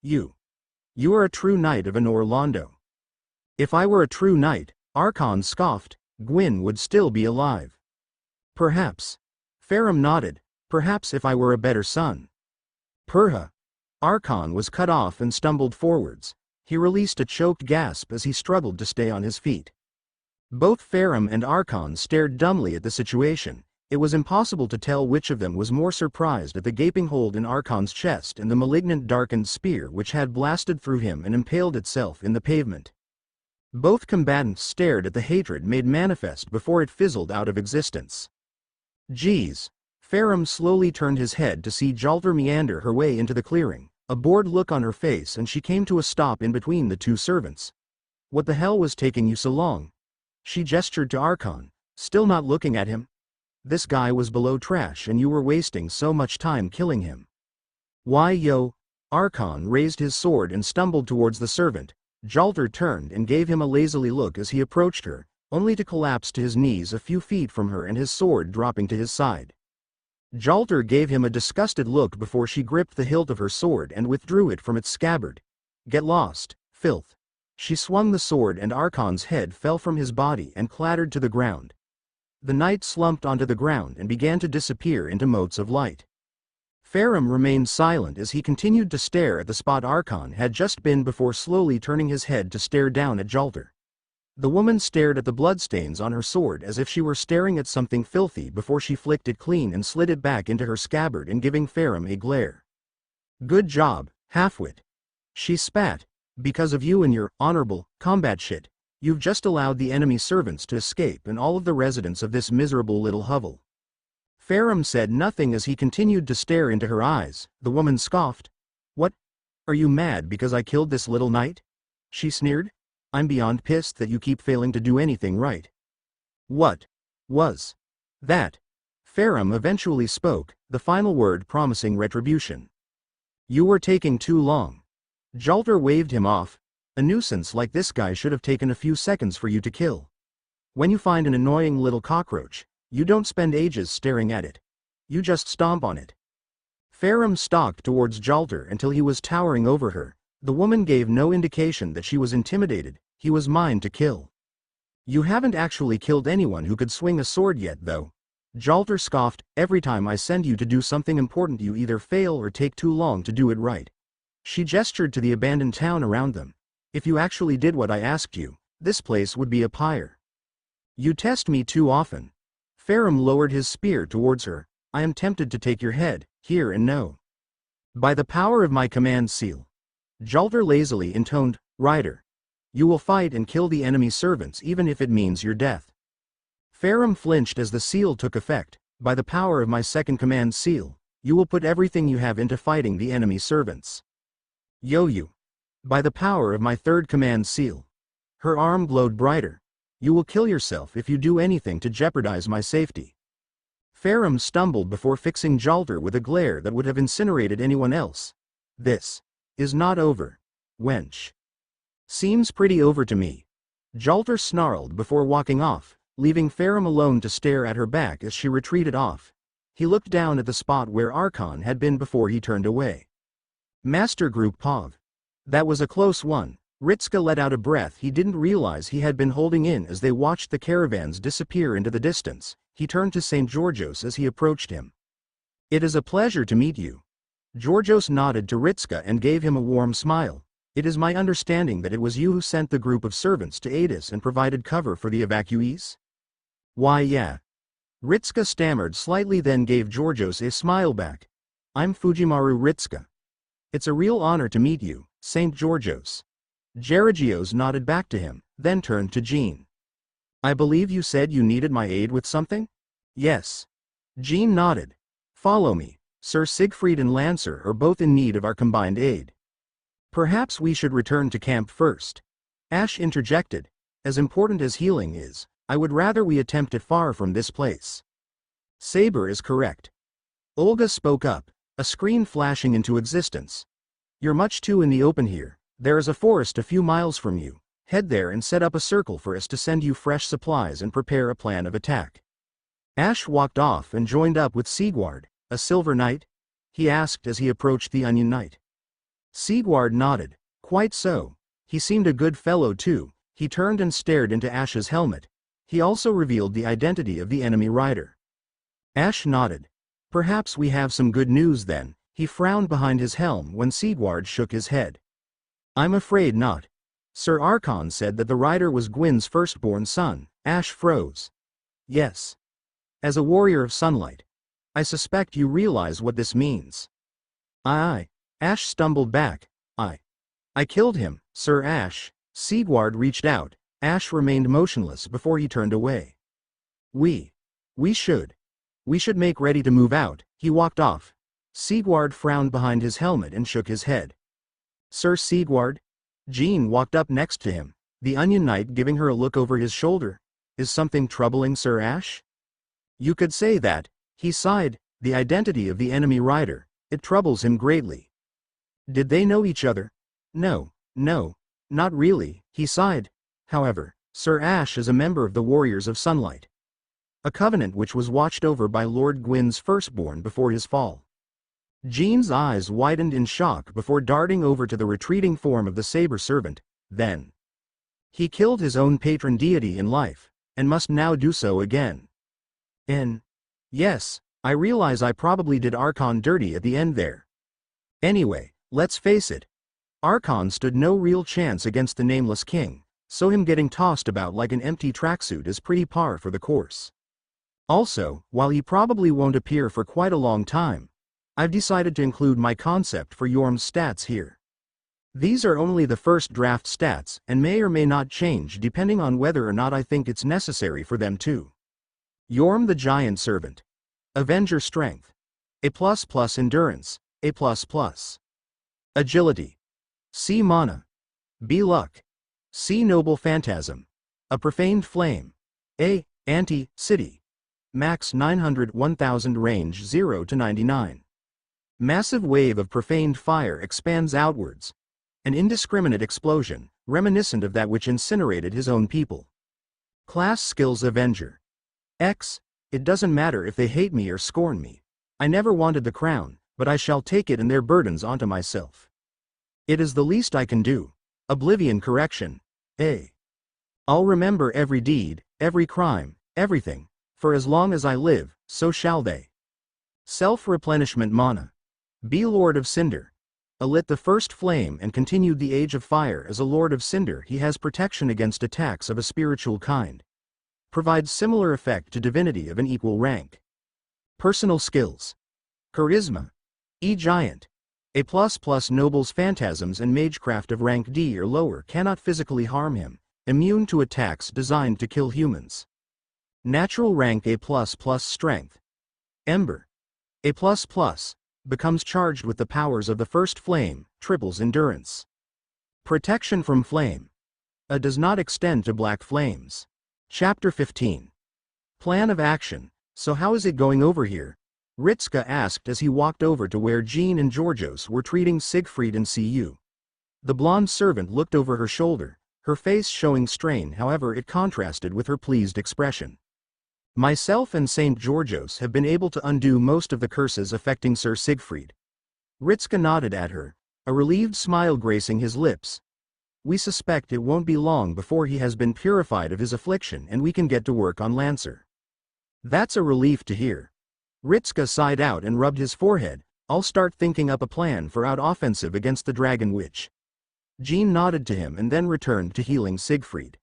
You are a true knight of Anor Londo. If I were a true knight, Archon scoffed, Gwyn would still be alive. Perhaps. Farum nodded. Perhaps if I were a better son. Perha. Archon was cut off and stumbled forwards. He released a choked gasp as he struggled to stay on his feet. Both Farum and Archon stared dumbly at the situation. It was impossible to tell which of them was more surprised at the gaping hole in Archon's chest and the malignant darkened spear which had blasted through him and impaled itself in the pavement. Both combatants stared at the hatred made manifest before it fizzled out of existence. Geez. Farum slowly turned his head to see Jalter meander her way into the clearing, a bored look on her face, and she came to a stop in between the two servants. What the hell was taking you so long? She gestured to Archon, still not looking at him. This guy was below trash and you were wasting so much time killing him. Why yo? Archon raised his sword and stumbled towards the servant. Jalter turned and gave him a lazily look as he approached her, only to collapse to his knees a few feet from her and his sword dropping to his side. Jalter gave him a disgusted look before she gripped the hilt of her sword and withdrew it from its scabbard. Get lost, filth. She swung the sword and Archon's head fell from his body and clattered to the ground. The knight slumped onto the ground and began to disappear into motes of light. Farum remained silent as he continued to stare at the spot Archon had just been before slowly turning his head to stare down at Jalter. The woman stared at the bloodstains on her sword as if she were staring at something filthy before she flicked it clean and slid it back into her scabbard and giving Farum a glare. Good job, halfwit. She spat. Because of you and your honorable combat shit, you've just allowed the enemy servants to escape and all of the residents of this miserable little hovel. Farum said nothing as he continued to stare into her eyes. The woman scoffed. What? Are you mad because I killed this little knight? She sneered. I'm beyond pissed that you keep failing to do anything right. What was that? Farum eventually spoke, the final word promising retribution. You were taking too long. Jalter waved him off. A nuisance like this guy should have taken a few seconds for you to kill. When you find an annoying little cockroach, you don't spend ages staring at it. You just stomp on it. Farum stalked towards Jalter until he was towering over her. The woman gave no indication that she was intimidated. He was mine to kill. You haven't actually killed anyone who could swing a sword yet, though. Jalter scoffed. Every time I send you to do something important you either fail or take too long to do it right. She gestured to the abandoned town around them. If you actually did what I asked you, this place would be a pyre. You test me too often. Farum lowered his spear towards her. I am tempted to take your head, here and now. By the power of my command seal. Jalter lazily intoned, Rider. You will fight and kill the enemy servants even if it means your death. Farum flinched as the seal took effect. By the power of my second command seal, you will put everything you have into fighting the enemy servants. Yo you. By the power of my third command seal. Her arm glowed brighter. You will kill yourself if you do anything to jeopardize my safety. Farum stumbled before fixing Jalter with a glare that would have incinerated anyone else. This is not over, wench. Seems pretty over to me. Jalter snarled before walking off, leaving Farum alone to stare at her back as she retreated off. He looked down at the spot where Archon had been before he turned away. Master Group Pog. That was a close one. Ritzka let out a breath he didn't realize he had been holding in as they watched the caravans disappear into the distance. He turned to St. Georgios as he approached him. It is a pleasure to meet you. Georgios nodded to Ritzka and gave him a warm smile. It is my understanding that it was you who sent the group of servants to aid us and provided cover for the evacuees? Why yeah. Ritzka stammered slightly then gave Georgios a smile back. I'm Fujimaru Ritzka. It's a real honor to meet you, St. Georgios. Georgios nodded back to him, then turned to Jean. I believe you said you needed my aid with something? Yes. Jean nodded. Follow me. Sir Siegfried and Lancer are both in need of our combined aid. Perhaps we should return to camp first. Ash interjected. As important as healing is, I would rather we attempt it far from this place. Saber is correct. Olga spoke up, a screen flashing into existence. You're much too in the open here. There is a forest a few miles from you. Head there and set up a circle for us to send you fresh supplies and prepare a plan of attack. Ash walked off and joined up with Sigward. A silver knight? He asked as he approached the Onion Knight. Sigward nodded. Quite so. He seemed a good fellow too. He turned and stared into Ash's helmet. He also revealed the identity of the enemy rider. Ash nodded. Perhaps we have some good news then. He frowned behind his helm when Sigward shook his head. I'm afraid not. Sir Archon said that the rider was Gwyn's firstborn son. Ash froze. Yes. As a warrior of sunlight. I suspect you realize what this means. Aye. Ash stumbled back. I killed him, Sir Ash. Sigward reached out. Ash remained motionless before he turned away. We should make ready to move out. He walked off. Sigward frowned behind his helmet and shook his head. Sir Sigward? Jean walked up next to him, the Onion Knight giving her a look over his shoulder. Is something troubling Sir Ash? You could say that. He sighed. The identity of the enemy rider. It troubles him greatly. Did they know each other? No, not really, he sighed. However, Sir Ash is a member of the Warriors of Sunlight. A covenant which was watched over by Lord Gwyn's firstborn before his fall. Jean's eyes widened in shock before darting over to the retreating form of the Saber Servant. Then he killed his own patron deity in life, and must now do so again. Yes, I realize I probably did Archon dirty at the end there. Anyway, let's face it. Archon stood no real chance against the Nameless King, so him getting tossed about like an empty tracksuit is pretty par for the course. Also, while he probably won't appear for quite a long time, I've decided to include my concept for Yorm's stats here. These are only the first draft stats and may or may not change depending on whether or not I think it's necessary for them to. Yorm the Giant Servant. Avenger Strength. A++ Endurance. A++. Agility. C Mana. B Luck. C Noble Phantasm. A Profaned Flame. A Anti-City. Max 900 1000 range 0 to 99. Massive wave of profaned fire expands outwards. An indiscriminate explosion, reminiscent of that which incinerated his own people. Class Skills Avenger. X. It doesn't matter if they hate me or scorn me. I never wanted the crown, but I shall take it and their burdens onto myself. It is the least I can do. Oblivion Correction. A. I'll remember every deed, every crime, everything. For as long as I live, so shall they. Self-replenishment mana. Be Lord of Cinder. Alit the first flame and continued the Age of Fire as a Lord of Cinder. He has protection against attacks of a spiritual kind. Provides similar effect to divinity of an equal rank. Personal skills. Charisma. E Giant. A++ Nobles Phantasms and Magecraft of rank D or lower cannot physically harm him. Immune to attacks designed to kill humans. Natural rank A++ Strength. Ember. A++. Becomes charged with the powers of the first flame, triples endurance. Protection from flame. A does not extend to black flames. Chapter 15. Plan of action. So how is it going over here? Ritska asked as he walked over to where Jean and Georgios were treating Siegfried and Cu. The blonde servant looked over her shoulder, her face showing strain. However, it contrasted with her pleased expression. Myself and St. Georgios have been able to undo most of the curses affecting Sir Siegfried. Ritska nodded at her, a relieved smile gracing his lips. We suspect it won't be long before he has been purified of his affliction and we can get to work on Lancer. That's a relief to hear. Ritska sighed out and rubbed his forehead. I'll start thinking up a plan for our offensive against the Dragon Witch. Jean nodded to him and then returned to healing Siegfried.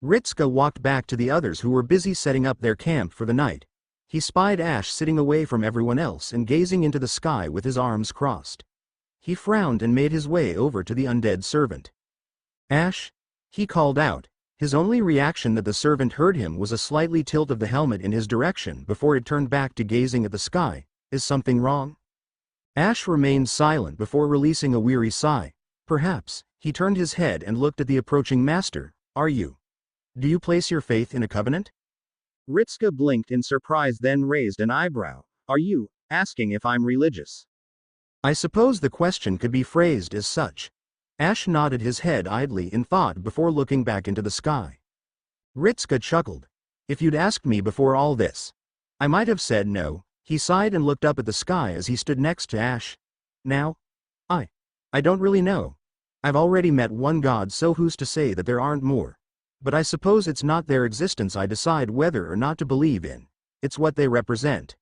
Ritska walked back to the others who were busy setting up their camp for the night. He spied Ash sitting away from everyone else and gazing into the sky with his arms crossed. He frowned and made his way over to the undead servant. Ash? He called out. His only reaction that the servant heard him was a slightly tilt of the helmet in his direction before it turned back to gazing at the sky. Is something wrong? Ash remained silent before releasing a weary sigh. Perhaps, he turned his head and looked at the approaching master. Do you place your faith in a covenant? Ritska blinked in surprise, then raised an eyebrow. Are you asking if I'm religious? I suppose the question could be phrased as such. Ash nodded his head idly in thought before looking back into the sky. Ritska chuckled. If you'd asked me before all this, I might have said no. He sighed and looked up at the sky as he stood next to Ash. Now? I don't really know. I've already met one god, so who's to say that there aren't more? But I suppose it's not their existence I decide whether or not to believe in. It's what they represent.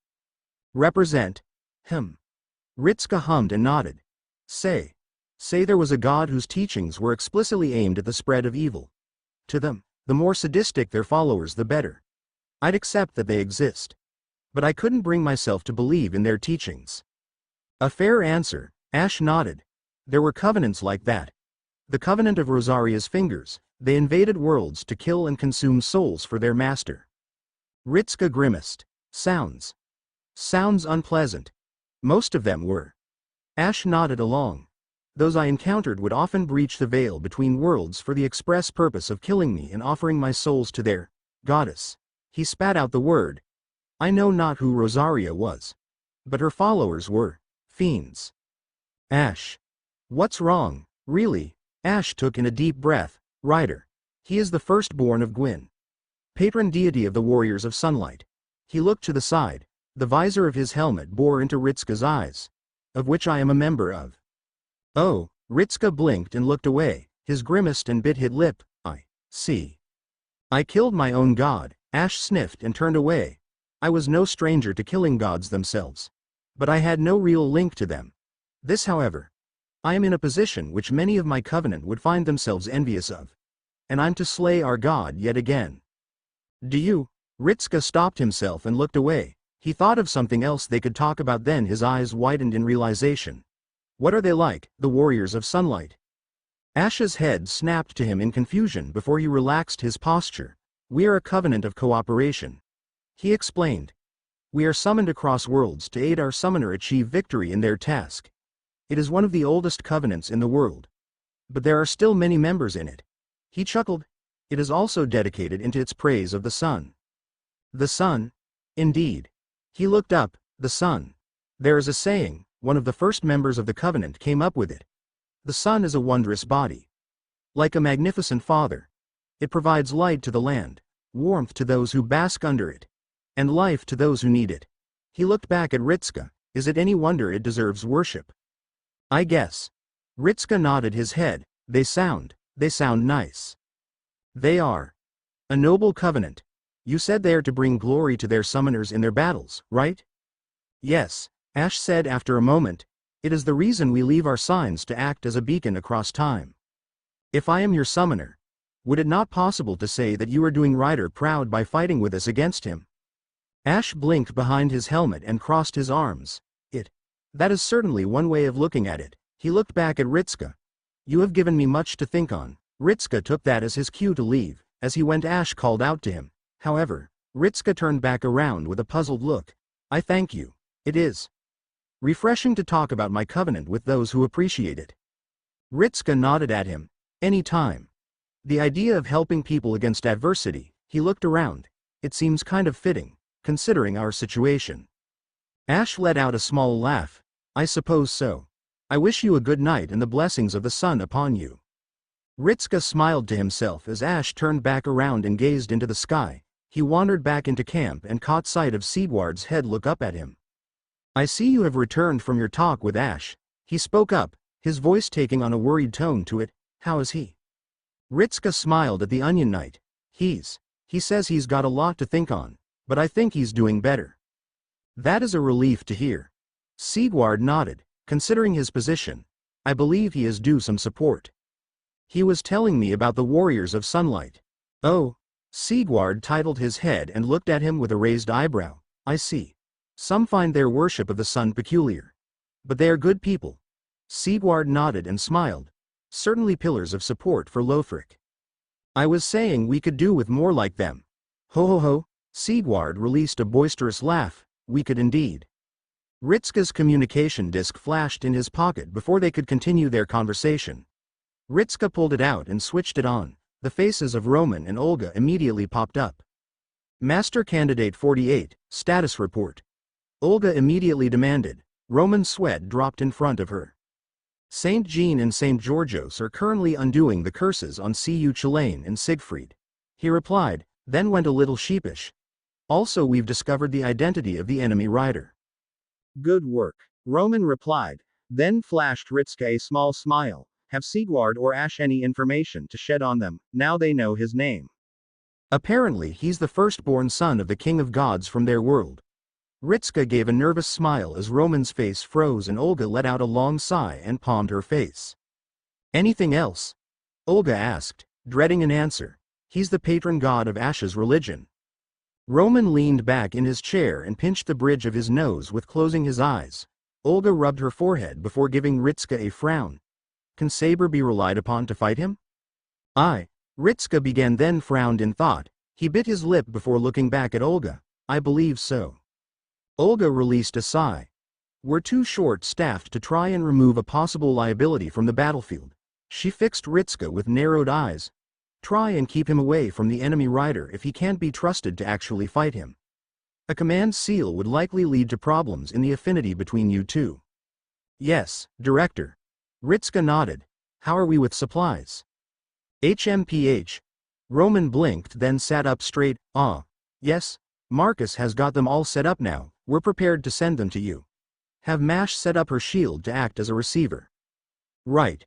Represent? Ritska hummed and nodded. Say there was a god whose teachings were explicitly aimed at the spread of evil. To them, the more sadistic their followers the better. I'd accept that they exist. But I couldn't bring myself to believe in their teachings. A fair answer, Ash nodded. There were covenants like that. The covenant of Rosaria's fingers. They invaded worlds to kill and consume souls for their master. Ritska grimaced. Sounds unpleasant. Most of them were. Ash nodded along. Those I encountered would often breach the veil between worlds for the express purpose of killing me and offering my souls to their goddess. He spat out the word. I know not who Rosaria was. But her followers were fiends. Ash. What's wrong, really? Ash took in a deep breath. Rider. He is the firstborn of Gwyn, patron deity of the warriors of sunlight. He looked to the side. The visor of his helmet bore into Ritska's eyes, of which I am a member of. Oh, Ritska blinked and looked away, his grimaced and bit-hit lip. I see. I killed my own god. Ash sniffed and turned away. I was no stranger to killing gods themselves. But I had no real link to them. This, however, I am in a position which many of my covenant would find themselves envious of. And I'm to slay our god yet again. Do you? Ritska stopped himself and looked away. He thought of something else they could talk about, then his eyes widened in realization. What are they like, the warriors of sunlight? Ash's head snapped to him in confusion before he relaxed his posture. We are a covenant of cooperation. He explained. We are summoned across worlds to aid our summoner achieve victory in their task. It is one of the oldest covenants in the world. But there are still many members in it. He chuckled. It is also dedicated into its praise of the sun. The sun? Indeed. He looked up. The sun. There is a saying, one of the first members of the covenant came up with it. The sun is a wondrous body. Like a magnificent father. It provides light to the land, warmth to those who bask under it, and life to those who need it. He looked back at Ritska. Is it any wonder it deserves worship? I guess. Ritska nodded his head. They sound nice. They are. A noble covenant. You said they are to bring glory to their summoners in their battles, right? Yes, Ash said after a moment. It is the reason we leave our signs to act as a beacon across time. If I am your summoner, would it not possible to say that you are doing Ryder proud by fighting with us against him? Ash blinked behind his helmet and crossed his arms. That is certainly one way of looking at it. He looked back at Ritska. You have given me much to think on. Ritska took that as his cue to leave. As he went, Ash called out to him. However, Ritska turned back around with a puzzled look. I thank you. It is refreshing to talk about my covenant with those who appreciate it. Ritska nodded at him. Any time. The idea of helping people against adversity. He looked around. It seems kind of fitting, considering our situation. Ash let out a small laugh. I suppose so. I wish you a good night and the blessings of the sun upon you. Ritska smiled to himself as Ash turned back around and gazed into the sky. He wandered back into camp and caught sight of Sigward's head look up at him. I see you have returned from your talk with Ash. He spoke up, his voice taking on a worried tone to it. How is he? Ritska smiled at the Onion Knight. He says he's got a lot to think on, but I think he's doing better. That is a relief to hear. Sigward nodded. Considering his position, I believe he is due some support. He was telling me about the warriors of sunlight. Oh, Sigward titled his head and looked at him with a raised eyebrow. I see. Some find their worship of the sun peculiar. But they are good people. Sigward nodded and smiled. Certainly pillars of support for Lothric. I was saying we could do with more like them. Ho ho ho. Sigward released a boisterous laugh. We could indeed. Ritska's communication disc flashed in his pocket before they could continue their conversation. Ritska pulled it out and switched it on. The faces of Roman and Olga immediately popped up. Master Candidate 48, status report. Olga immediately demanded. Roman's sweat dropped in front of her. Saint Jean and Saint Georgios are currently undoing the curses on Cu Chilane and Siegfried. He replied, then went a little sheepish. Also, we've discovered the identity of the enemy rider. Good work. Roman replied, then flashed Ritska a small smile. Have Sigward or Ash any information to shed on them, now they know his name? Apparently he's the firstborn son of the King of Gods from their world. Ritska gave a nervous smile as Roman's face froze and Olga let out a long sigh and palmed her face. Anything else? Olga asked, dreading an answer. He's the patron god of Ash's religion. Roman leaned back in his chair and pinched the bridge of his nose with closing his eyes. Olga rubbed her forehead before giving Ritska a frown. Can Saber be relied upon to fight him? Ritska began then frowned in thought. He bit his lip before looking back at Olga. I believe so. Olga released a sigh. We're too short-staffed to try and remove a possible liability from the battlefield. She fixed Ritska with narrowed eyes. Try and keep him away from the enemy rider if he can't be trusted to actually fight him. A command seal would likely lead to problems in the affinity between you two. Yes, Director. Ritska nodded. How are we with supplies? HMPH. Roman blinked then sat up straight. Yes, Marcus has got them all set up now, we're prepared to send them to you. Have Mash set up her shield to act as a receiver. Right.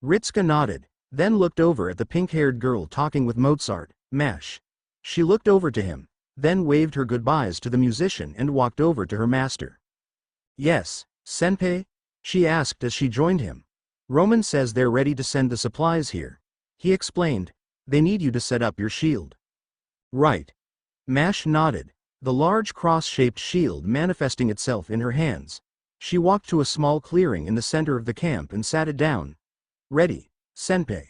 Ritska nodded, then looked over at the pink-haired girl talking with Mozart, Mash. She looked over to him, then waved her goodbyes to the musician and walked over to her master. Yes, Senpai? She asked as she joined him. Roman says they're ready to send the supplies here. He explained, they need you to set up your shield. Right. Mash nodded, the large cross-shaped shield manifesting itself in her hands. She walked to a small clearing in the center of the camp and sat it down. Ready, Senpai.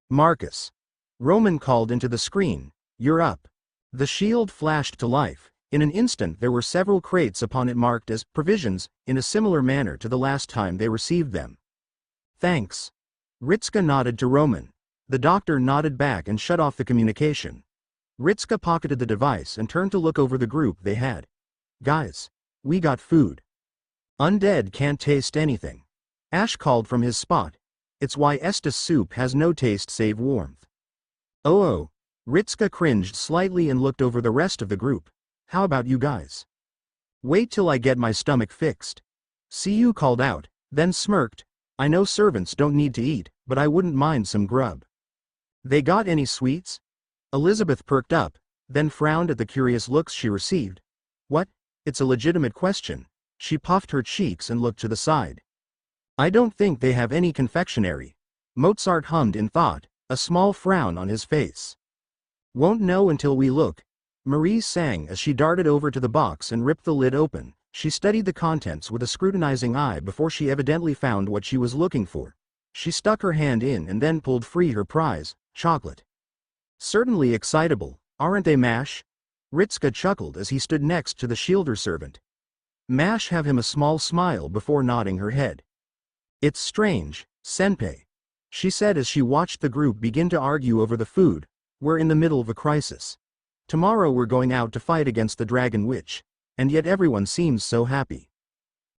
Marcus. Roman called into the screen, you're up. The shield flashed to life. In an instant there were several crates upon it marked as provisions, in a similar manner to the last time they received them. Thanks. Ritska nodded to Roman. The doctor nodded back and shut off the communication. Ritska pocketed the device and turned to look over the group they had. Guys. We got food. Undead can't taste anything. Ash called from his spot. It's why Estes soup has no taste save warmth. Oh. Ritska cringed slightly and looked over the rest of the group. How about you guys? Wait till I get my stomach fixed. CU called out, then smirked. I know servants don't need to eat, but I wouldn't mind some grub. They got any sweets? Elizabeth perked up, then frowned at the curious looks she received. What? It's a legitimate question. She puffed her cheeks and looked to the side. I don't think they have any confectionery. Mozart hummed in thought, a small frown on his face. Won't know until we look. Marie sang as she darted over to the box and ripped the lid open. She studied the contents with a scrutinizing eye before she evidently found what she was looking for. She stuck her hand in and then pulled free her prize, chocolate. Certainly excitable, aren't they, Mash? Ritska chuckled as he stood next to the shielder servant. Mash have him a small smile before nodding her head. It's strange, Senpai, she said as she watched the group begin to argue over the food. We're in the middle of a crisis. Tomorrow we're going out to fight against the Dragon Witch, and yet everyone seems so happy.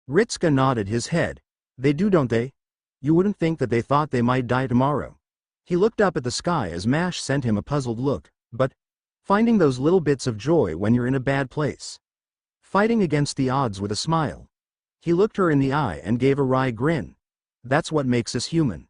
Ritska nodded his head. They do, don't they? You wouldn't think that they thought they might die tomorrow. He looked up at the sky as Mash sent him a puzzled look, but finding those little bits of joy when you're in a bad place. Fighting against the odds with a smile. He looked her in the eye and gave a wry grin. That's what makes us human.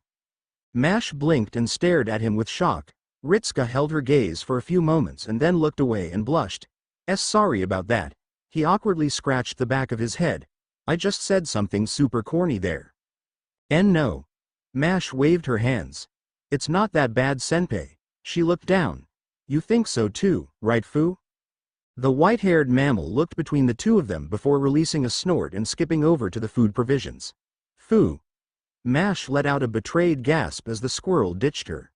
Mash blinked and stared at him with shock. Ritska held her gaze for a few moments and then looked away and blushed. Sorry about that. He awkwardly scratched the back of his head. I just said something super corny there. No. Mash waved her hands. It's not that bad, Senpai. She looked down. You think so too, right, Fu? The white-haired mammal looked between the two of them before releasing a snort and skipping over to the food provisions. Fu. Mash let out a betrayed gasp as the squirrel ditched her.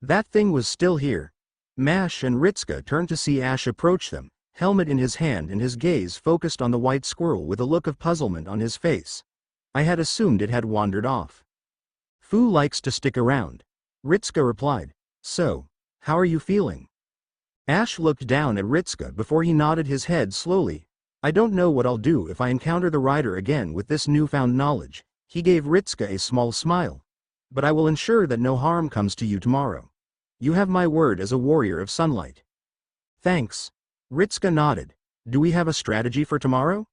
That thing was still here. Mash and Ritska turned to see Ash approach them. helmet in his hand and his gaze focused on the white squirrel with a look of puzzlement on his face. I had assumed it had wandered off. Fu likes to stick around. Ritsuka replied. So, how are you feeling? Ash looked down at Ritsuka before he nodded his head slowly. I don't know what I'll do if I encounter the rider again with this newfound knowledge. He gave Ritsuka a small smile. But I will ensure that no harm comes to you tomorrow. You have my word as a warrior of sunlight. Thanks. Ritsuka nodded. Do we have a strategy for tomorrow?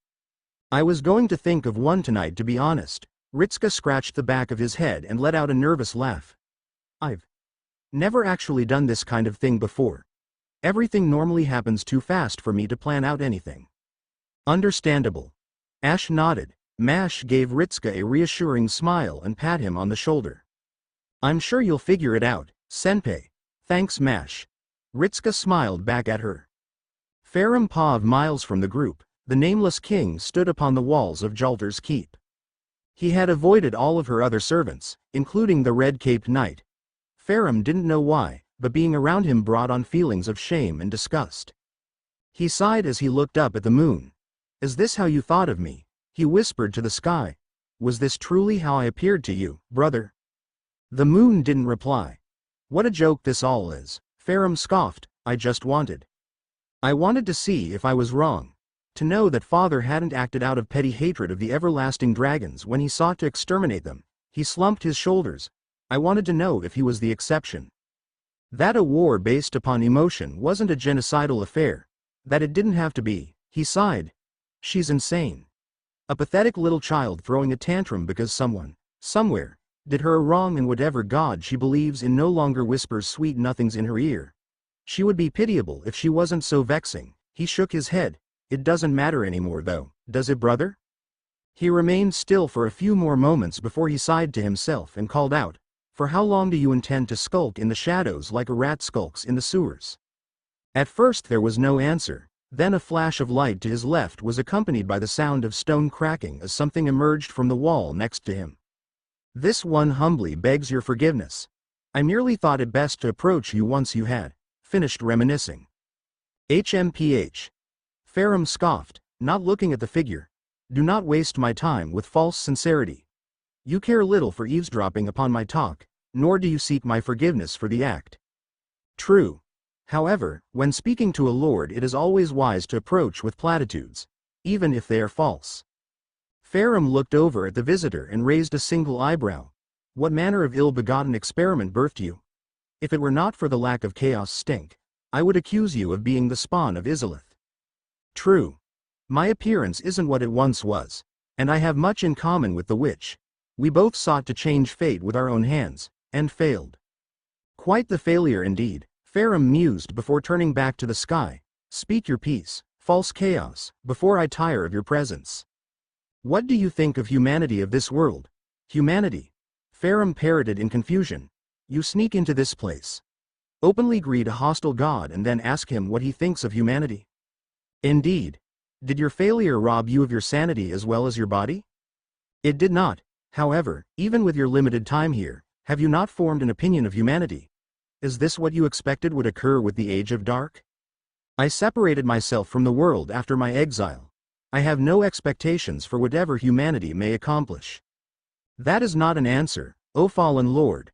I was going to think of one tonight, to be honest. Ritsuka scratched the back of his head and let out a nervous laugh. I've never actually done this kind of thing before. Everything normally happens too fast for me to plan out anything. Understandable. Ash nodded. Mash gave Ritsuka a reassuring smile and pat him on the shoulder. I'm sure you'll figure it out, Senpai. Thanks, Mash. Ritsuka smiled back at her. Farum Pav miles from the group, the nameless king stood upon the walls of Jalter's keep. He had avoided all of her other servants, including the red-caped knight. Farum didn't know why, but being around him brought on feelings of shame and disgust. He sighed as he looked up at the moon. Is this how you thought of me? He whispered to the sky. Was this truly how I appeared to you, brother? The moon didn't reply. What a joke this all is, Farum scoffed. I wanted to see if I was wrong. To know that father hadn't acted out of petty hatred of the everlasting dragons when he sought to exterminate them. He slumped his shoulders. I wanted to know if he was the exception. That a war based upon emotion wasn't a genocidal affair. That it didn't have to be, he sighed. She's insane. A pathetic little child throwing a tantrum because someone, somewhere, did her a wrong, and whatever god she believes in no longer whispers sweet nothings in her ear. She would be pitiable if she wasn't so vexing. He shook his head. It doesn't matter anymore though, does it, brother? He remained still for a few more moments before he sighed to himself and called out, For how long do you intend to skulk in the shadows like a rat skulks in the sewers? At first there was no answer. Then a flash of light to his left was accompanied by the sound of stone cracking as something emerged from the wall next to him. This one humbly begs your forgiveness. I merely thought it best to approach you once you had finished reminiscing. HMPH. Farum scoffed, not looking at the figure. Do not waste my time with false sincerity. You care little for eavesdropping upon my talk, nor do you seek my forgiveness for the act. True. However, when speaking to a lord, it is always wise to approach with platitudes, even if they are false. Farum looked over at the visitor and raised a single eyebrow. What manner of ill-begotten experiment birthed you? If it were not for the lack of chaos stink, I would accuse you of being the spawn of Izalith. True. My appearance isn't what it once was, and I have much in common with the witch. We both sought to change fate with our own hands, and failed. Quite the failure indeed, Farum mused before turning back to the sky. Speak your piece, false chaos, before I tire of your presence. What do you think of humanity of this world? Humanity? Farum parroted in confusion. You sneak into this place, openly greet a hostile god, and then ask him what he thinks of humanity? Indeed. Did your failure rob you of your sanity as well as your body? It did not. However, even with your limited time here, have you not formed an opinion of humanity? Is this what you expected would occur with the Age of Dark? I separated myself from the world after my exile. I have no expectations for whatever humanity may accomplish. That is not an answer, O fallen lord.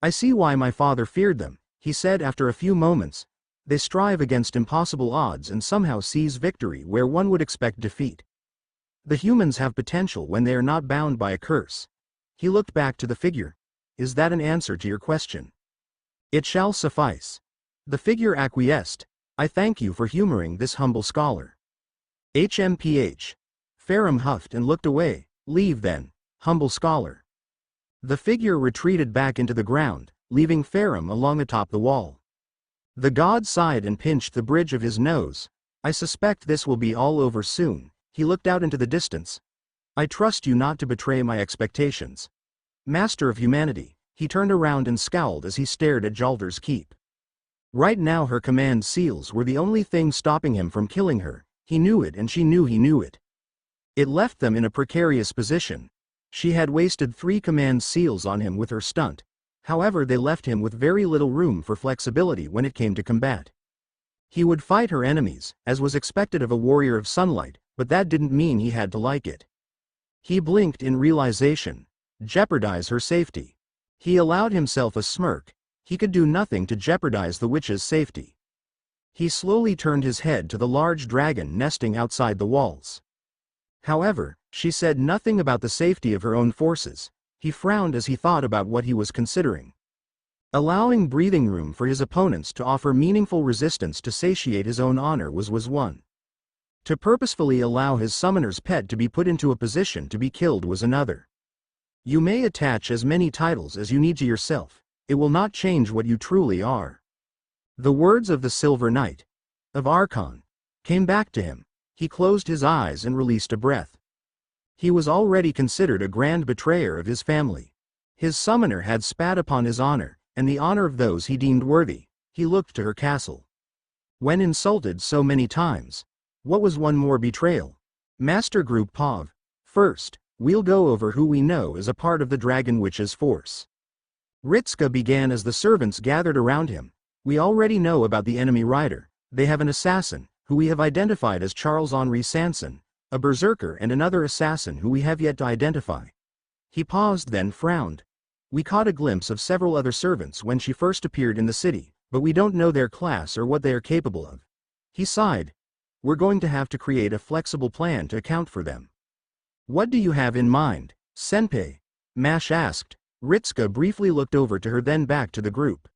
I see why my father feared them, he said after a few moments. They strive against impossible odds and somehow seize victory where one would expect defeat. The humans have potential when they are not bound by a curse. He looked back to the figure. Is that an answer to your question? It shall suffice. The figure acquiesced. I thank you for humoring this humble scholar. HMPH. Farum huffed and looked away. Leave then, humble scholar. The figure retreated back into the ground, leaving Farum along atop the wall. The god sighed and pinched the bridge of his nose. I suspect this will be all over soon. He looked out into the distance. I trust you not to betray my expectations. Master of humanity. He turned around and scowled as he stared at Jalder's keep. Right now her command seals were the only thing stopping him from killing her. He knew it, and she knew he knew it. It left them in a precarious position. She had wasted 3 command seals on him with her stunt. However, they left him with very little room for flexibility when it came to combat. He would fight her enemies, as was expected of a warrior of sunlight, but that didn't mean he had to like it. He blinked in realization. Jeopardize her safety. He allowed himself a smirk. He could do nothing to jeopardize the witch's safety. He slowly turned his head to the large dragon nesting outside the walls. However, she said nothing about the safety of her own forces. He frowned as he thought about what he was considering. Allowing breathing room for his opponents to offer meaningful resistance to satiate his own honor was one. To purposefully allow his summoner's pet to be put into a position to be killed was another. You may attach as many titles as you need to yourself. It will not change what you truly are. The words of the Silver Knight of Archon came back to him. He closed his eyes and released a breath. He was already considered a grand betrayer of his family. His summoner had spat upon his honor, and the honor of those he deemed worthy. He looked to her castle. When insulted so many times, what was one more betrayal? Master Group Pov. First, we'll go over who we know is a part of the Dragon Witch's force. Ritska began as the servants gathered around him. We already know about the enemy rider. They have an assassin, who we have identified as Charles-Henri Sanson, a berserker and another assassin who we have yet to identify. He paused then frowned. We caught a glimpse of several other servants when she first appeared in the city, but we don't know their class or what they are capable of. He sighed. We're going to have to create a flexible plan to account for them. What do you have in mind, Senpai? Mash asked. Ritska briefly looked over to her then back to the group.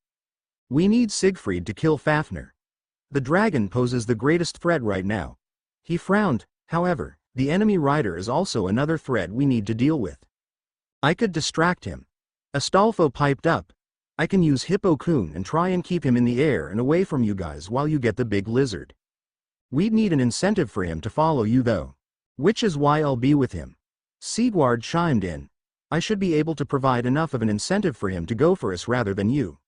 We need Siegfried to kill Fafnir. The dragon poses the greatest threat right now. He frowned. However, the enemy rider is also another threat we need to deal with. I could distract him. Astolfo piped up. I can use Hippo-kun and try and keep him in the air and away from you guys while you get the big lizard. We'd need an incentive for him to follow you though. Which is why I'll be with him. Sigward chimed in. I should be able to provide enough of an incentive for him to go for us rather than you.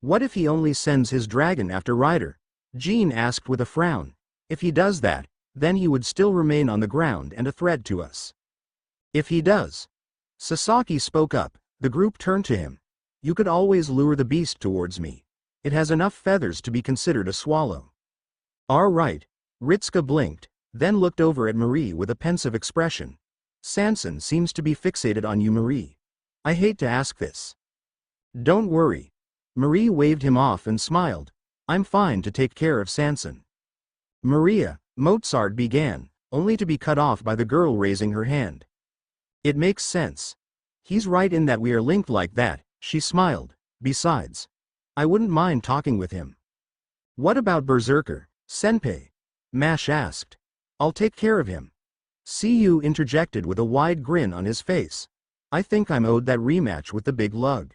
What if he only sends his dragon after Ryder? Jean asked with a frown. If he does that, then he would still remain on the ground and a threat to us. If he does. Sasaki spoke up. The group turned to him. You could always lure the beast towards me. It has enough feathers to be considered a swallow. All right. Ritska blinked, then looked over at Marie with a pensive expression. Sanson seems to be fixated on you, Marie. I hate to ask this. Don't worry. Marie waved him off and smiled. I'm fine to take care of Sanson. Maria, Mozart began, only to be cut off by the girl raising her hand. It makes sense. He's right in that we are linked like that, she smiled. Besides, I wouldn't mind talking with him. What about Berserker, Senpai? Mash asked. I'll take care of him. CU interjected with a wide grin on his face. I think I'm owed that rematch with the big lug.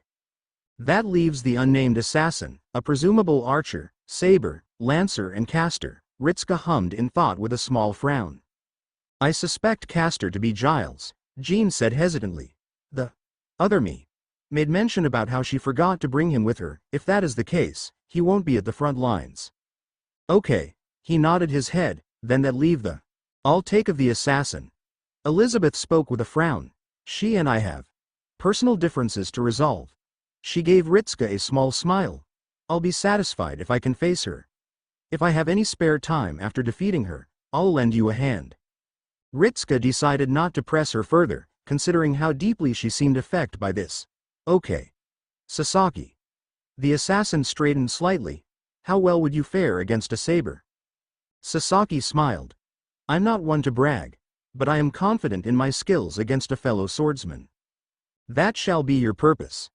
That leaves the unnamed assassin, a presumable archer, saber, lancer and caster, Ritska hummed in thought with a small frown. I suspect caster to be Giles, Jean said hesitantly. The other me made mention about how she forgot to bring him with her. If that is the case, he won't be at the front lines. Okay, he nodded his head, then that leave the I'll take of the assassin. Elizabeth spoke with a frown. She and I have personal differences to resolve. She gave Ritska a small smile. I'll be satisfied if I can face her. If I have any spare time after defeating her, I'll lend you a hand. Ritska decided not to press her further, considering how deeply she seemed affected by this. Okay. Sasaki. The assassin straightened slightly. How well would you fare against a saber? Sasaki smiled. I'm not one to brag, but I am confident in my skills against a fellow swordsman. That shall be your purpose.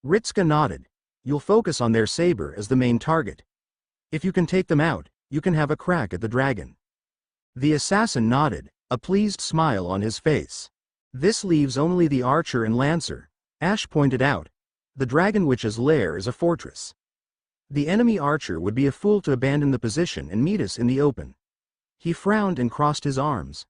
Ritska nodded. You'll focus on their saber as the main target. If you can take them out, you can have a crack at the dragon. The assassin nodded, a pleased smile on his face. This leaves only the archer and lancer, Ash pointed out. The Dragon Witch's lair is a fortress. The enemy archer would be a fool to abandon the position and meet us in the open. He frowned and crossed his arms.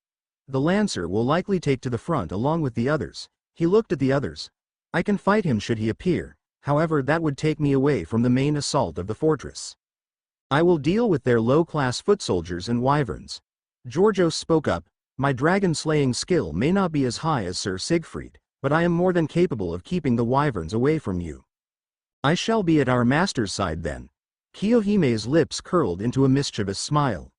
The lancer will likely take to the front along with the others. He looked at the others. I can fight him should he appear, however that would take me away from the main assault of the fortress. I will deal with their low-class foot soldiers and wyverns. Georgios spoke up. My dragon-slaying skill may not be as high as Sir Siegfried, but I am more than capable of keeping the wyverns away from you. I shall be at our master's side then. Kiyohime's lips curled into a mischievous smile.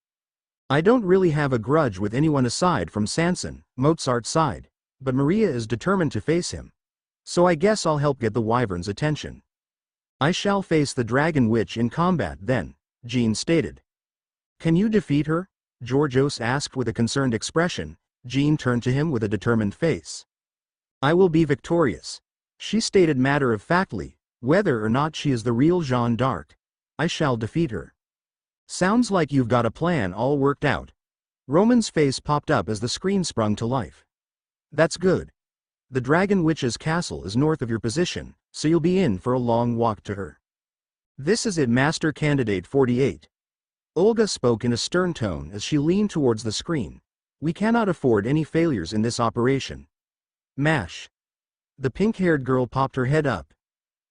I don't really have a grudge with anyone aside from Sanson, Mozart sighed, but Maria is determined to face him. So I guess I'll help get the wyvern's attention. I shall face the dragon witch in combat then, Jean stated. Can you defeat her? Georgios asked with a concerned expression. Jean turned to him with a determined face. I will be victorious, she stated matter-of-factly, whether or not she is the real Jeanne d'Arc. I shall defeat her. Sounds like you've got a plan all worked out. Roman's face popped up as the screen sprung to life. That's good. The Dragon Witch's castle is north of your position, so you'll be in for a long walk to her. This is it, Master Candidate 48. Olga spoke in a stern tone as she leaned towards the screen. We cannot afford any failures in this operation. Mash. The pink-haired girl popped her head up.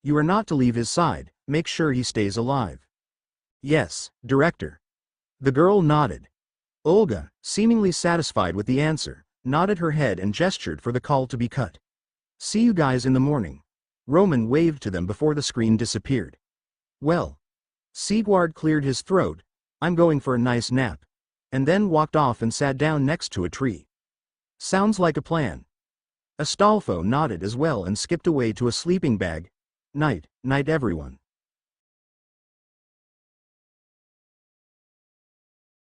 You are not to leave his side, make sure he stays alive. Yes, Director. The girl nodded. Olga, seemingly satisfied with the answer, nodded her head and gestured for the call to be cut. See you guys in the morning. Roman waved to them before the screen disappeared. Well. Sigward cleared his throat. I'm going for a nice nap. And then walked off and sat down next to a tree. Sounds like a plan. Astolfo nodded as well and skipped away to a sleeping bag. Night, everyone.